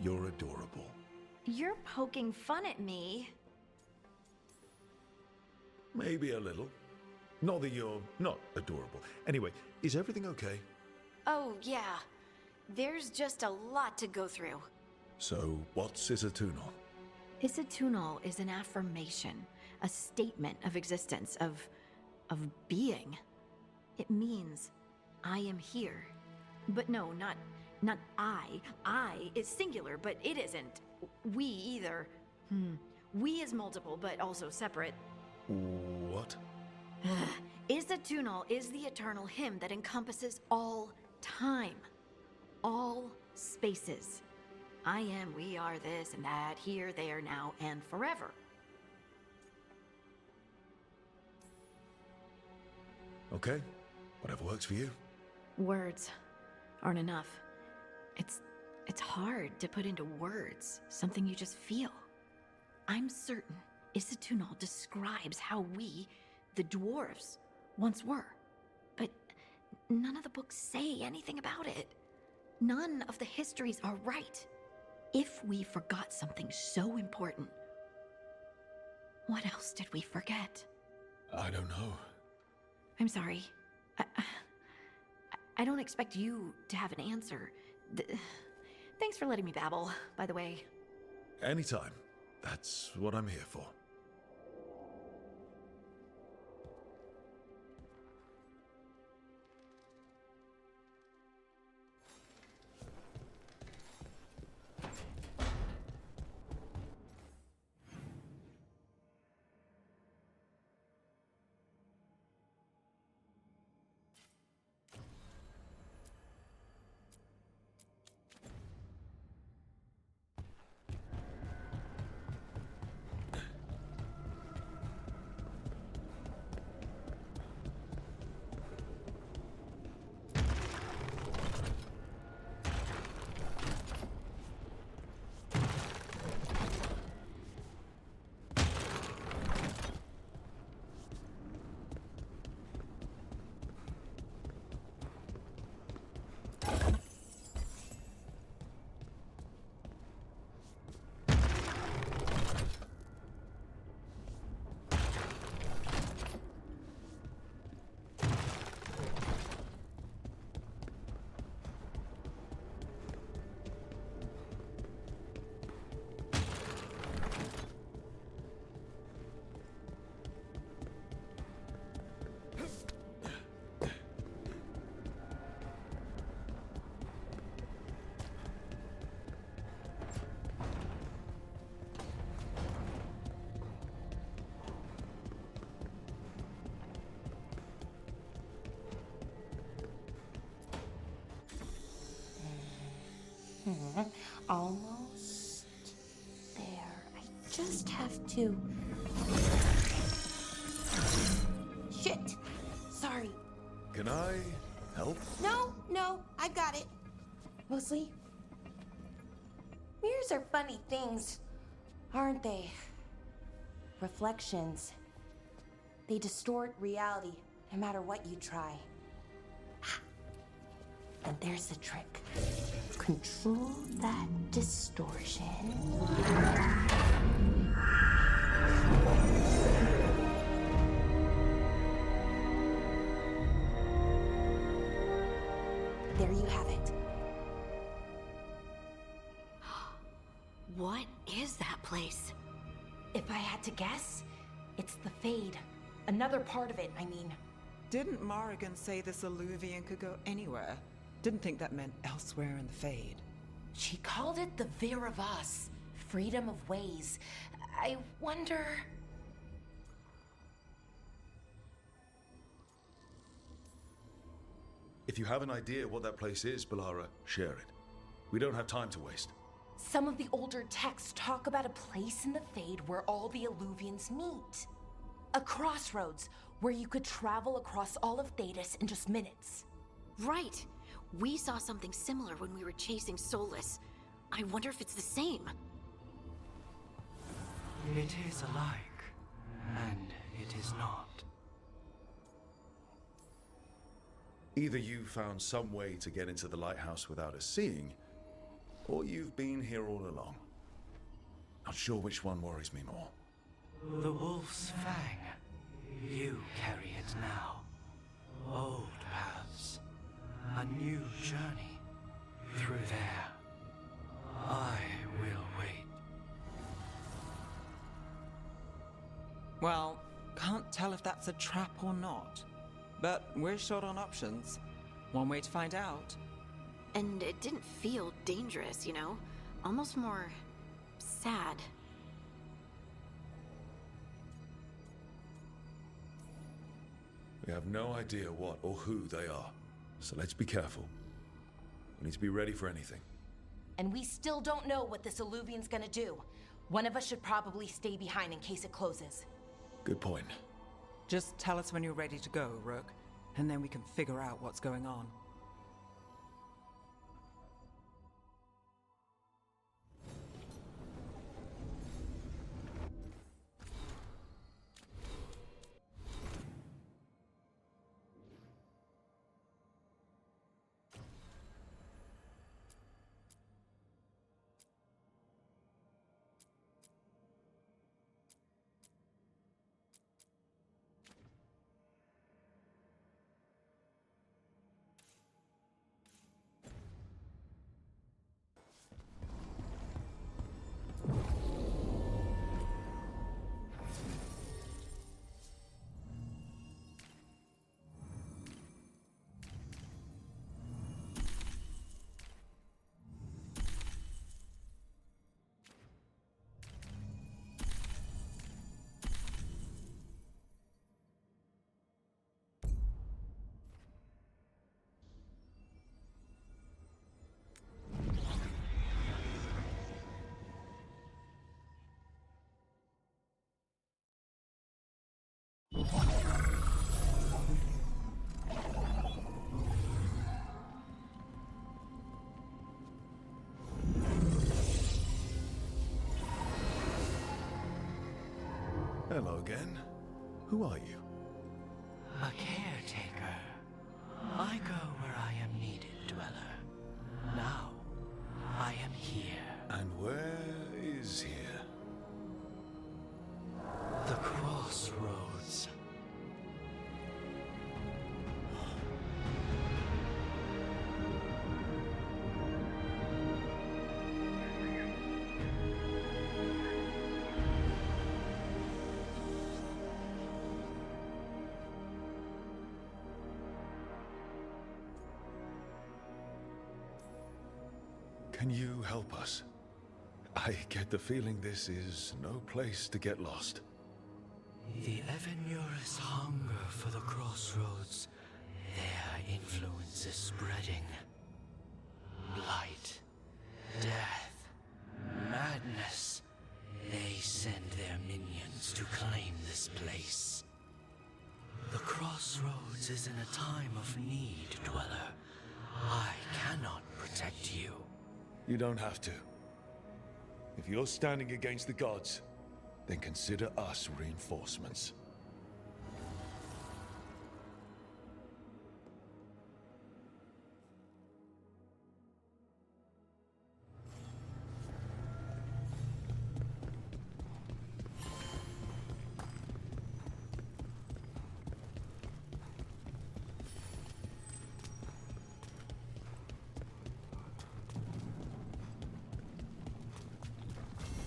you're adorable. You're poking fun at me. Maybe a little. Not that you're not adorable. Anyway, is everything okay? Oh, yeah. There's just a lot to go through. So, what's Isatunal? Isatunal is an affirmation, a statement of existence, of being. It means, I am here. But no, not I. I is singular, but it isn't. We either. We is multiple, but also separate. What? Isatunal is the eternal hymn that encompasses all time. All spaces. I am, we are, this and that, here, there, now, and forever. Okay. Whatever works for you. Words aren't enough. It's hard to put into words something you just feel. I'm certain Isatunal describes how we, the dwarves, once were. But none of the books say anything about it. None of the histories are right. If we forgot something so important, what else did we forget? I don't know. I'm sorry. I don't expect you to have an answer. Thanks for letting me babble, by the way. Anytime. That's what I'm here for. Almost there. I just have to... Shit! Sorry. Can I help? No, I've got it. Mostly. Mirrors are funny things, aren't they? Reflections. They distort reality, no matter what you try. And there's the trick. Control that distortion. There you have it. What is that place? If I had to guess, it's the Fade. Another part of it, I mean. Didn't Morrigan say this Illuvian could go anywhere? Didn't think that meant elsewhere in the Fade. She called it the Vir of Us. Freedom of ways. I wonder... If you have an idea what that place is, Balara, share it. We don't have time to waste. Some of the older texts talk about a place in the Fade where all the Illuvians meet. A crossroads where you could travel across all of Thedas in just minutes. Right. We saw something similar when we were chasing Solus. I wonder if it's the same. It is alike, and it is not. Either you found some way to get into the lighthouse without us seeing, or you've been here all along. Not sure which one worries me more. The Wolf's Fang. You carry it now. Old paths. A new journey. Through there. I will wait. Well, can't tell if that's a trap or not. But we're short on options. One way to find out. And it didn't feel dangerous, you know? Almost more... sad. We have no idea what or who they are, so let's be careful. We need to be ready for anything. And we still don't know what this Illuvian's gonna do. One of us should probably stay behind in case it closes. Good point. Just tell us when you're ready to go, Rook, and then we can figure out what's going on. Hello again. Who are you? A caretaker. I go where I am needed, Dweller. Now, I am here. And where is here? The crossroads. Can you help us? I get the feeling this is no place to get lost. The Evanurus hunger for the crossroads. Their influence is spreading. Light This is in a time of need, Dweller. I cannot protect you. You don't have to. If you're standing against the gods, then consider us reinforcements.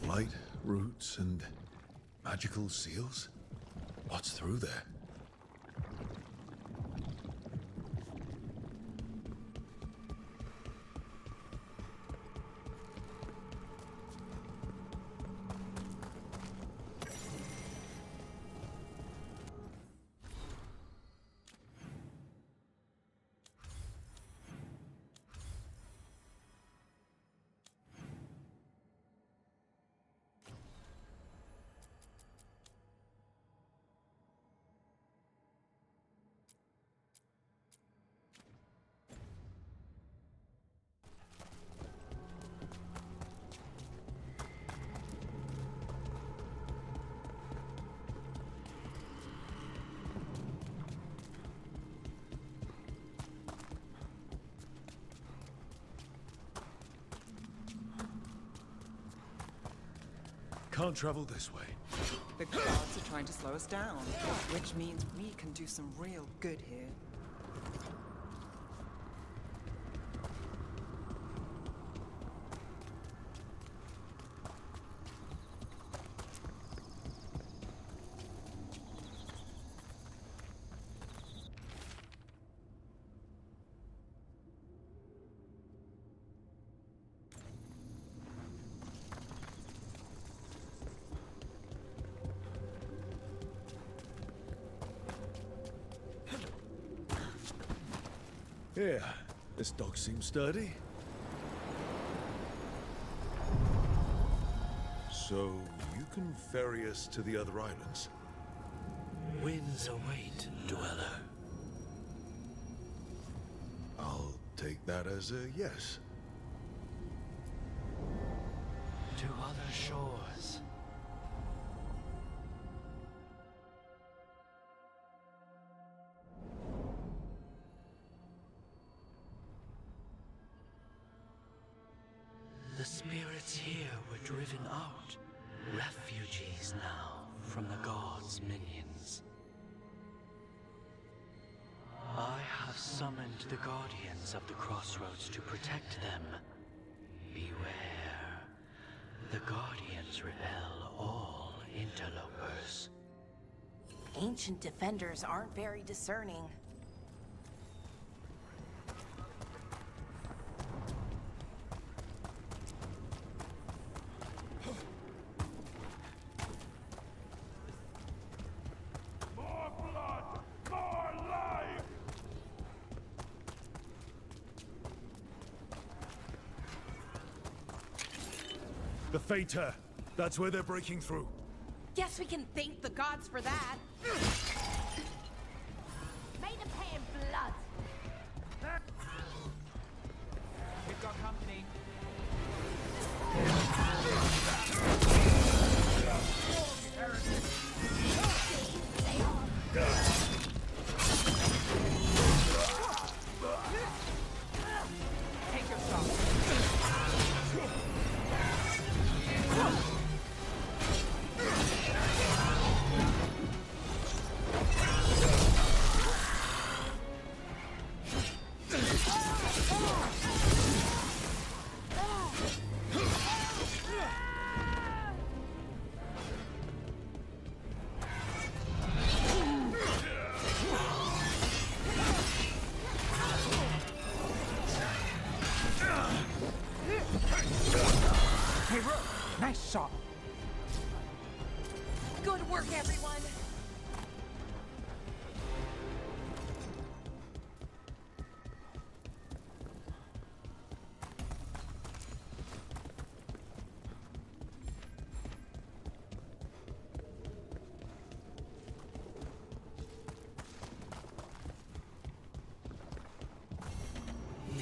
Light, roots, and magical seals? What's through there? Can't travel this way. The gods are trying to slow us down, which means we can do some real good here. Yeah, this dog seems sturdy. So, you can ferry us to the other islands? Winds await, Dweller. I'll take that as a yes. To other shores. The spirits here were driven out, refugees now from the gods' minions. I have summoned the guardians of the crossroads to protect them. Beware. The guardians repel all interlopers. Ancient defenders aren't very discerning. The Fater! That's where they're breaking through. Guess we can thank the gods for that. May them pay in blood. We've got company. Take your shot.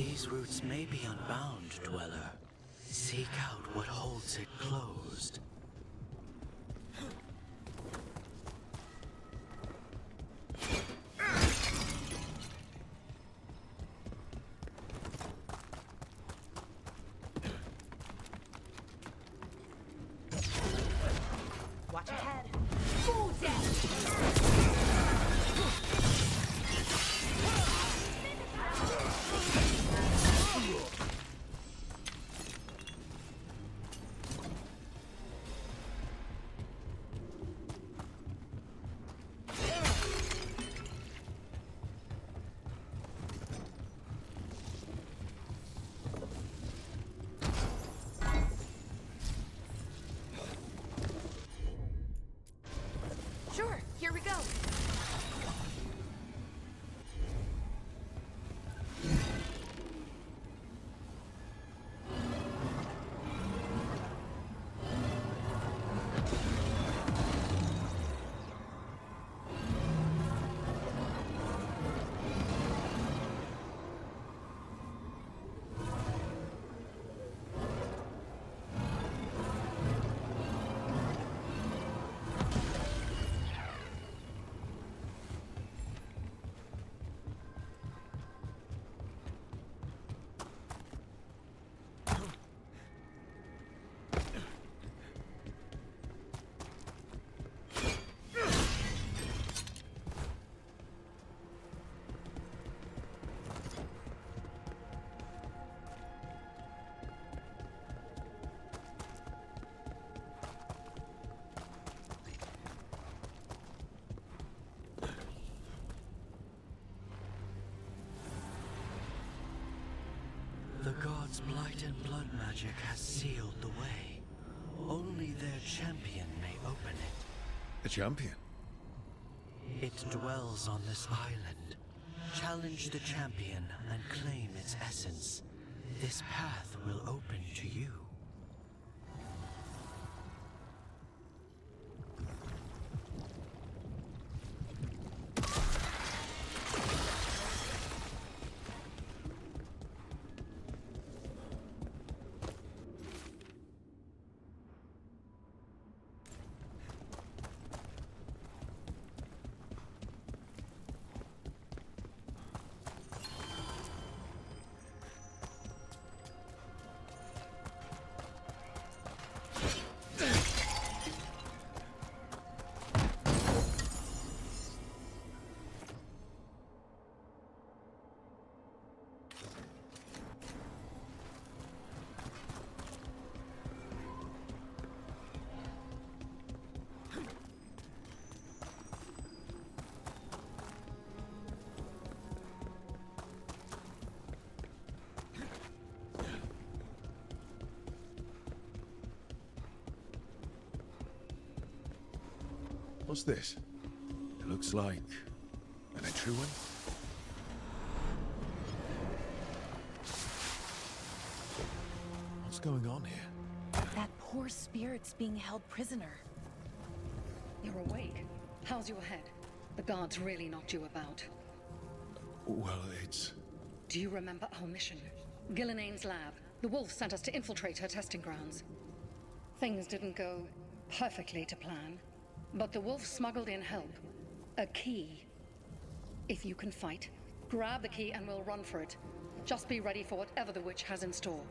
These roots may be unbound, Dweller. Seek out what holds it closed. Watch ahead. Full death! Sure, here we go. The gods' blight and blood magic has sealed the way. Only their champion may open it. The champion? It dwells on this island. Challenge the champion and claim its essence. This path will open to you. What's this? It looks like an entry way. What's going on here? That poor spirit's being held prisoner. You're awake. How's your head? The guards really knocked you about. Well, it's... Do you remember our mission? Gillenane's lab. The wolf sent us to infiltrate her testing grounds. Things didn't go perfectly to plan, but the wolf smuggled in help. A key. If you can fight, grab the key and we'll run for it. Just be ready for whatever the witch has in store.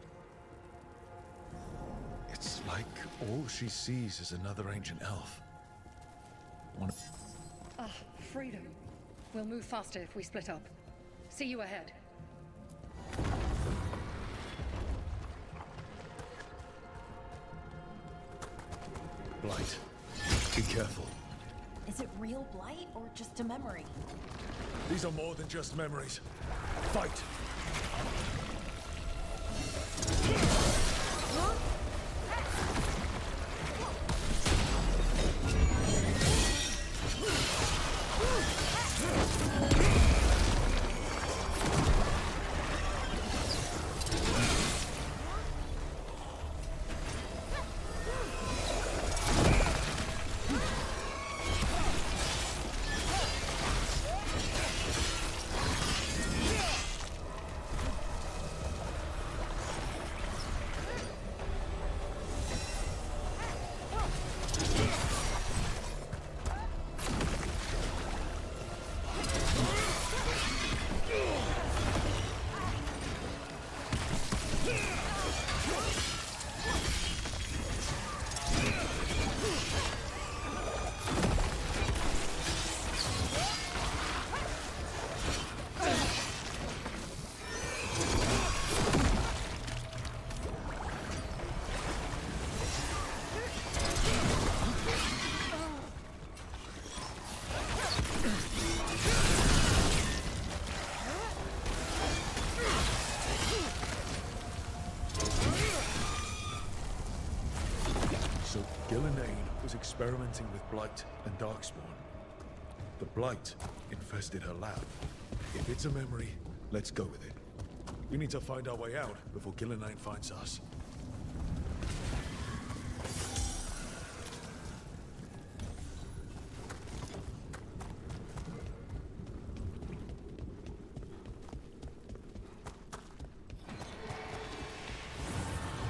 It's like all she sees is another ancient elf. Ah, freedom. We'll move faster if we split up. See you ahead. Blight. Be careful. Is it real blight or just a memory? These are more than just memories. Fight! Gillenane was experimenting with Blight and Darkspawn. The Blight infested her lab. If it's a memory, let's go with it. We need to find our way out before Gillenane finds us.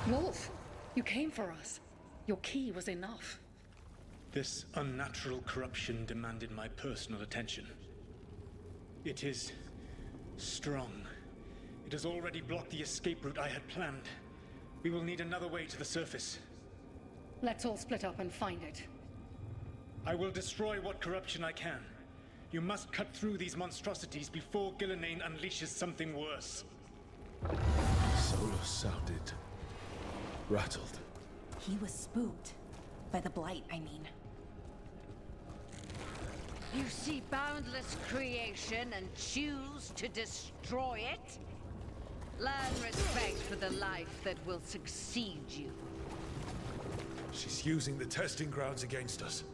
Wolf, you came for us. Your key was enough. This unnatural corruption demanded my personal attention. It is strong. It has already blocked the escape route I had planned. We will need another way to the surface. Let's all split up and find it. I will destroy what corruption I can. You must cut through these monstrosities before Gillenane unleashes something worse. Solus sounded rattled. He was spooked. By the Blight, I mean. You see boundless creation and choose to destroy it? Learn respect for the life that will succeed you. She's using the testing grounds against us.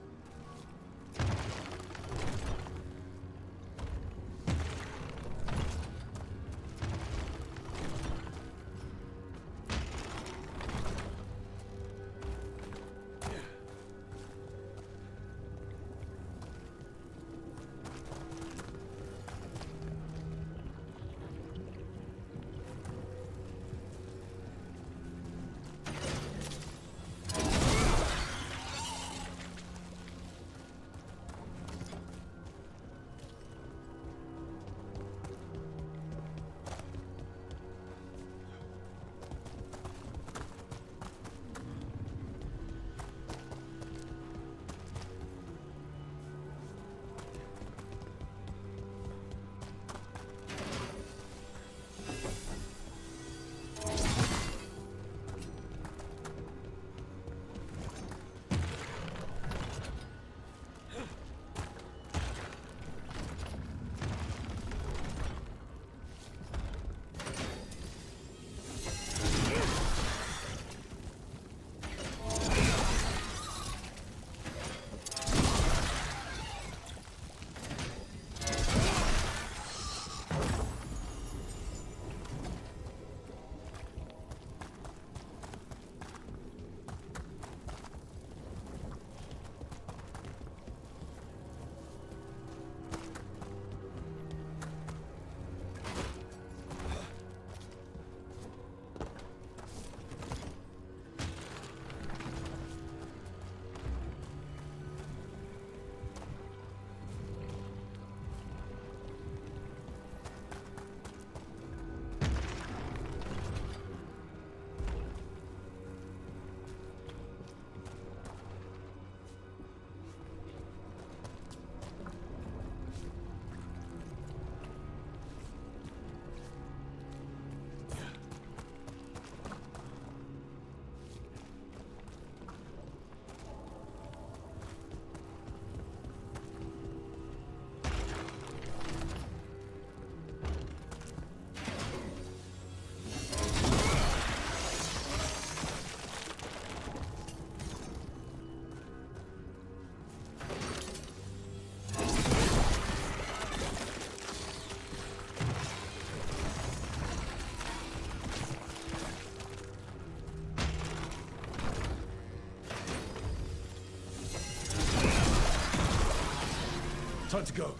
Time to go.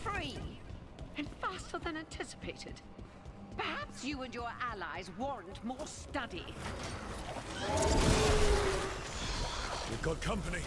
Free! And faster than anticipated. Perhaps you and your allies warrant more study. We've got company.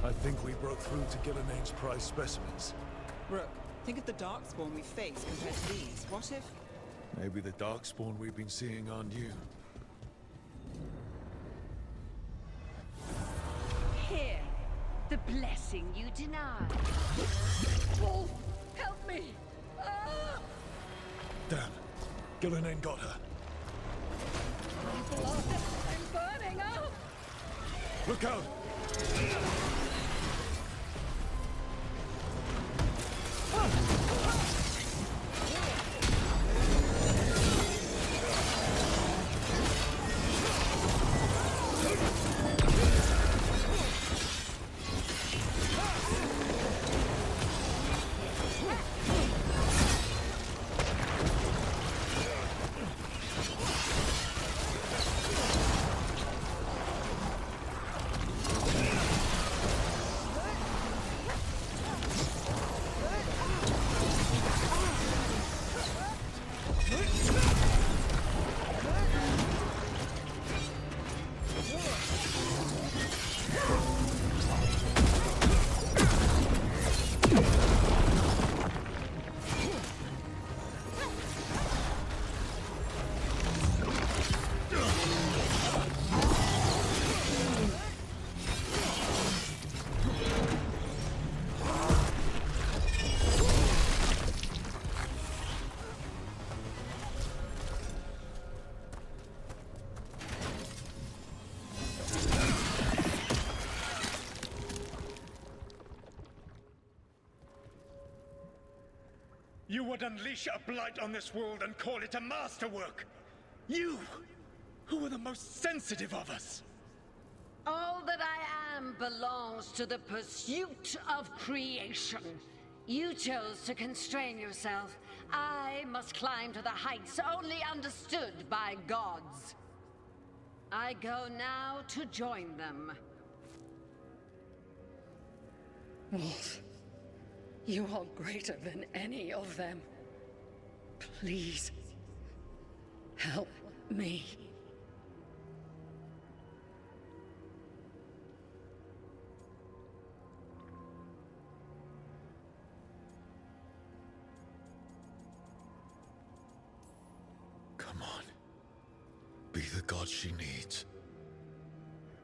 I think we broke through to Gillenane's prize specimens. Rook, Think of the Darkspawn we face compared to these. What if... Maybe the Darkspawn we've been seeing aren't you. Here, the blessing you denied. Wolf, help me! Ah! Damn. Gillenane got her. Blood! I'm burning up! Look out! You would unleash a blight on this world and call it a masterwork! You, who are the most sensitive of us! All that I am belongs to the pursuit of creation. You chose to constrain yourself. I must climb to the heights only understood by gods. I go now to join them. Wolf, you are greater than any of them. Please, help me. Come on. Be the god she needs.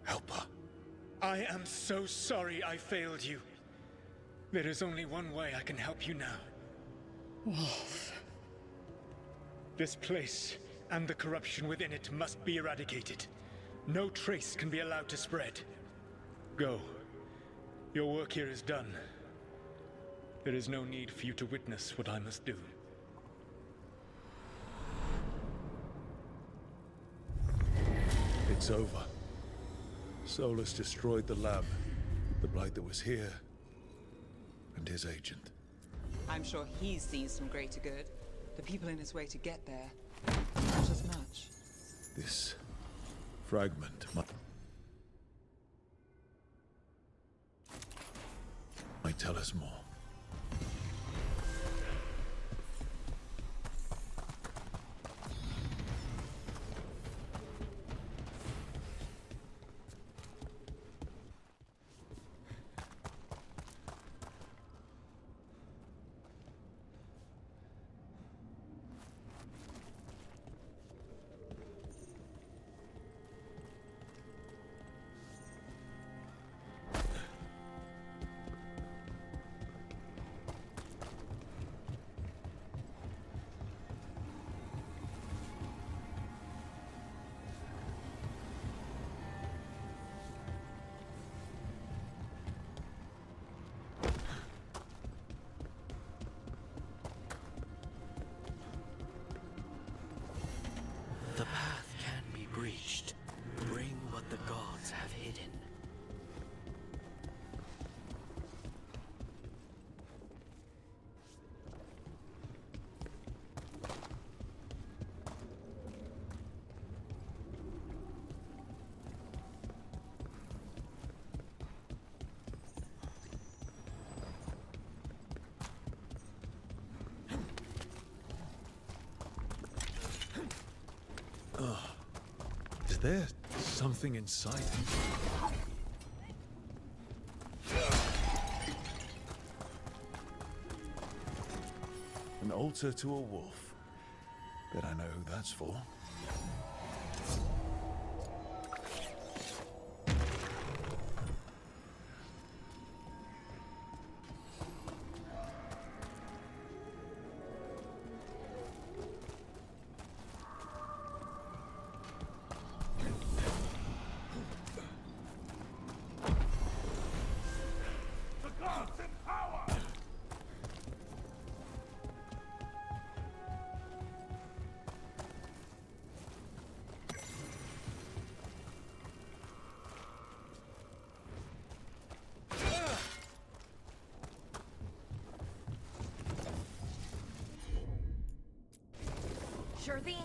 Help her. I am so sorry I failed you. There is only one way I can help you now. Wolf. This place and the corruption within it must be eradicated. No trace can be allowed to spread. Go. Your work here is done. There is no need for you to witness what I must do. It's over. Solus destroyed the lab, the blight that was here, and his agent. I'm sure he's seen some greater good. The people in his way to get there, not as much. This fragment might tell us more. The path can be breached. Bring what the gods have hidden. Is there something inside it? altar to a wolf. Bet I know who that's for. Sure thing.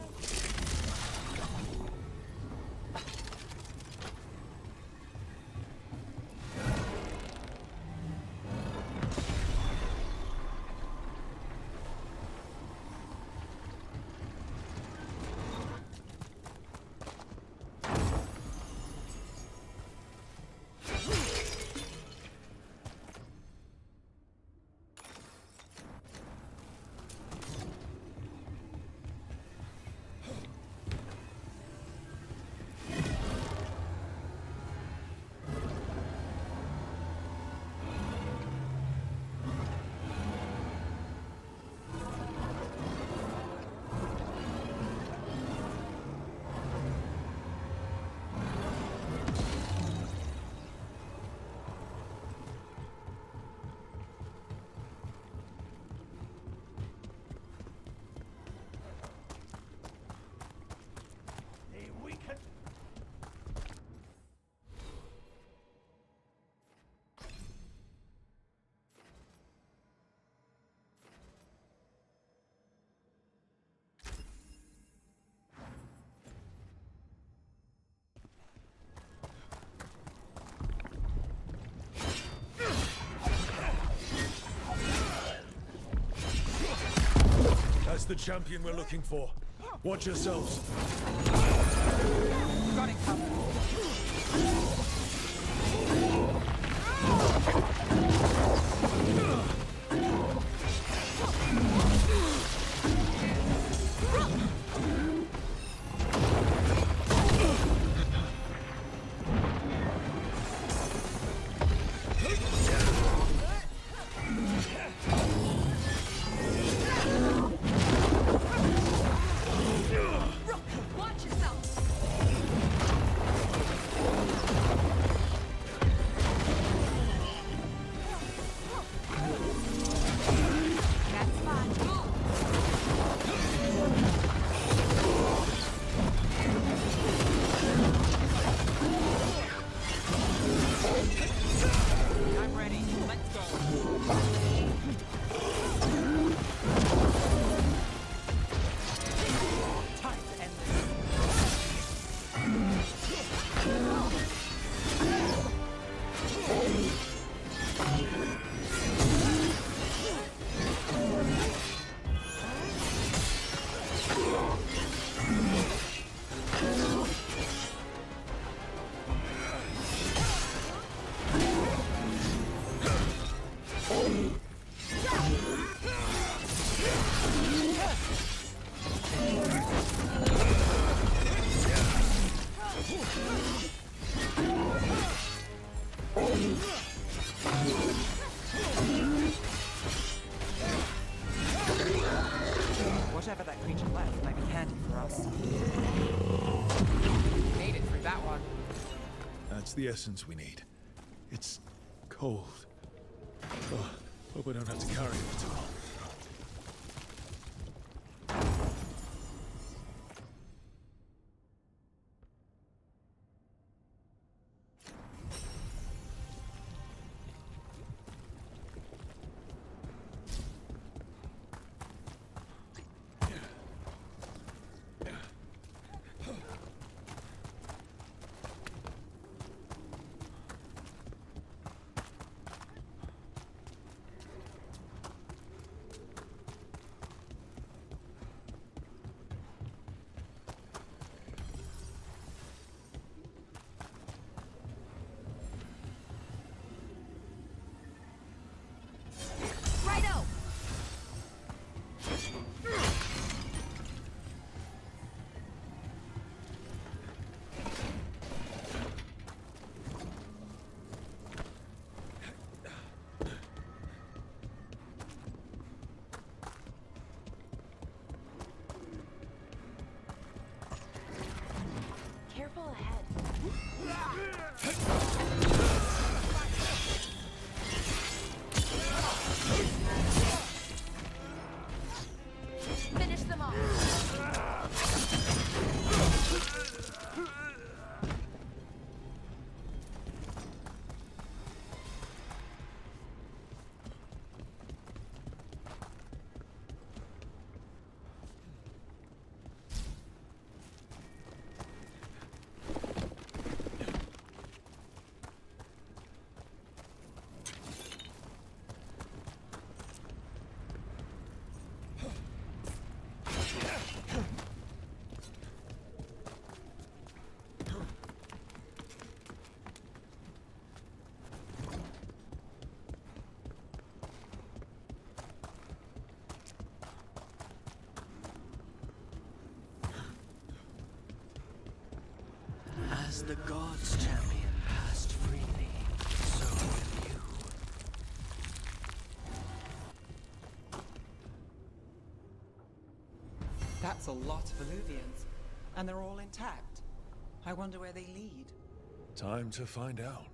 That's the champion we're looking for. Watch yourselves. Got it covered. Watch yourself! Whatever that creature left might be handy for us. Made it through that one. That's the essence we need. It's cold. Oh, hope I don't have to carry it for too long. the gods, champion, passed freely, so will you. That's a lot of Illuvians, and they're all intact. I wonder where they lead. Time to find out.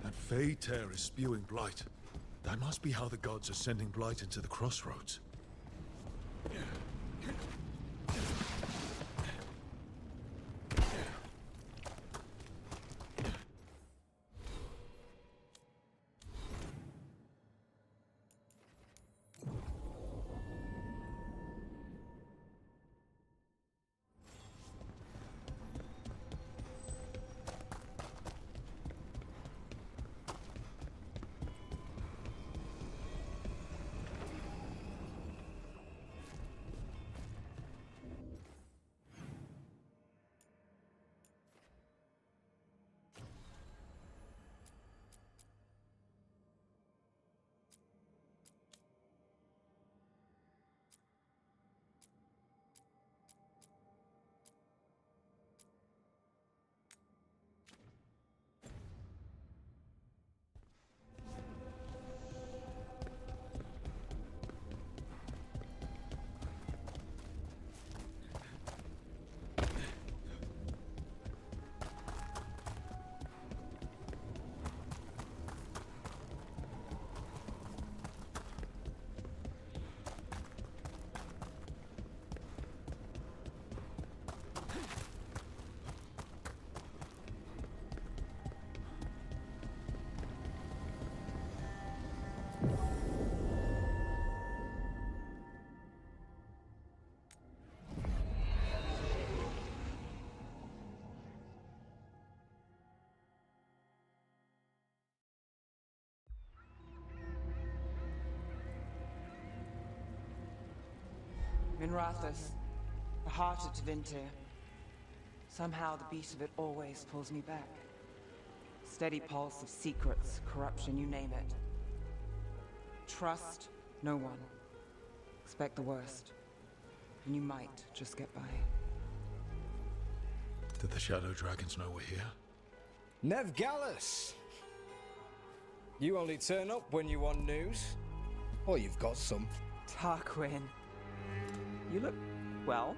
That Fade Tear is spewing blight. That must be how the gods are sending blight into the crossroads. Minrathous, the heart of Tevinter. Somehow the beat of it always pulls me back. Steady pulse of secrets, corruption, you name it. Trust no one. Expect the worst. And you might just get by. Did the Shadow Dragons know we're here? Nev Gallus! You only turn up when you want news. Or you've got some. Tarquin. You look, well.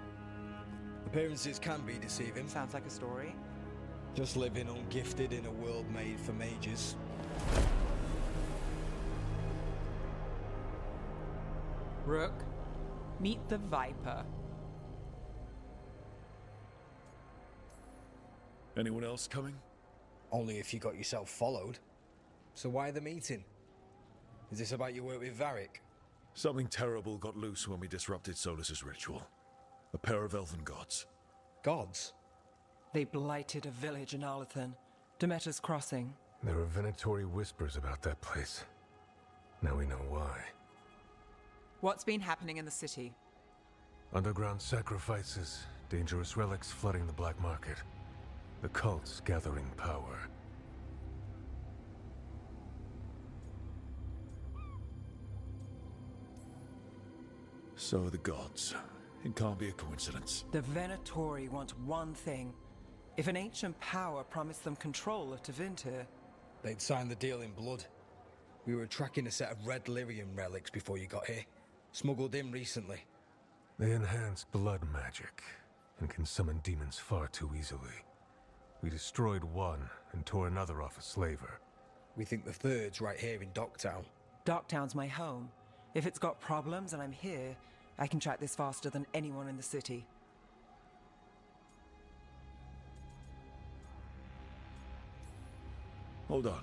Appearances can be deceiving. Sounds like a story. Just living ungifted in a world made for mages. Rook, meet the Viper. Anyone else coming? Only if you got yourself followed. So why the meeting? Is this about your work with Varric? Something terrible got loose when we disrupted Solus's ritual. A pair of elven gods. Gods? They blighted a village in Arlathan, Demeter's Crossing. There were Venatori whispers about that place. Now we know why. What's been happening in the city? Underground sacrifices, dangerous relics flooding the black market. The cults gathering power. So are the gods. It can't be a coincidence. The Venatori want one thing. If an ancient power promised them control of Tevinter, they'd sign the deal in blood. We were tracking a set of red lyrium relics before you got here. Smuggled in recently. They enhance blood magic and can summon demons far too easily. We destroyed one and tore another off a slaver. We think the third's right here in Docktown. Docktown's my home. If it's got problems and I'm here, I can track this faster than anyone in the city. Hold on.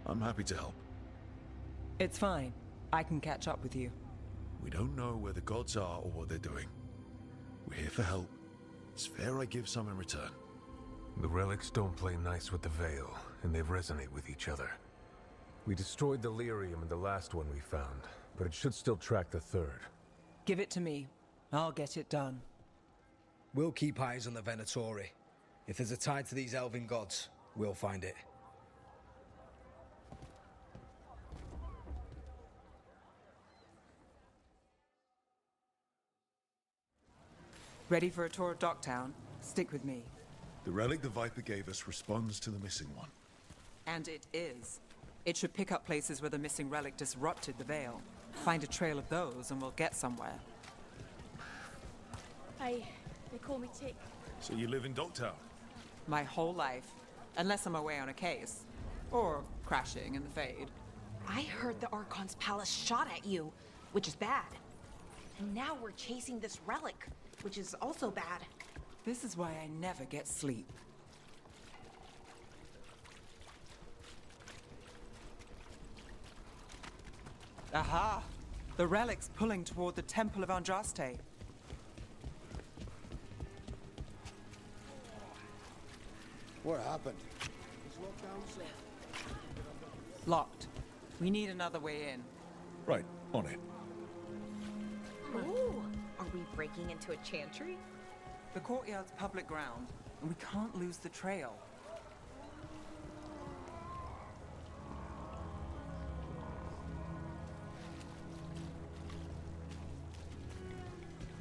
I'm happy to help. It's fine. I can catch up with you. We don't know where the gods are or what they're doing. We're here for help. It's fair I give some in return. The relics don't play nice with the Veil, and they resonate with each other. We destroyed the lyrium in the last one we found, but it should still track the third. Give it to me. I'll get it done. We'll keep eyes on the Venatori. If there's a tie to these elven gods, we'll find it. Ready for a tour of Docktown? Stick with me. The relic the Viper gave us responds to the missing one. And it is. It should pick up places where the missing relic disrupted the Veil. Find a trail of those and we'll get somewhere. They call me Tick. So you live in Docktown? My whole life. Unless I'm away on a case. Or crashing in the Fade. I heard the Archon's palace shot at you, which is bad. And now we're chasing this relic, which is also bad. This is why I never get sleep. Aha! The relic's pulling toward the Temple of Andraste. What happened? Locked. We need another way in. Right, on it. Ooh, are we breaking into a chantry? The courtyard's public ground, and we can't lose the trail.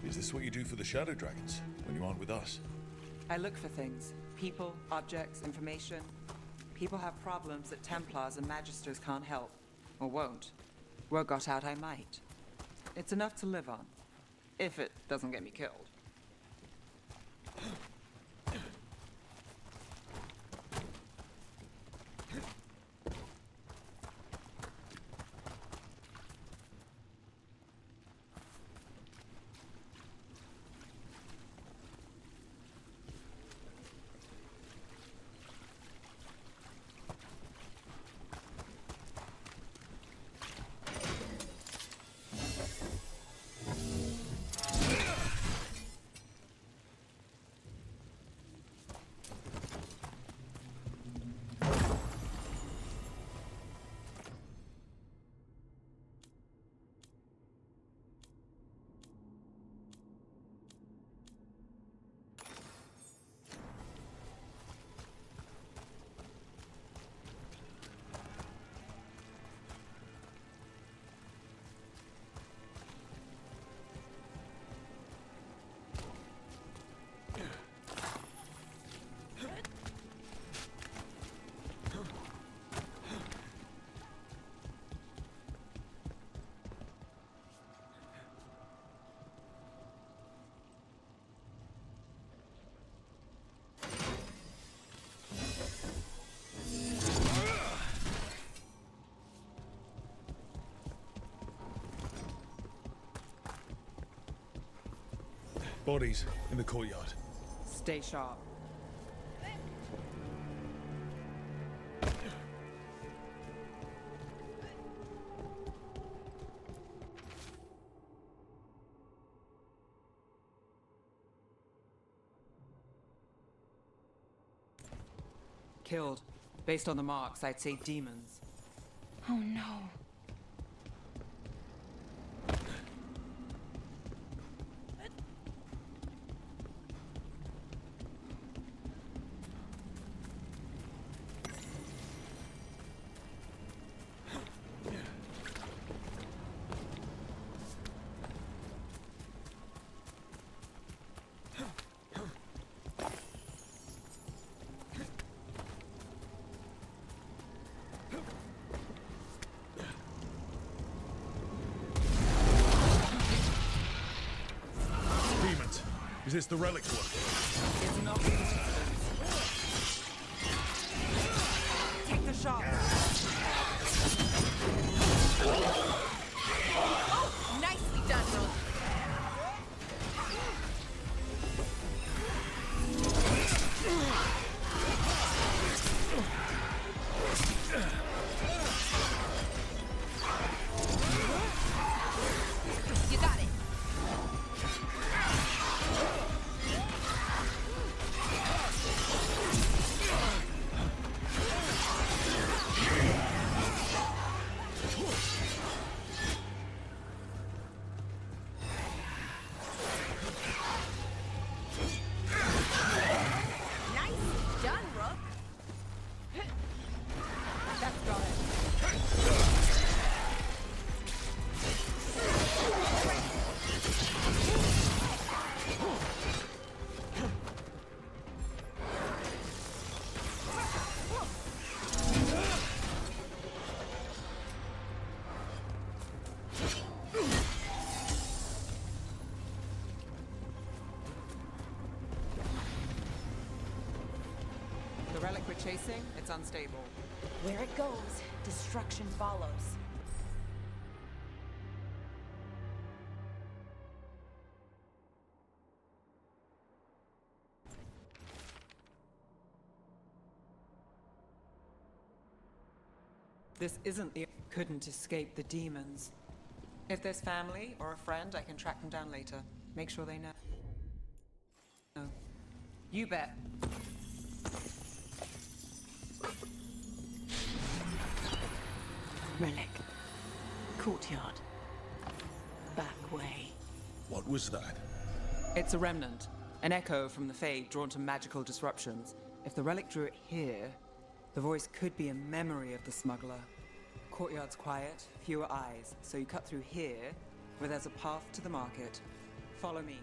Is this what you do for the Shadow Dragons, when you aren't with us? I look for things. People, objects, information. People have problems that Templars and Magisters can't help. Or won't. Word got out I might. It's enough to live on. If it doesn't get me killed. Bodies in the courtyard. Stay sharp. Killed. Based on the marks, I'd say demons. Oh no. Demons, is this the relic's work? It's not. Take the shot. Oh, nicely done, Rook. You got it. Nice done, Rook. That's got it. The relic we're chasing, it's unstable. Where it goes, destruction follows. This isn't the... Couldn't escape the demons. If there's family or a friend, I can track them down later. Make sure they know. No. You bet. Relic. Courtyard. Back way. What was that? It's a remnant. An echo from the Fade drawn to magical disruptions. If the relic drew it here, the voice could be a memory of the smuggler. Courtyard's quiet, fewer eyes, so you cut through here, where there's a path to the market. Follow me.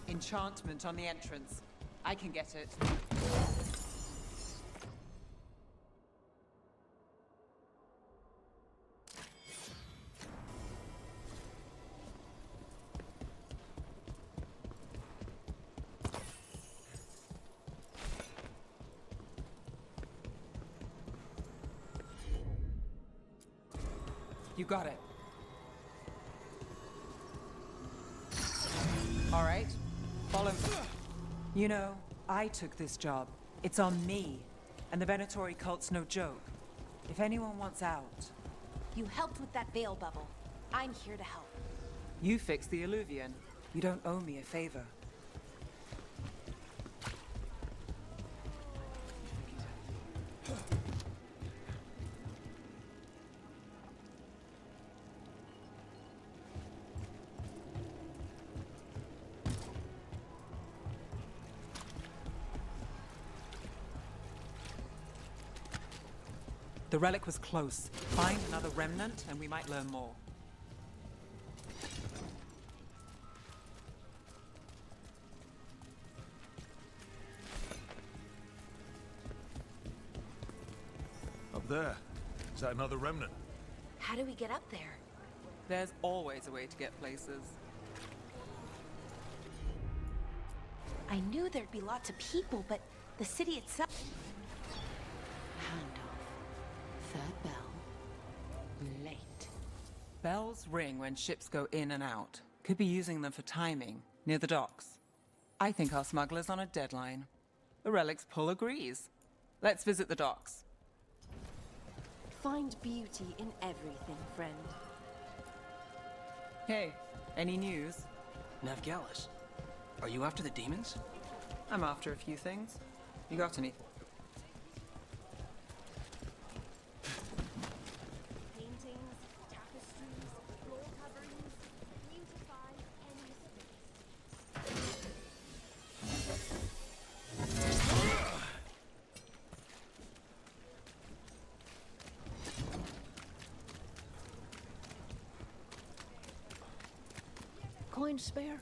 Enchantment on the entrance. I can get it. You got it. All right. Follow me. You know, I took this job. It's on me. And the Venatori cult's no joke. If anyone wants out... You helped with that veil bubble. I'm here to help. You fixed the Illuvian. You don't owe me a favor. The relic was close. Find another remnant, and we might learn more. there? Is that another remnant? How do we get up there? There's always a way to get places. I knew there'd be lots of people, but the city itself... Handoff. Third bell. Late. Bells ring when ships go in and out. Could be using them for timing, near the docks. I think our smuggler's on a deadline. The Relic's pull agrees. Let's visit the docks. Find beauty in everything, friend. Hey, any news? Navgalis, are you after the demons? I'm after a few things. You got any? Paintings, tapestries, floor coverings, beautify any coin to spare?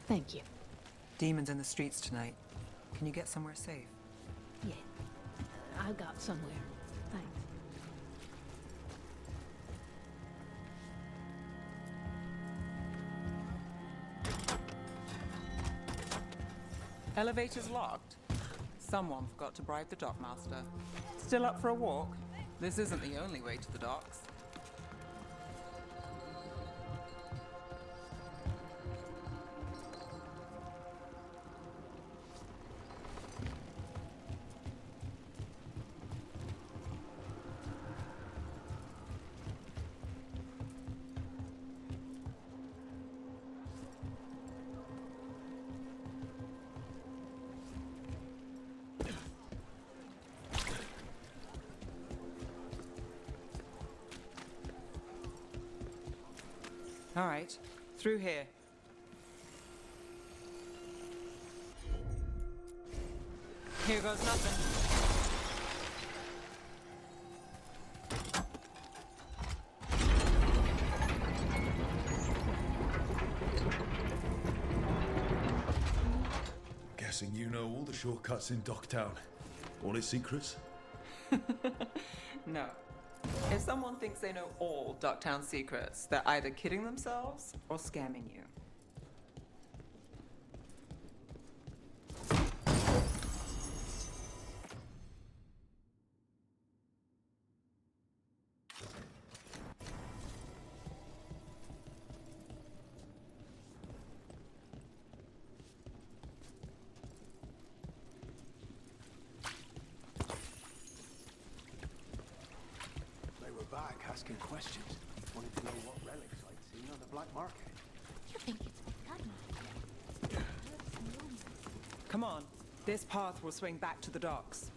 Thank you. Demons in the streets tonight. Can you get somewhere safe? Yeah, I've got somewhere. Thanks. Elevator's locked. Someone forgot to bribe the dockmaster. Still up for a walk? This isn't the only way to the docks. All right, through here. Here goes nothing. Guessing you know all the shortcuts in Docktown. All its secrets? No. If someone thinks they know all Ducktown secrets, they're either kidding themselves or scamming you. Back asking questions. Wanted to know what relics I'd seen on the black market. You think it's begun? Come on, this path will swing back to the docks.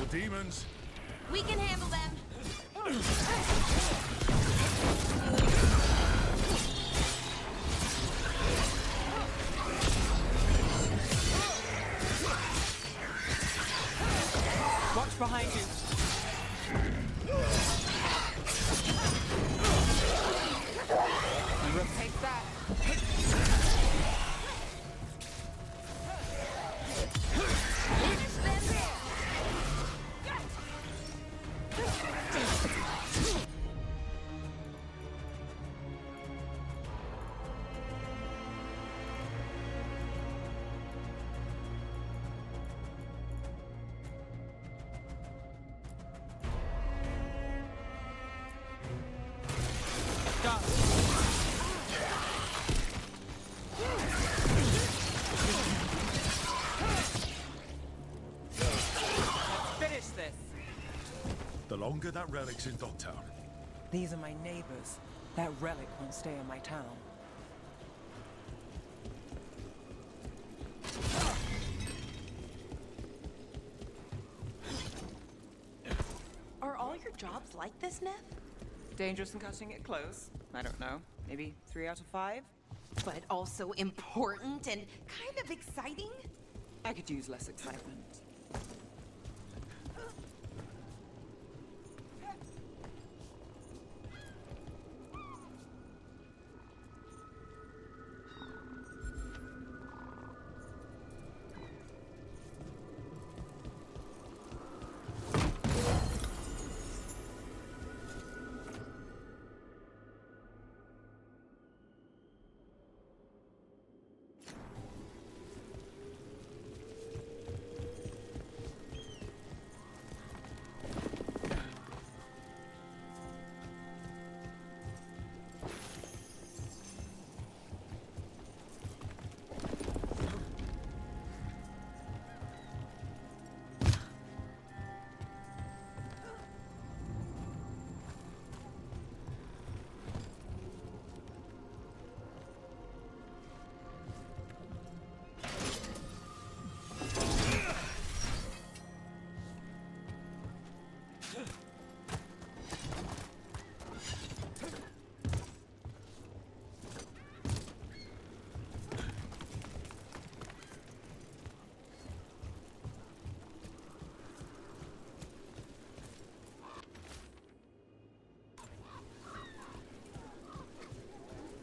Demons. We can handle them. Watch behind you. Take that. The longer that relic's in Docktown. These are my neighbors. That relic won't stay in my town. Are all your jobs like this, Neff? Dangerous and cutting it close? I don't know. Maybe 3 out of 5? but also important and kind of exciting. I could use less excitement.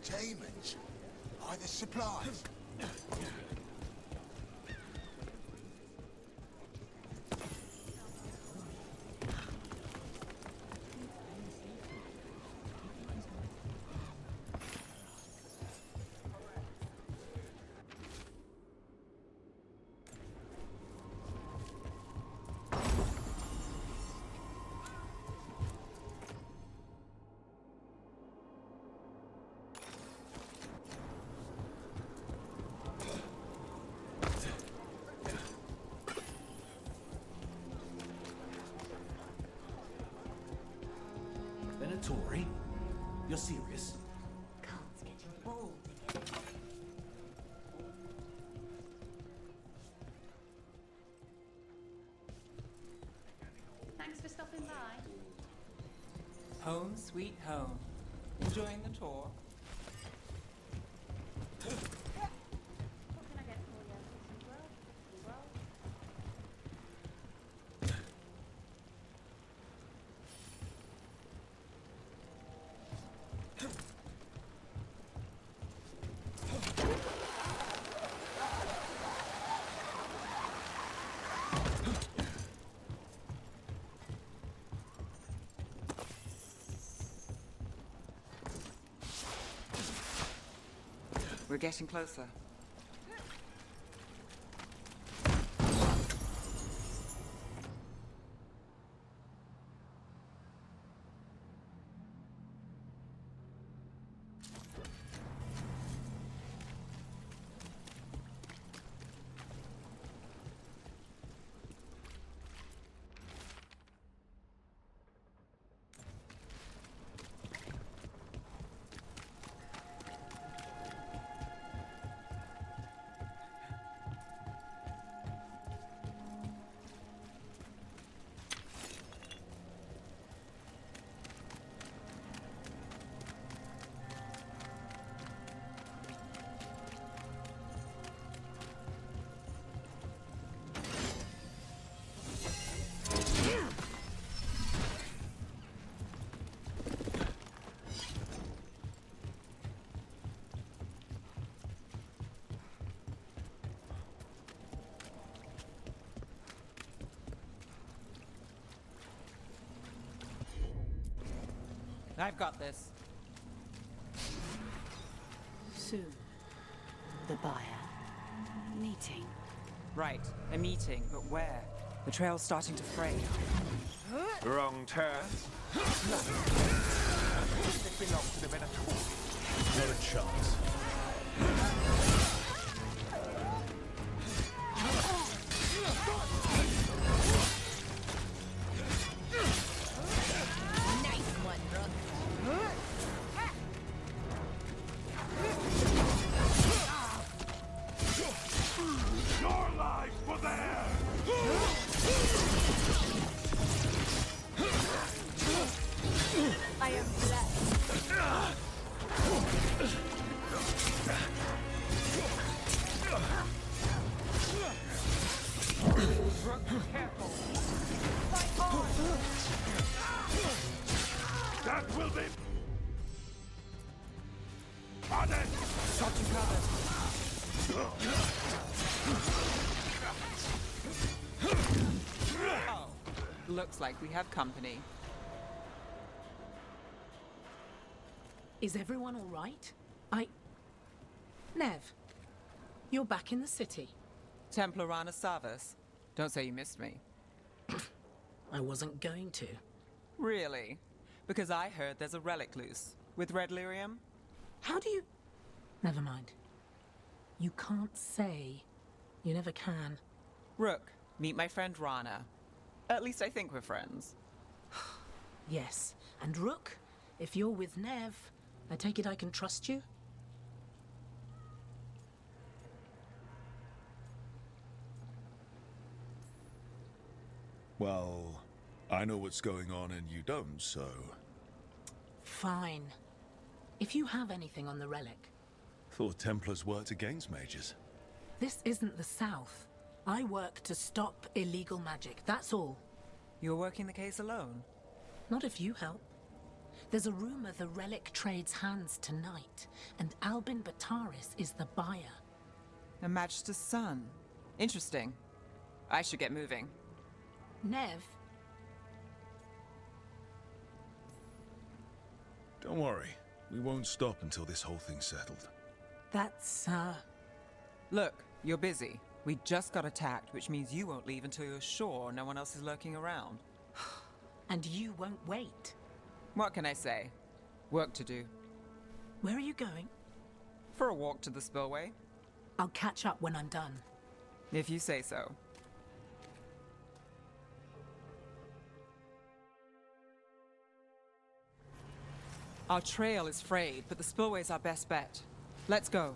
Demons? Are the supplies? Venatori? You're serious? Cult's getting bold again. Thanks for stopping by. Home sweet home. Enjoying the tour? What can I get for you? Some grub? Some grub? We're getting closer. I've got this. Soon, the buyer. Meeting. Right, a meeting, but where? The trail's starting to fray. Wrong turn. It belongs to the Venatori. Not a chance. I am blessed. Oh, looks like we have company. Is everyone all right? Nev, you're back in the city. Templar Rana Savas. Don't say you missed me. I wasn't going to. Really? Because I heard there's a relic loose. With red lyrium? How do you... Never mind. You can't say. You never can. Rook, meet my friend Rana. At least I think we're friends. Yes. And Rook, if you're with Nev, I take it I can trust you? Well, I know what's going on and you don't, so... Fine. If you have anything on the relic... Thought Templars worked against mages. This isn't the South. I work to stop illegal magic, that's all. You're working the case alone? Not if you help. There's a rumor the relic trades hands tonight, and Albin Bataris is the buyer. A Magister's son. Interesting. I should get moving. Nev? Don't worry. We won't stop until this whole thing's settled. That's, Look, you're busy. We just got attacked, which means you won't leave until you're sure no one else is lurking around. And you won't wait. What can I say? Work to do. Where are you going? For a walk to the spillway. I'll catch up when I'm done. If you say so. Our trail is frayed, but the spillway's our best bet. Let's go.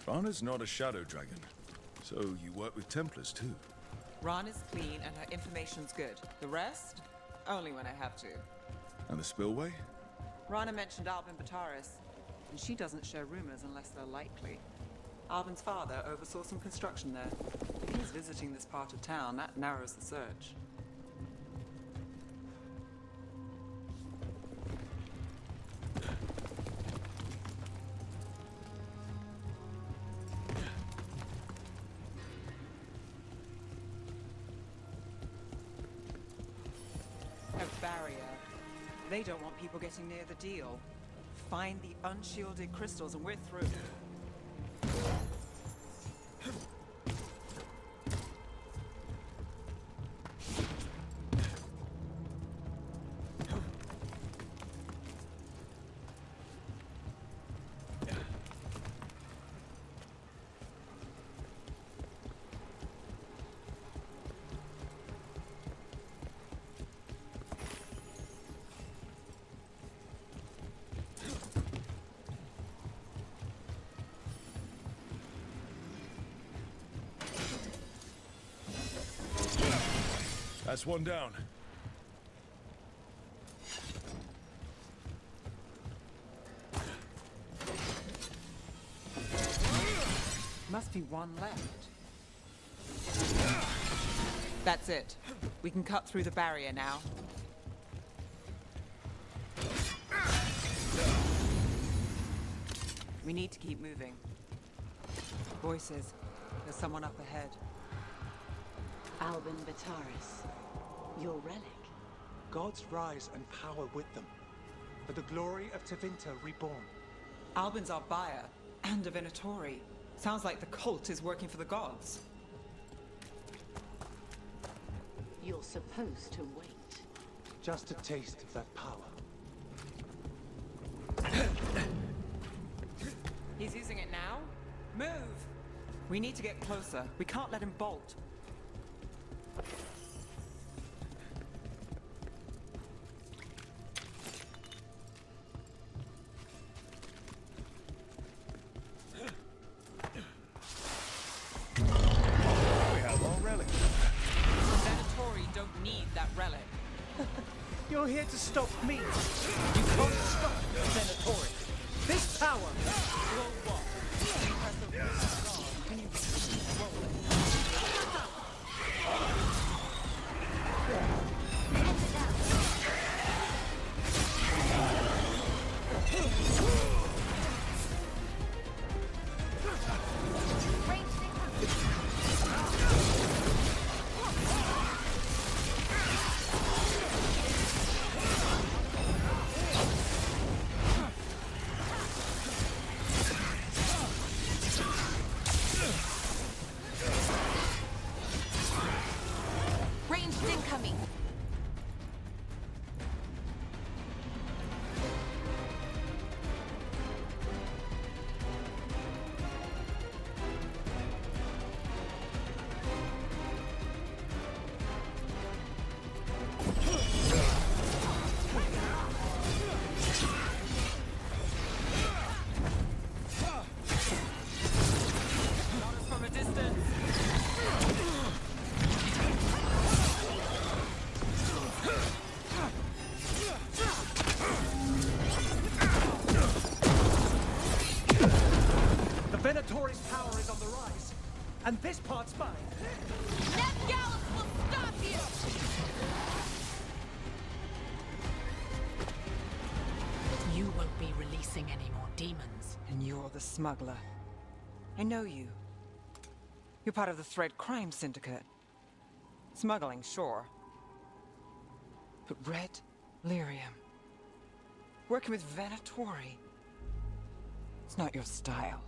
Rana's not a shadow dragon, so you work with Templars too. Ron is clean and her information's good. The rest? Only when I have to. And the spillway? Rana mentioned Albin Bataris, and she doesn't share rumors unless they're likely. Albin's father oversaw some construction there. If he's visiting this part of town, that narrows the search. A barrier. They don't want people getting near the deal. Find the unshielded crystals and we're through. That's one down. Must be one left. That's it. We can cut through the barrier now. We need to keep moving. Voices. There's someone up ahead. Albin Bataris. Your relic. Gods rise and power with them. For the glory of Tevinter reborn. Albin's our buyer, and a Venatori. Sounds like the cult is working for the gods. You're supposed to wait. Just a taste of that power. He's using it now? Move! We need to get closer. We can't let him bolt. We have our relic. The Venatori don't need that relic. You're here to stop me. You can't stop the Venatori. This power will what? Press the guard. Can you roll it? Ranged incoming. Not us from a distance. The Venatori's power is on the rise. And this part's mine. Ned Gallus will stop you! You won't be releasing any more demons. And you're the smuggler. I know you. You're part of the Thread Crime Syndicate. Smuggling, sure. But Red Lyrium. Working with Venatori. It's not your style.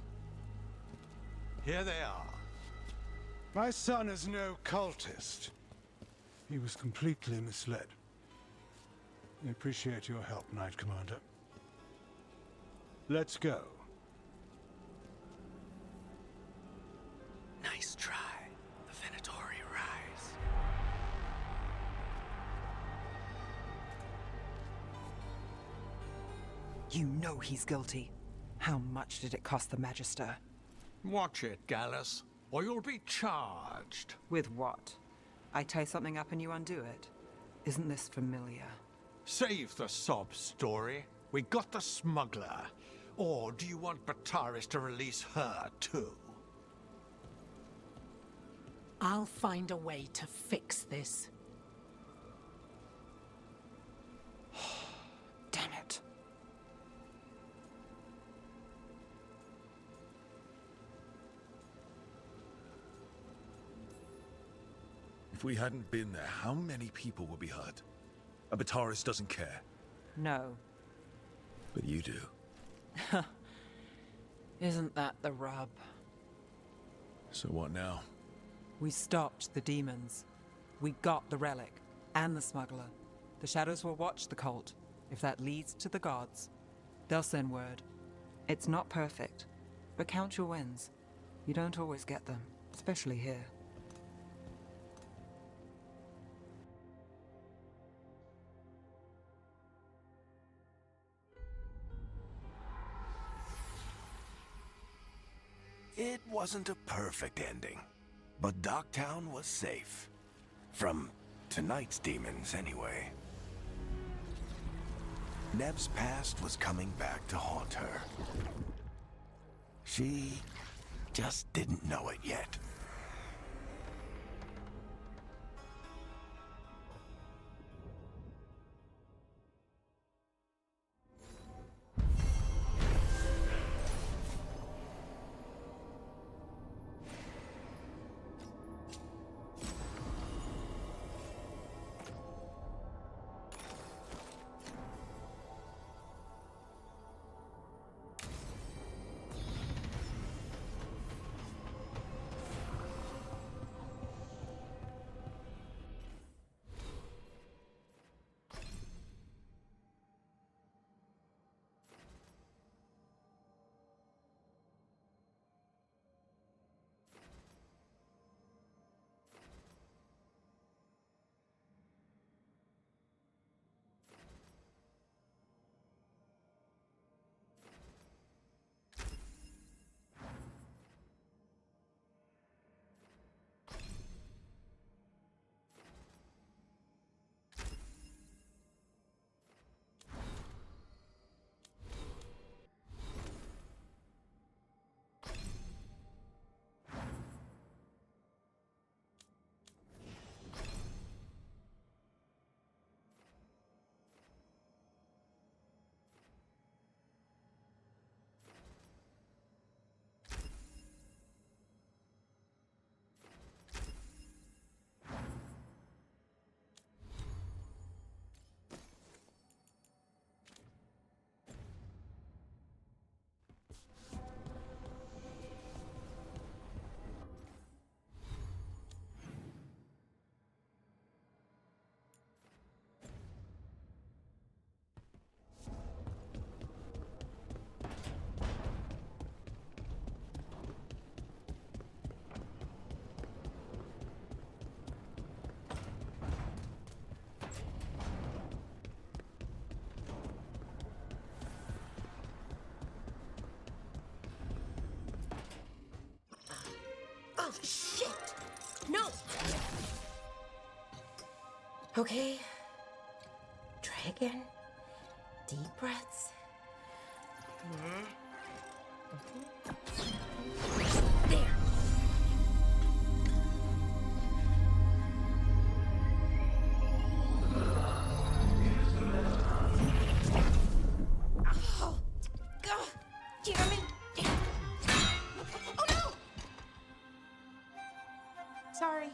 Here they are. My son is no cultist. He was completely misled. I appreciate your help, Knight Commander. Let's go. Nice try. The Venatori rise. You know he's guilty. How much did it cost the Magister? Watch it, Gallus, or you'll be charged. With what? I tie something up and you undo it. Isn't this familiar? Save the sob story. We got the smuggler. Or do you want Bataris to release her, too? I'll find a way to fix this. Damn it. If we hadn't been there, how many people would be hurt? And Bataris doesn't care. No. But you do. Isn't that the rub? So what now? We stopped the demons. We got the relic. And the smuggler. The shadows will watch the cult. If that leads to the gods, they'll send word. It's not perfect, but count your wins. You don't always get them, especially here. It wasn't a perfect ending, but Docktown was safe. From Tonight's demons, anyway. Nev's past was coming back to haunt her. She just didn't know it yet. Oh, shit! No! Okay. Try again. Deep breaths. There! Oh! God! Damn it! Oh no! Sorry.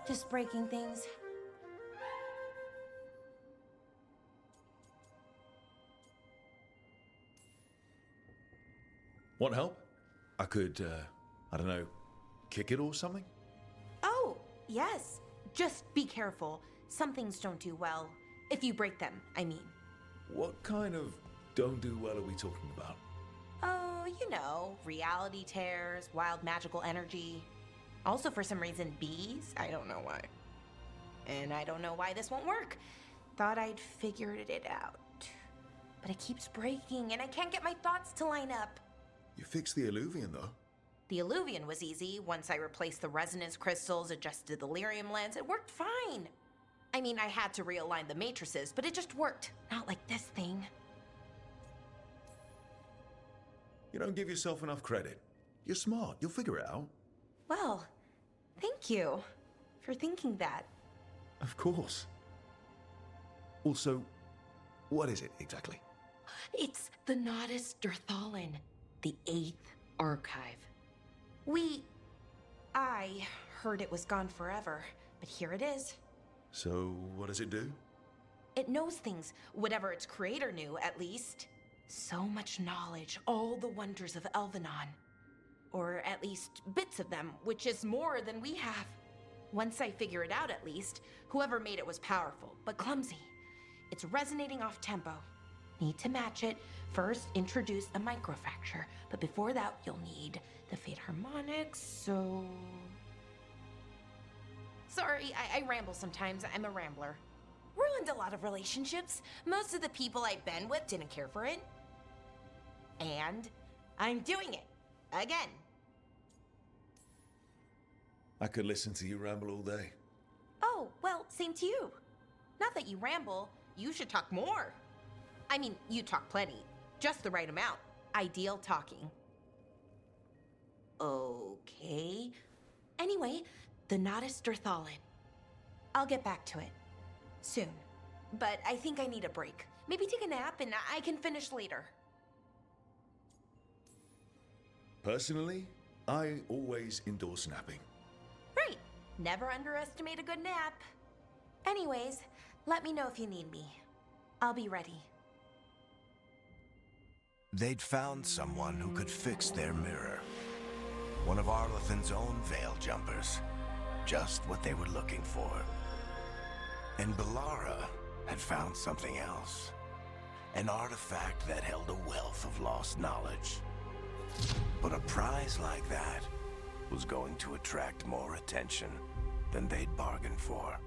Just breaking things. Want help? I could, I don't know, kick it or something? Oh, yes. Just be careful. Some things don't do well. If you break them, I mean. What kind of don't do well are we talking about? Oh, you know, reality tears, wild magical energy. Also, for some reason, bees. I don't know why. And I don't know why this won't work. Thought I'd figured it out. But it keeps breaking, and I can't get my thoughts to line up. You fixed the Illuvian, though. The Illuvian was easy. Once I replaced the resonance crystals, adjusted the lyrium lens, it worked fine. I mean, I had to realign the matrices, but it just worked. Not like this thing. You don't give yourself enough credit. You're smart. You'll figure it out. Well, thank you for thinking that. Of course. Also, what is it exactly? It's the Nodus Dirthalin, the 8th archive. I heard it was gone forever, but here it is. So, what does it do? It knows things, whatever its creator knew, at least. So much knowledge, all the wonders of Elvenon. Or at least bits of them, which is more than we have. Once I figure it out, at least, whoever made it was powerful, but clumsy. It's resonating off tempo. Need to match it. First, introduce a microfracture, but before that, you'll need the Fate harmonics, so... Sorry, I ramble sometimes. I'm a rambler. Ruined a lot of relationships. Most of the people I've been with didn't care for it. And I'm doing it. Again. I could listen to you ramble all day. Oh, well, same to you. Not that you ramble, you should talk more. I mean, you talk plenty. Just the right amount. Ideal talking. Okay. Anyway, the Nodus Derthalin. I'll get back to it. Soon. But I think I need a break. Maybe take a nap and I can finish later. Personally, I always endorse napping. Right. Never underestimate a good nap. Anyways, let me know if you need me. I'll be ready. They'd found someone who could fix their mirror. One of Arlathan's own Veil Jumpers. Just what they were looking for. And Bellara had found something else. An artifact that held a wealth of lost knowledge. But a prize like that was going to attract more attention than they'd bargained for.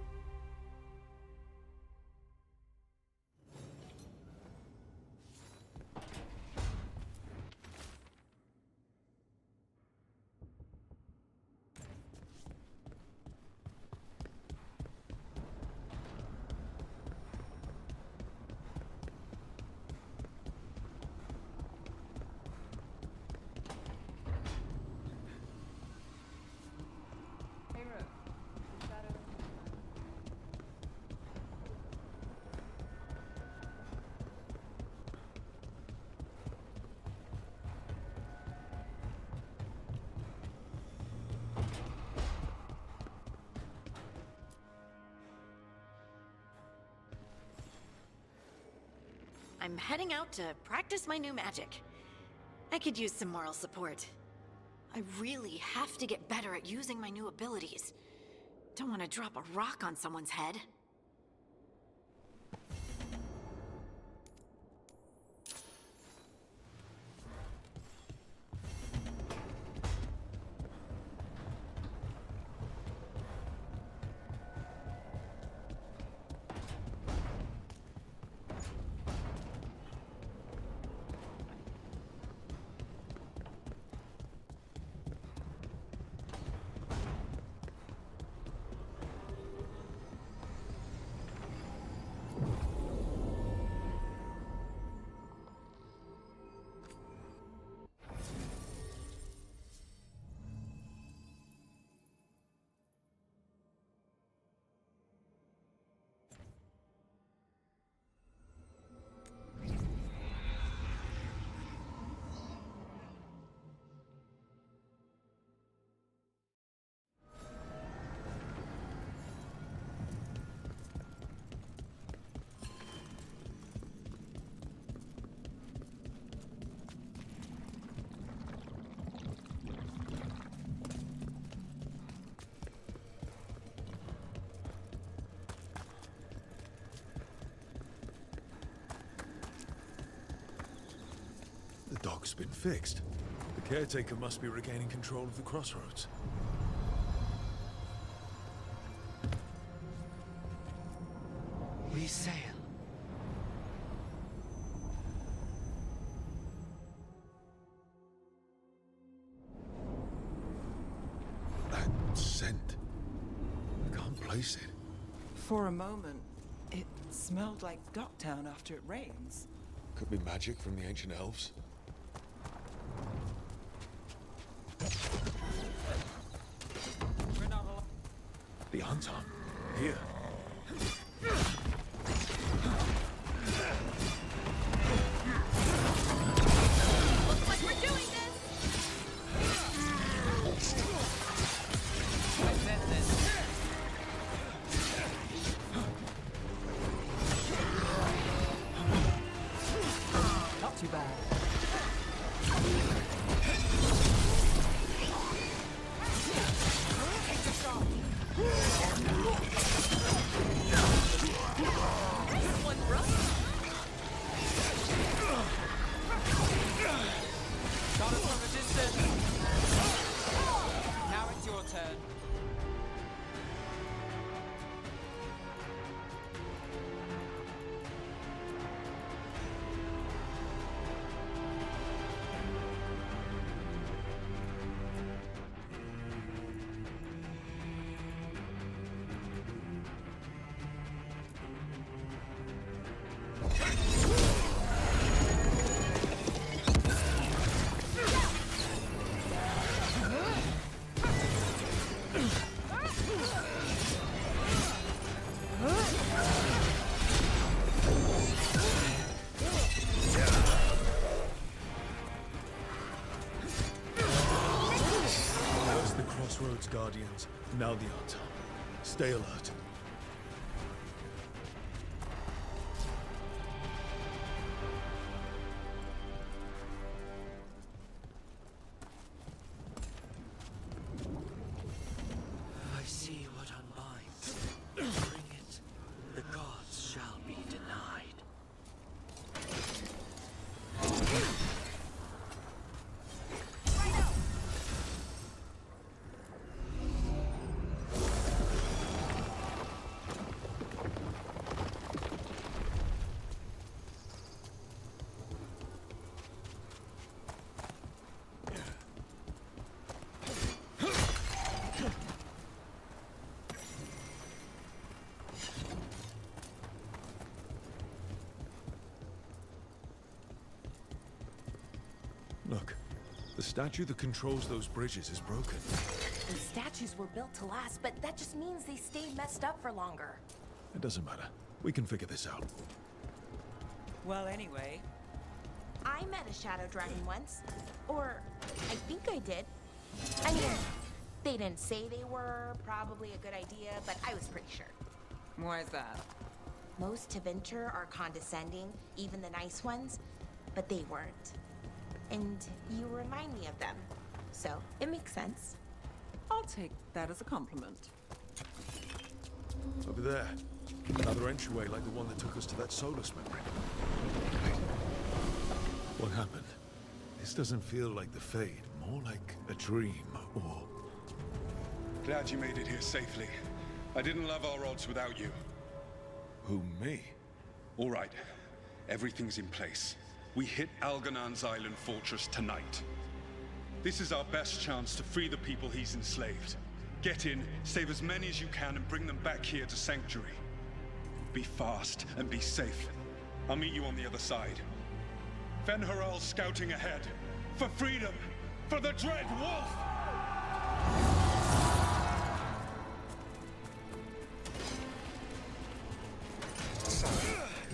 I'm heading out to practice my new magic. I could use some moral support. I really have to get better at using my new abilities. Don't want to drop a rock on someone's head. The dock's been fixed. The caretaker must be regaining control of the crossroads. We sail. That scent. I can't place it. For a moment, it smelled like Docktown after it rains. Could be magic from the ancient elves. The hunter. Here. Looks like we're doing this! I said this. Not too bad. Guardians, now the on top. Stay alert. I see what unbinds. Bring it. The gods shall be denied. Look, the statue that controls those bridges is broken. The statues were built to last, but that just means they stay messed up for longer. It doesn't matter. We can figure this out. Well, anyway. I met a shadow dragon once. Or, I think I did. I mean, they didn't say they were probably a good idea, but I was pretty sure. Why is that? Most to venture are condescending, even the nice ones, but they weren't. And you remind me of them. So, it makes sense. I'll take that as a compliment. Over there. Another entryway like the one that took us to that Solus memory. Wait. What happened? This doesn't feel like the Fade. More like a dream, or... Glad you made it here safely. I didn't love our odds without you. Who, me? All right. Everything's in place. We hit Algernon's island fortress tonight. This is our best chance to free the people he's enslaved. Get in, save as many as you can, and bring them back here to Sanctuary. Be fast and be safe. I'll meet you on the other side. Fen-Haral's scouting ahead. For freedom! For the Dread Wolf!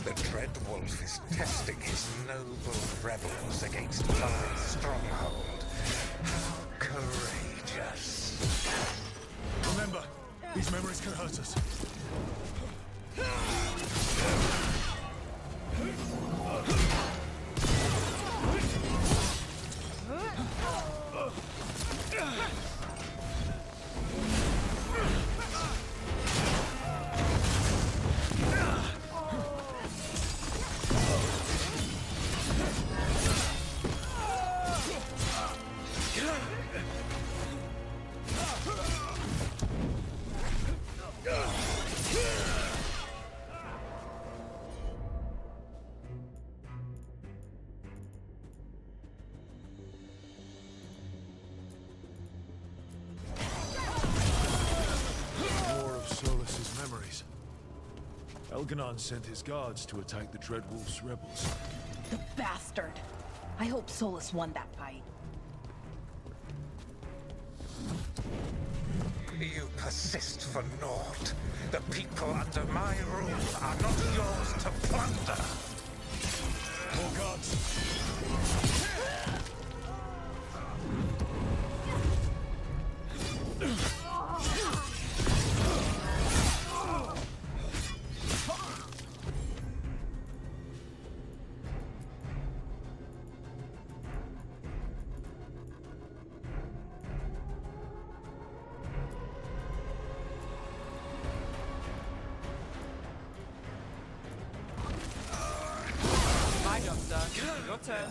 The Dread Wolf is testing his noble rebels against my stronghold. How courageous. Remember, these memories can hurt us. Algernon sent his guards to attack the Dreadwolf's rebels. The bastard! I hope Solus won that fight. You persist for naught. The people under my rule are not yours to plunder. More guards. My job's done. Your turn.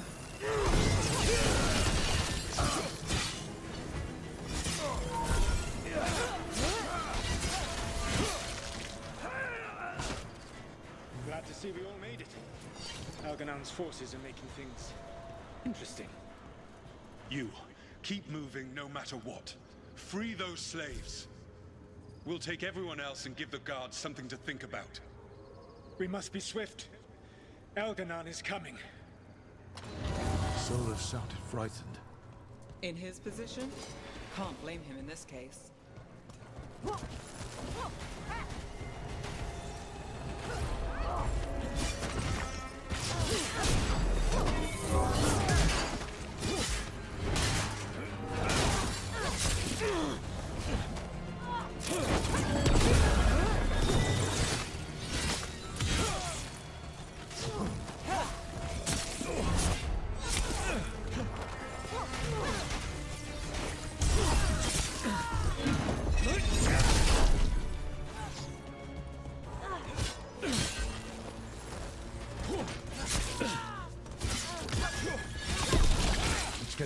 Glad to see we all made it. Algernon's forces are making things interesting. You, keep moving no matter what. Free those slaves. We'll take everyone else and give the guards something to think about. We must be swift. Algernon is coming. Solus sounded frightened. In his position, can't blame him in this case.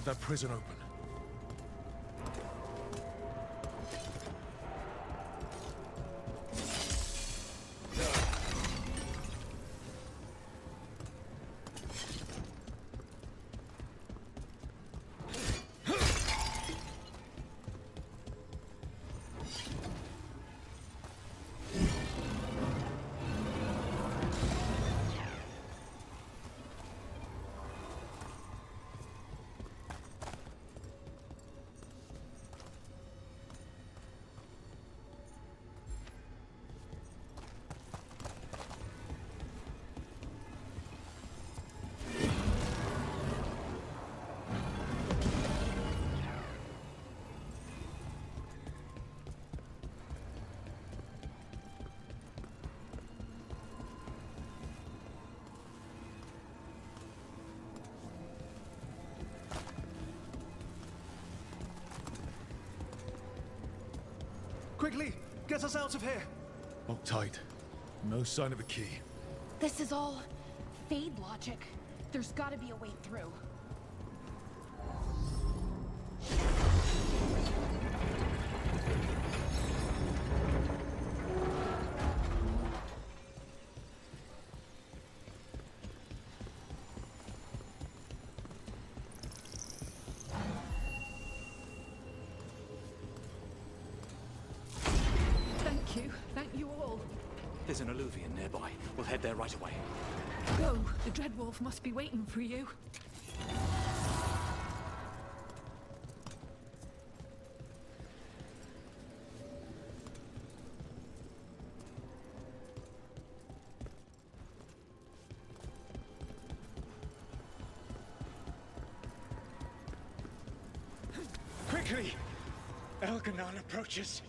that prison open. Quickly, get us out of here! Locked tight. No sign of a key. This is all fade logic. There's gotta be a way through. Thank you all. There's an alluvion nearby. We'll head there right away. Go. The Dreadwolf must be waiting for you. Quickly! Elganon approaches.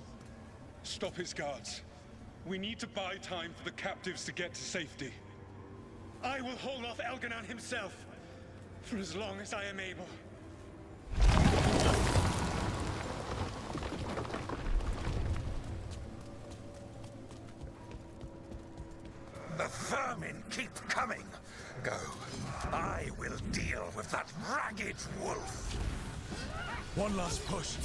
Stop his guards. We need to buy time for the captives to get to safety. I will hold off Elganon himself, for as long as I am able. The vermin keep coming. Go. I will deal with that ragged wolf. One last push.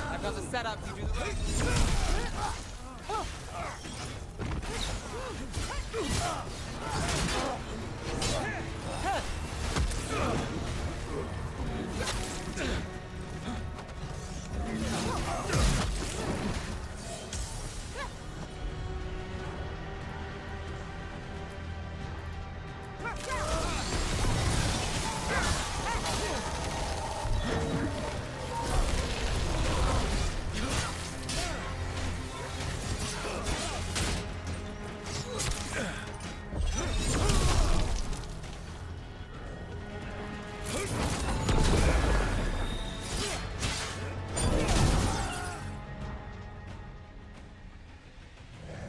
I've got the setup, you do the rest.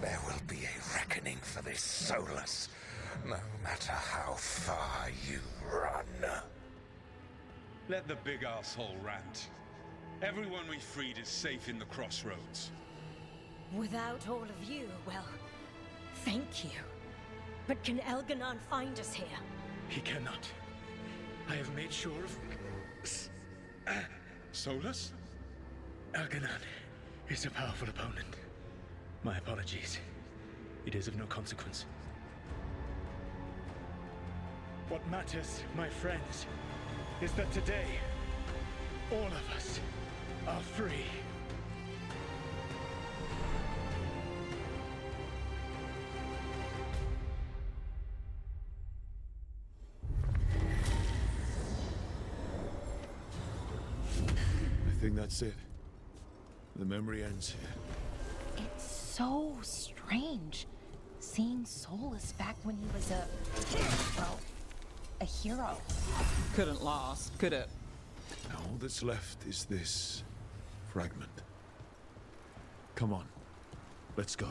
There will be a reckoning for this Solus, no matter how far you run. Let the big asshole rant. Everyone we freed is safe in the crossroads. Without all of you, well, thank you. But can Elganon find us here? He cannot. I have made sure of... Solus? Elganon is a powerful opponent. My apologies. It is of no consequence. What matters, my friends, is that today, all of us are free. I think that's it. The memory ends here. It's so strange. seeing Solus back when he was a hero. Couldn't last, could it? Now all that's left is this fragment. Come on, let's go.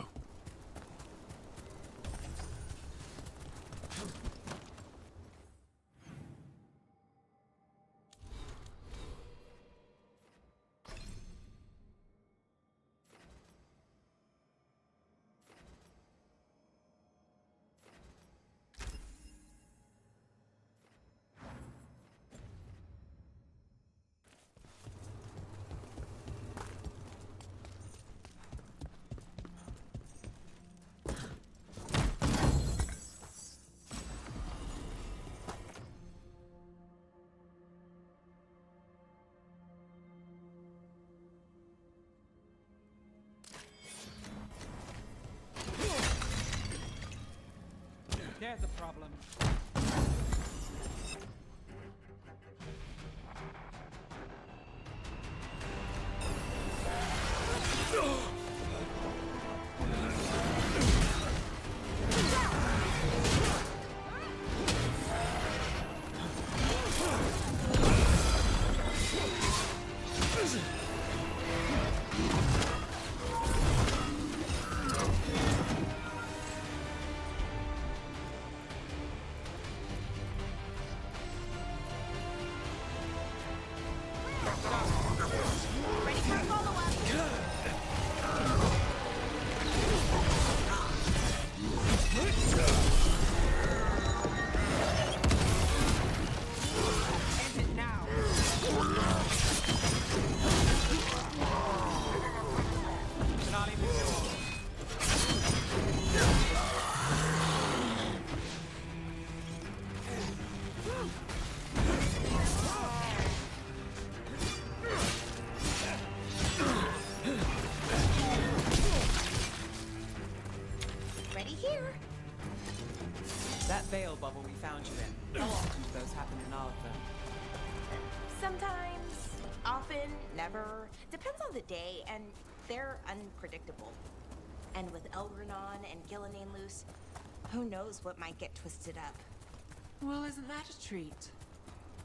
There's a problem. That veil bubble we found you in, how often do those happen in Arthur? Sometimes, often, never. Depends on the day, and they're unpredictable. And with Elgranon and Gillenane loose, who knows what might get twisted up. Well, isn't that a treat?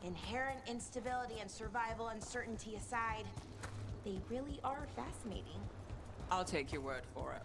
Inherent instability and survival uncertainty aside, they really are fascinating. I'll take your word for it.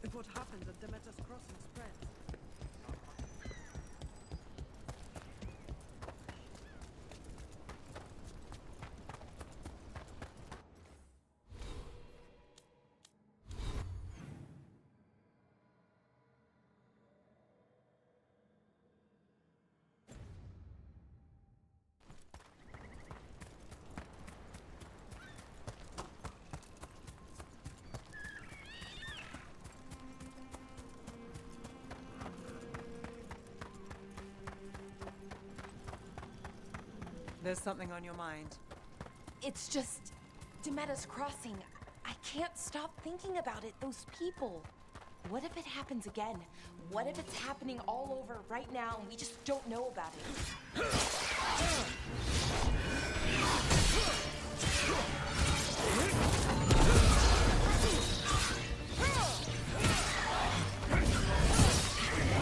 If what happens at Demeter's Crossing spreads. There's something on your mind. It's just Demeter's Crossing. I can't stop thinking about it, those people. What if it happens again? What if it's happening all over right now and we just don't know about it?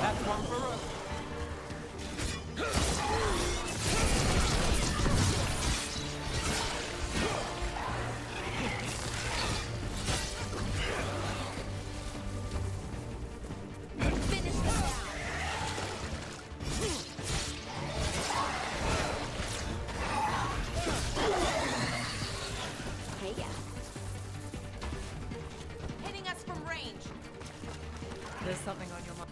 That's one for us. Hey, yeah. Hitting us from range. There's something on your mind.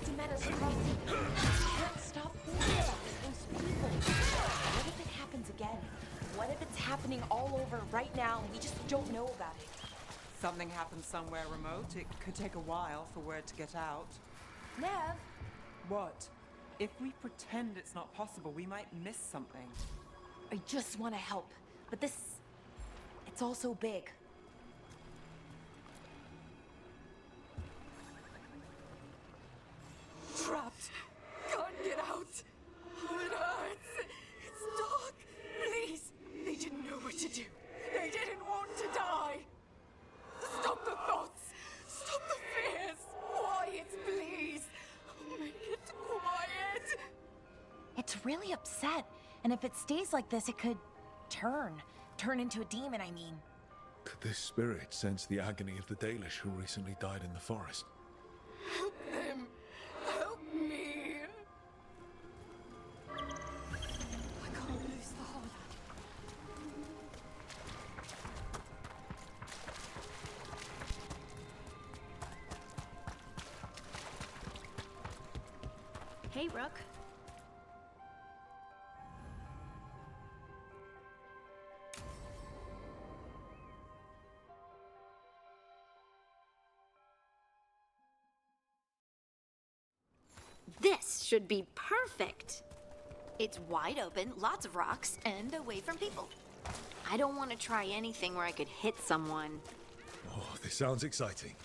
Demeta's crossing. Can't stop thinking about those people. What if it happens again? What if it's happening all over right now and we just don't know about it? Something happened somewhere remote. It could take a while for word to get out. Nev! What? If we pretend it's not possible, we might miss something. I just want to help, but this... it's all so big. Trapped. Can't get out. Oh, it hurts. It's dark. Please. They didn't know what to do. They didn't want to die. Stop the thoughts. Stop the fears. Quiet, please. Make it quiet. It's really upset, and if it stays like this, it could turn into a demon, I mean. Could this spirit sense the agony of the Dalish who recently died in the forest? Help them. Help me. I can't lose the hold. Hey, Rook. This should be perfect. It's wide open, lots of rocks, and away from people. I don't want to try anything where I could hit someone. Oh, this sounds exciting.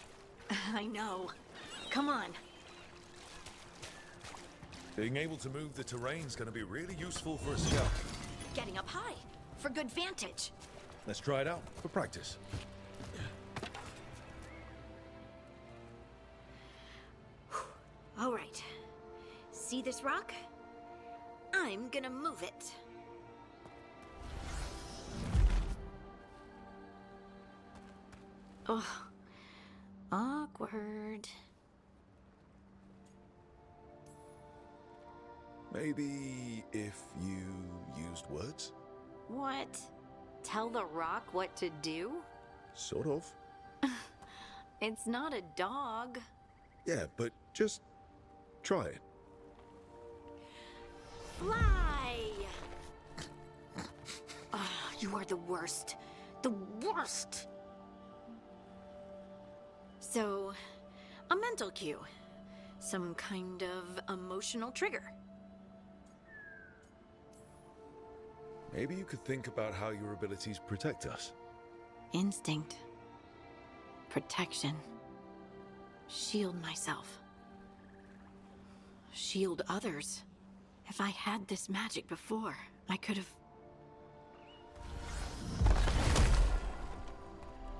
I know. Come on. Being able to move the terrain's gonna be really useful for a scout. Getting up high for good vantage. Let's try it out for practice. All right. See this rock? I'm gonna move it. Oh, awkward. Maybe if you used words? What? Tell the rock what to do? Sort of. It's not a dog. Yeah, but just try it. Fly! Ah, you are the worst. The worst! So, a mental cue. Some kind of emotional trigger. Maybe you could think about how your abilities protect us. Instinct. Protection. Shield myself. Shield others. If I had this magic before, I could have...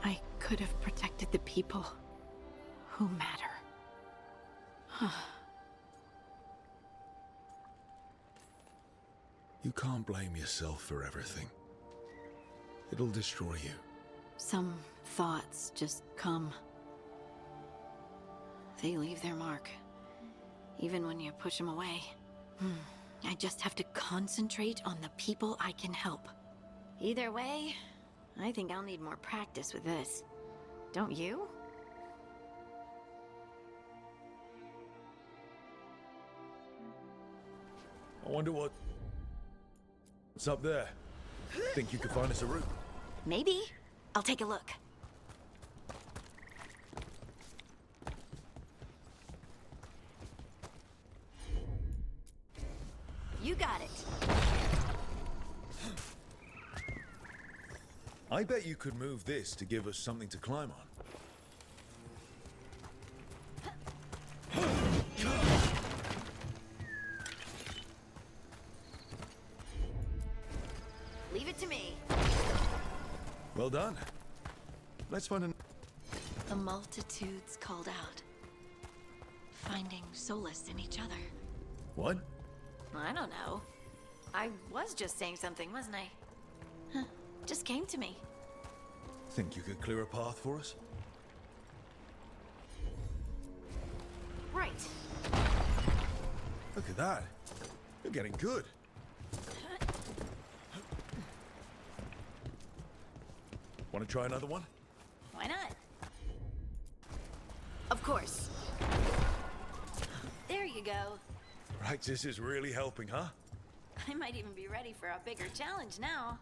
I could have protected the people who matter. You can't blame yourself for everything. It'll destroy you. Some thoughts just come. They leave their mark. Even when you push them away. I just have to concentrate on the people I can help. Either way, I think I'll need more practice with this. Don't you? I wonder what's up there. Think you could find us a route? Maybe. I'll take a look. You got it. I bet you could move this to give us something to climb on. to me. Well done. Let's find an... The multitudes called out, finding solace in each other. What? I don't know. I was just saying something, wasn't I? Huh. Just came to me. Think you could clear a path for us? Right. Look at that. You're getting good. Want to try another one? Why not? Of course. There you go. Practice is really helping, huh? I might even be ready for a bigger challenge now.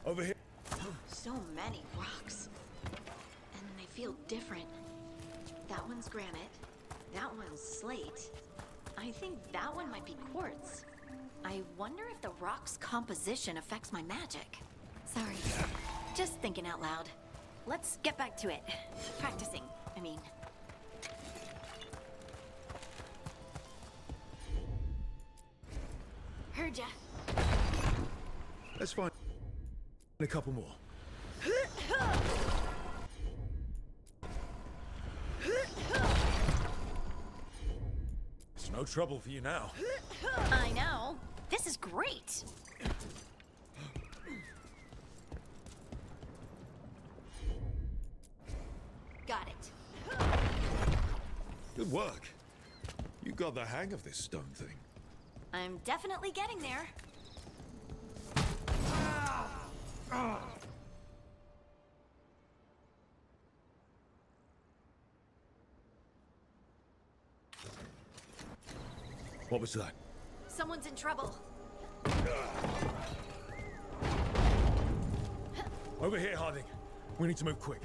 Over here. So many rocks. And they feel different. That one's granite. That one's slate. I think that one might be quartz. I wonder if the rock's composition affects my magic. Sorry. Just thinking out loud. Let's get back to it. Practicing, I mean. Heard ya. Let's find a couple more. It's no trouble for you now. I know. This is great. Got it. Good work. You got the hang of this stone thing. I'm definitely getting there. What was that? Someone's in trouble. Over here, Harding. We need to move quick.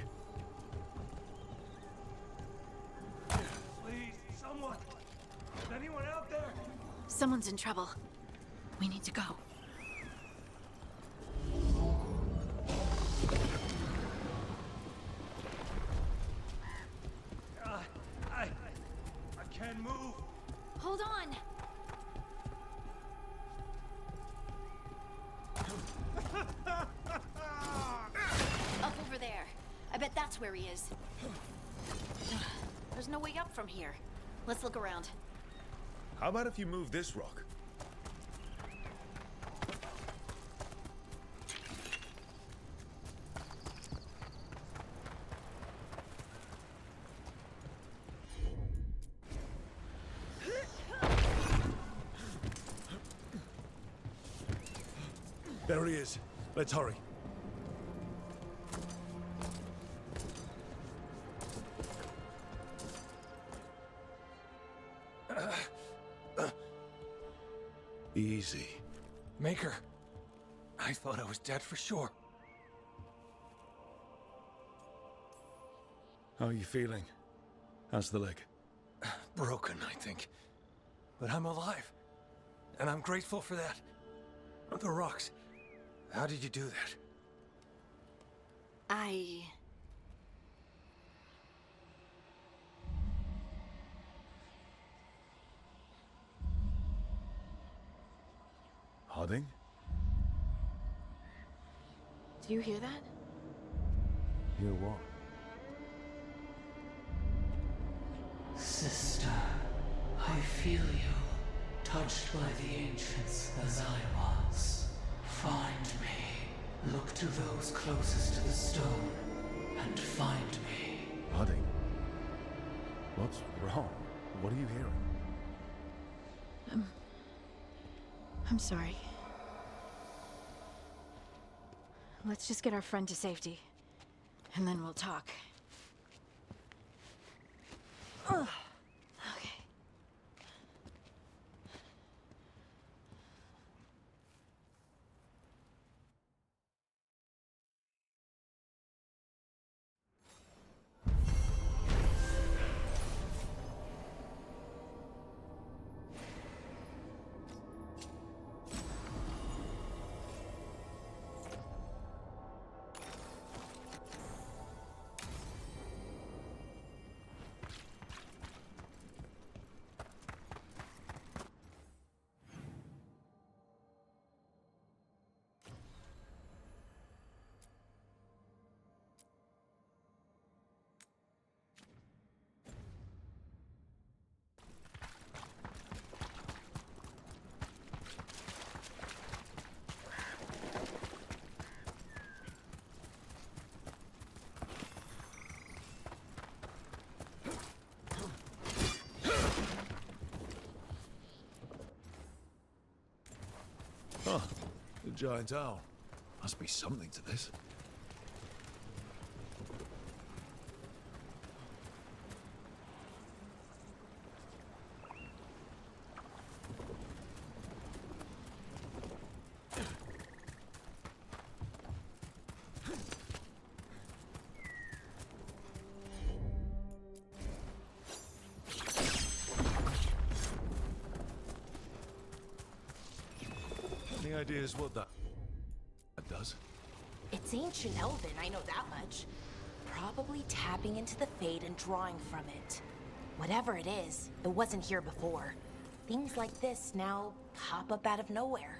Please, someone! Is anyone out there? Someone's in trouble. We need to go. I can't move. Hold on. Up over there. I bet that's where he is. There's no way up from here. Let's look around. How about if you move this rock? There he is. Let's hurry. Easy. Maker. I thought I was dead for sure. How are you feeling? How's the leg? Broken, I think. But I'm alive. And I'm grateful for that. The rocks. How did you do that? Harding? Do you hear that? Hear what? Sister, I feel you, touched by the ancients as I was. Find me. Look to those closest to the stone. and find me. Budding? What's wrong? What are you hearing? I'm sorry. Let's just get our friend to safety, and then we'll talk. Ugh. Okay. Huh. The giant owl. Must be something to this. Any ideas what that does? It's ancient Elven, I know that much. Probably tapping into the Fade and drawing from it. Whatever it is, it wasn't here before. Things like this now pop up out of nowhere.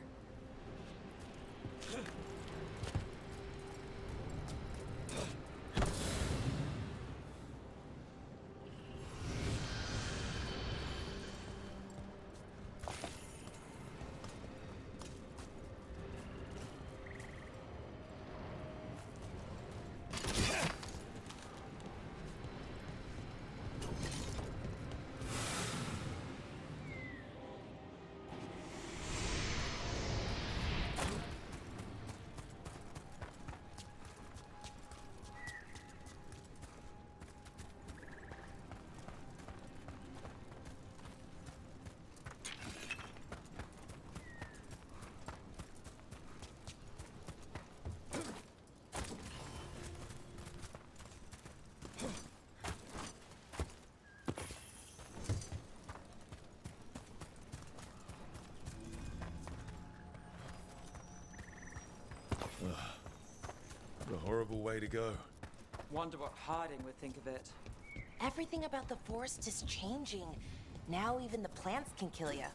What a horrible way to go. Wonder what Harding would think of it. Everything about the forest is changing. Now even the plants can kill you.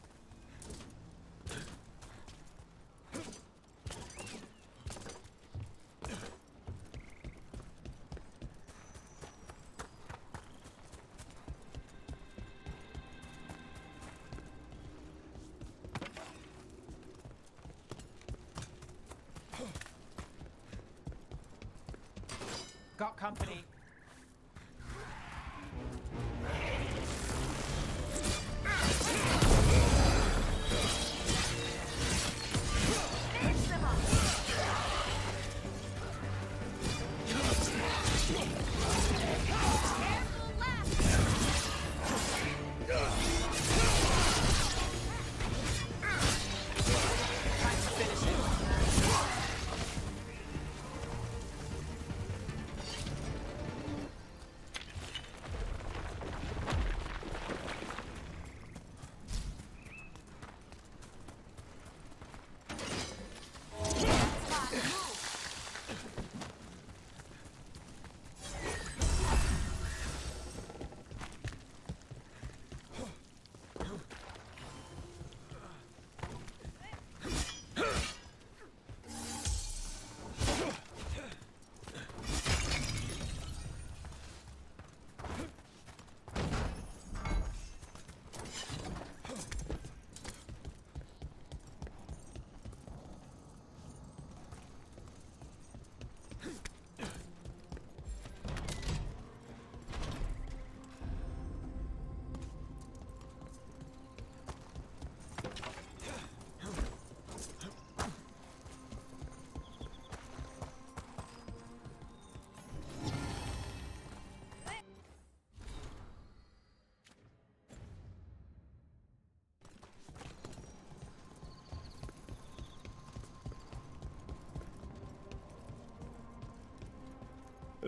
Got company.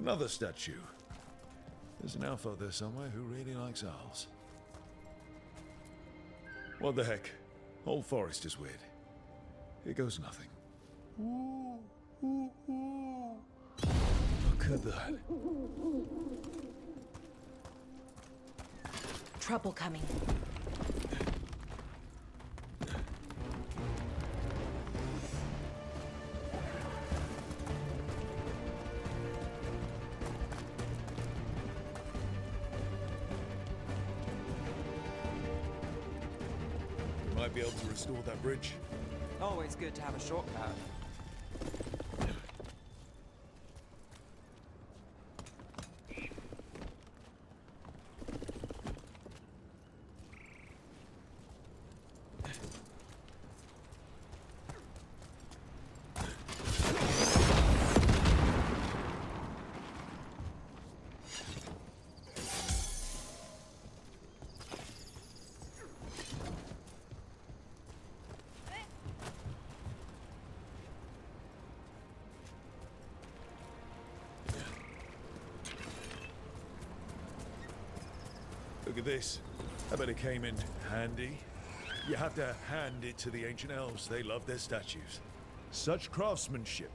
Another statue. There's an elf out there somewhere who really likes owls. What the heck? Whole forest is weird. Here goes nothing. Look at that. Trouble coming. We might be able to restore that bridge. Always good to have a shortcut. Look at this. I bet it came in handy. You have to hand it to the ancient elves. They love their statues. Such craftsmanship.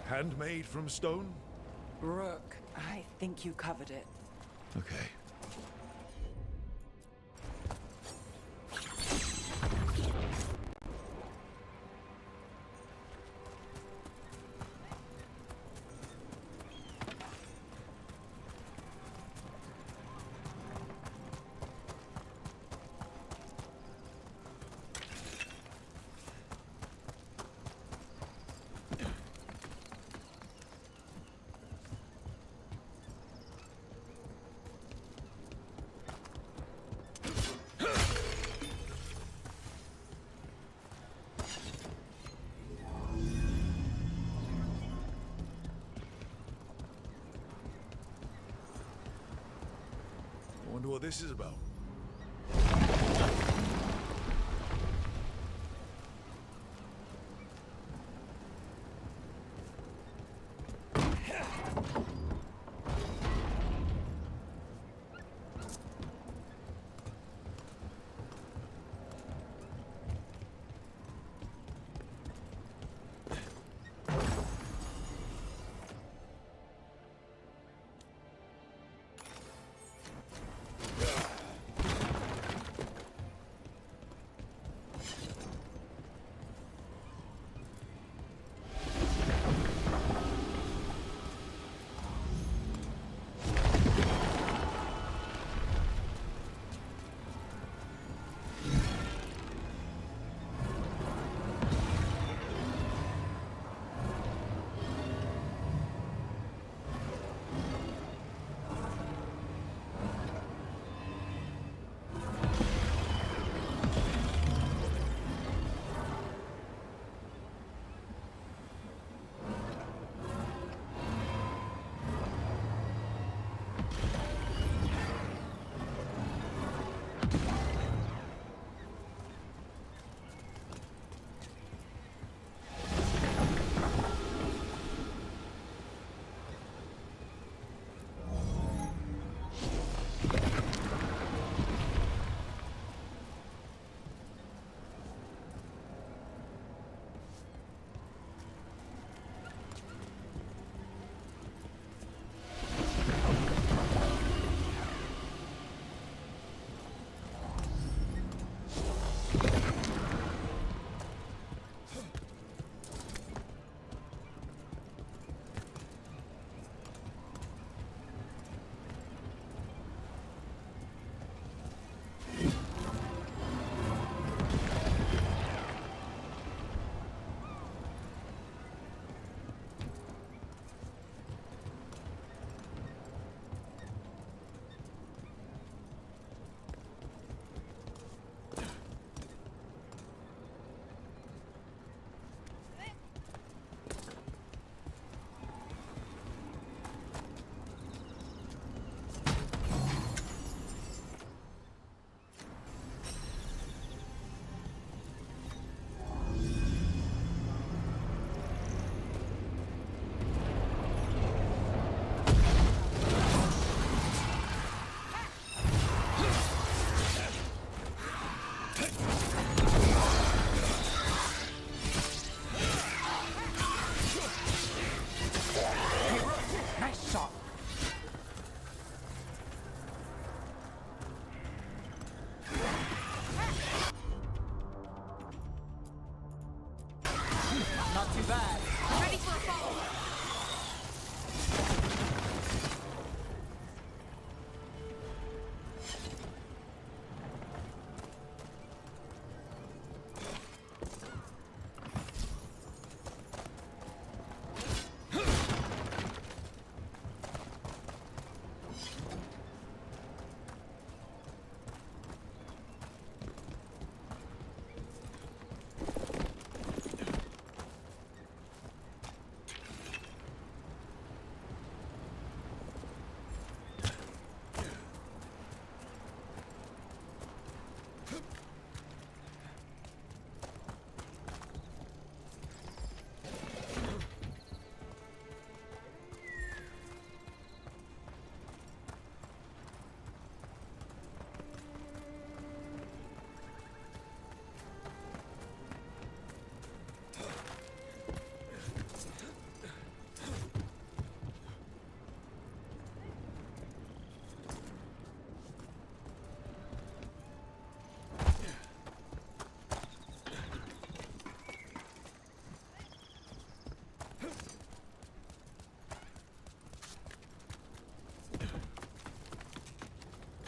Handmade from stone? Rook, I think you covered it. Okay. Wonder what this is about.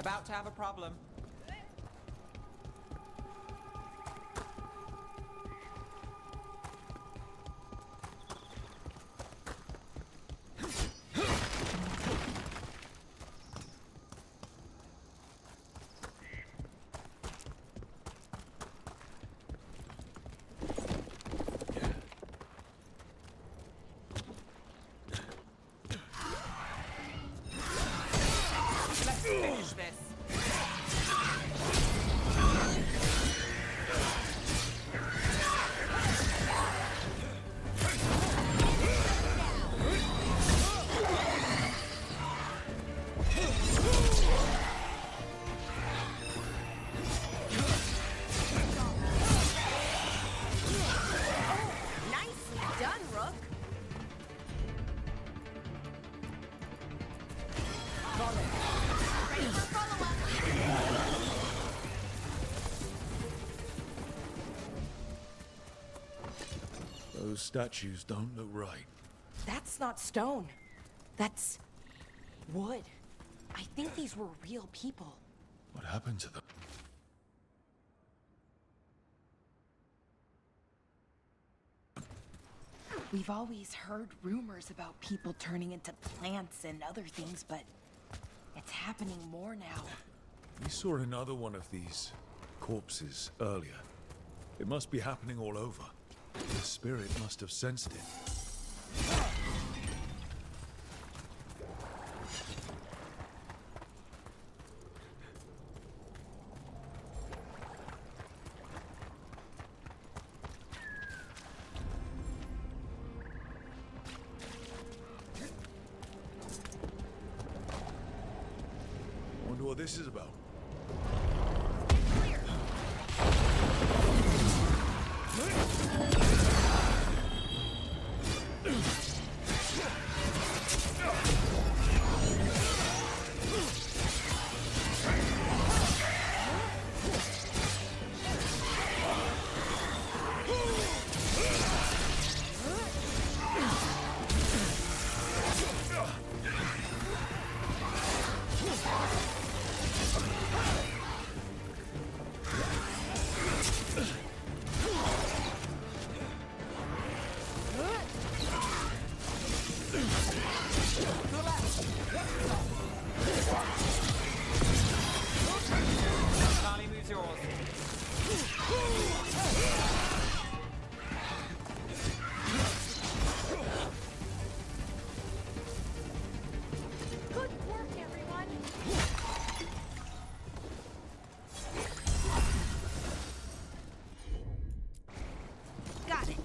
About to have a problem. Let's finish this. Nicely done, Rook. Ready for follow-up. Those statues don't look right. That's not stone. That's wood. I think these were real people. What happened to them? We've always heard rumors about people turning into plants and other things, but it's happening more now. We saw another one of these corpses earlier. It must be happening all over. The spirit must have sensed it. Wonder what this is about. Charlie, moves yours. Good work, everyone. Got it.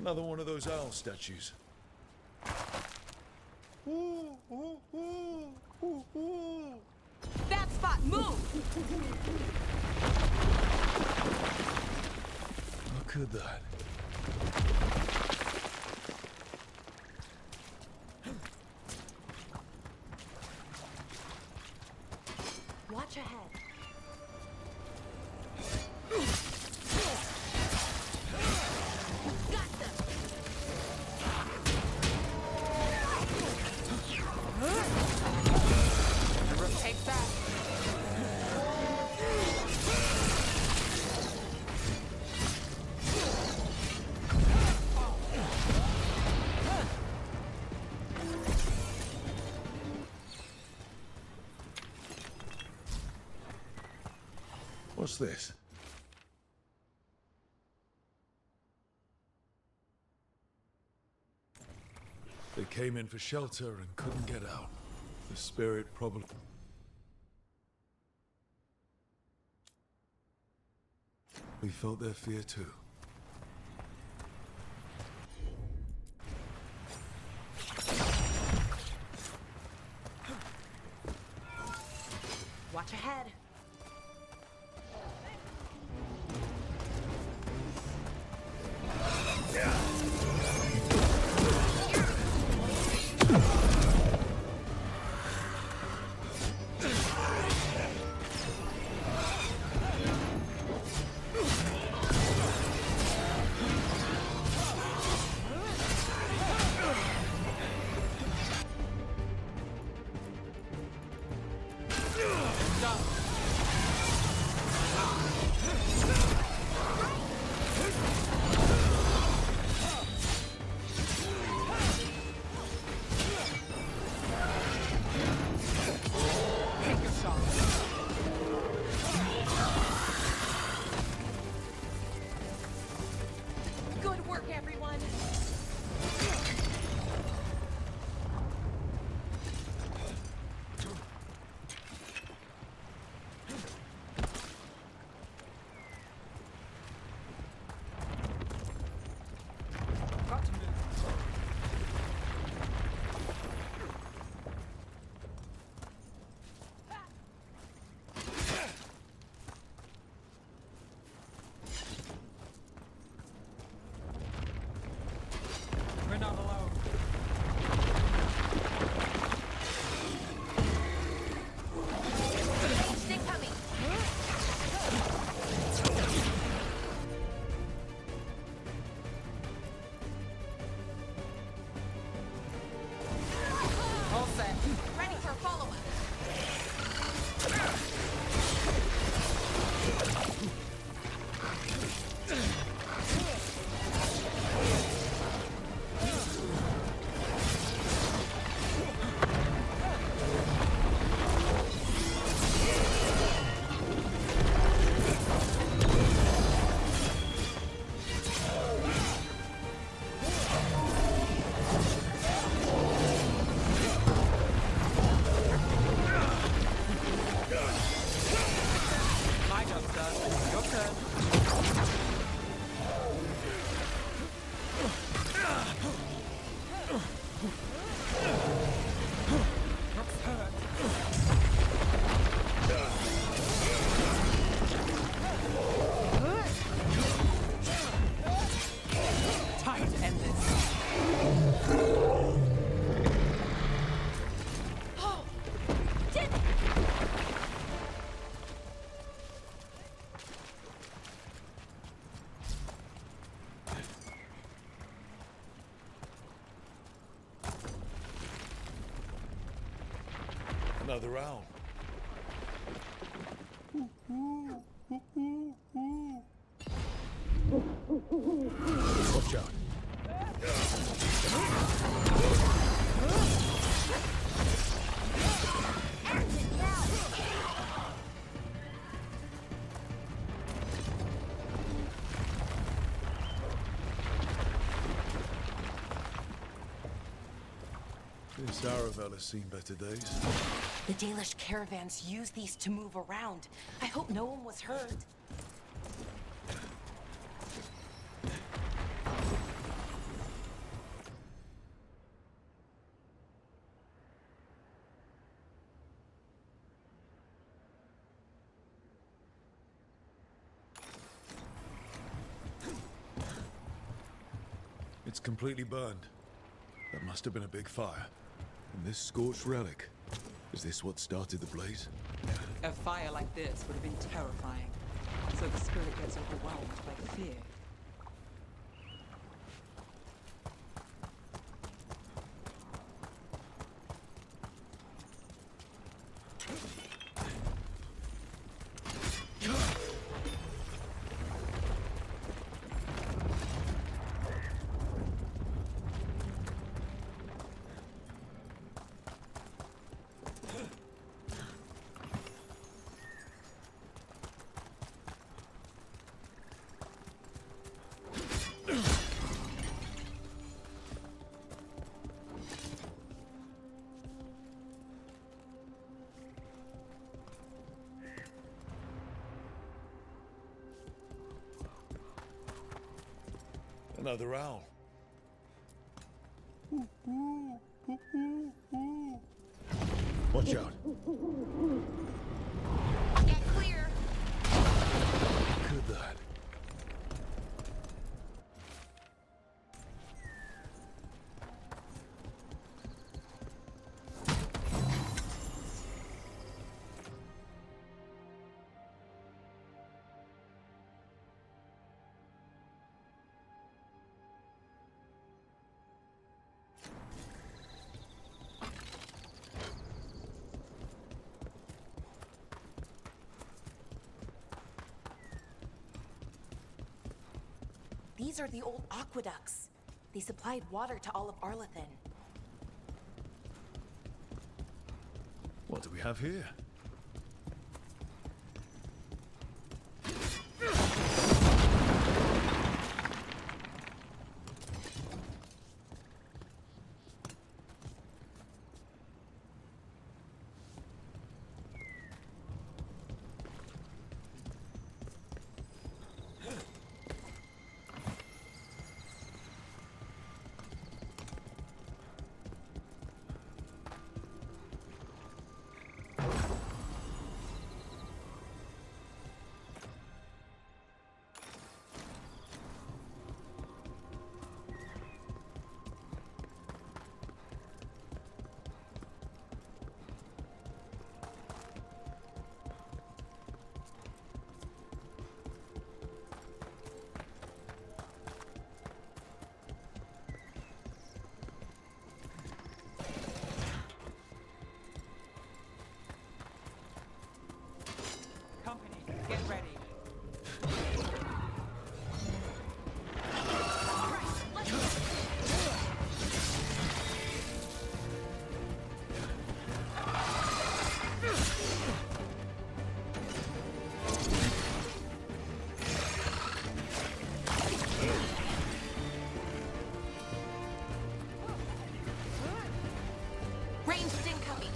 Another one of those owl statues. That spot, move! How could that? Watch ahead. Take that. What's this? They came in for shelter and couldn't get out. The spirit probably... We felt their fear too. Watch ahead. Good work, everyone. Got to move. We're not alone. Stay coming. All set. Ready for follow-up. My job's done. Your turn. Looks hurt. Time to end this. Oh! Did it! Another owl. Watch out. This Aravel has seen better days. The Dalish caravans use these to move around. I hope no one was hurt. completely burned. That must have been a big fire. And this scorched relic, is this what started the blaze? A fire like this would have been terrifying. So the spirit gets overwhelmed by the fear. Another owl. Watch out. Get clear. Could that? These are the old aqueducts. They supplied water to all of Arlathan. What do we have here? Get ready. Ranged incoming.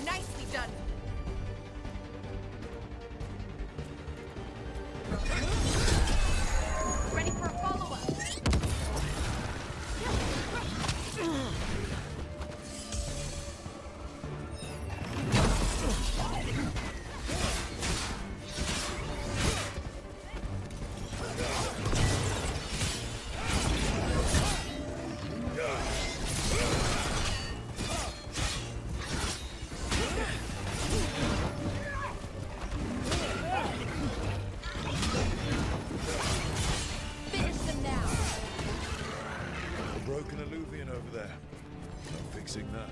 Nicely done. Ready for a follow-up. Finish them now. A broken alluvian over there. No fixing that.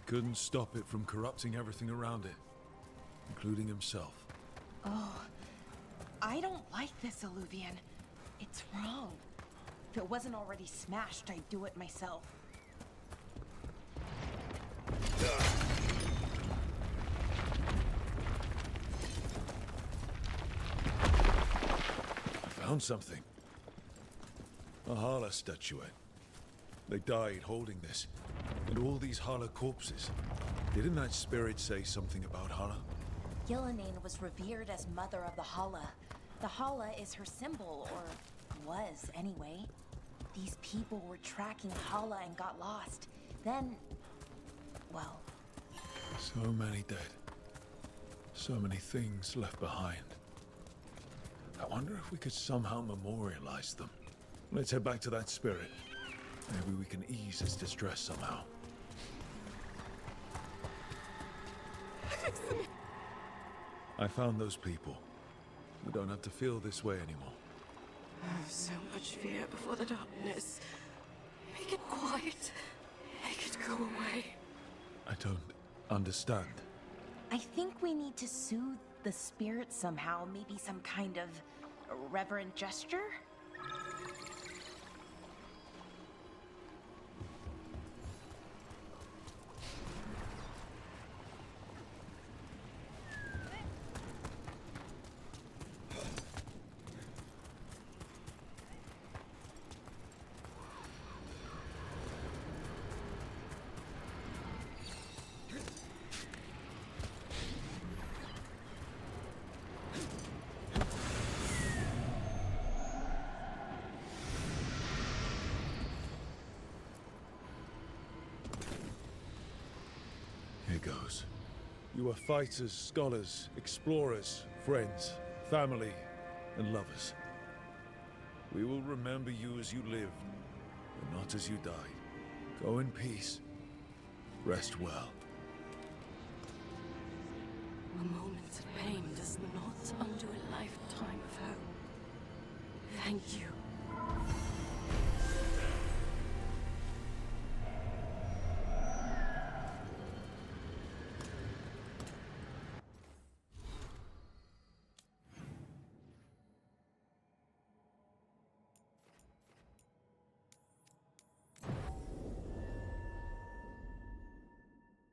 couldn't stop it from corrupting everything around it, including himself. Oh, I don't like this, Illuvian. It's wrong. If it wasn't already smashed, I'd do it myself. I found something. A Hala statuette. They died holding this. And all these Hala corpses. Didn't that spirit say something about Hala? Yelena was revered as mother of the Hala. The Hala is her symbol, or was anyway. These people were tracking Hala and got lost. Then, well... So many dead. So many things left behind. I wonder if we could somehow memorialize them. Let's head back to that spirit. Maybe we can ease its distress somehow. I found those people. We don't have to feel this way anymore. So much fear before the darkness. Make it quiet. Make it go away. I don't understand. I think we need to soothe the spirit somehow. Maybe some kind of reverent gesture? Here goes. You are fighters, scholars, explorers, friends, family, and lovers. We will remember you as you lived, and not as you died. Go in peace. Rest well. A moment of pain does not undo a lifetime of hope. Thank you.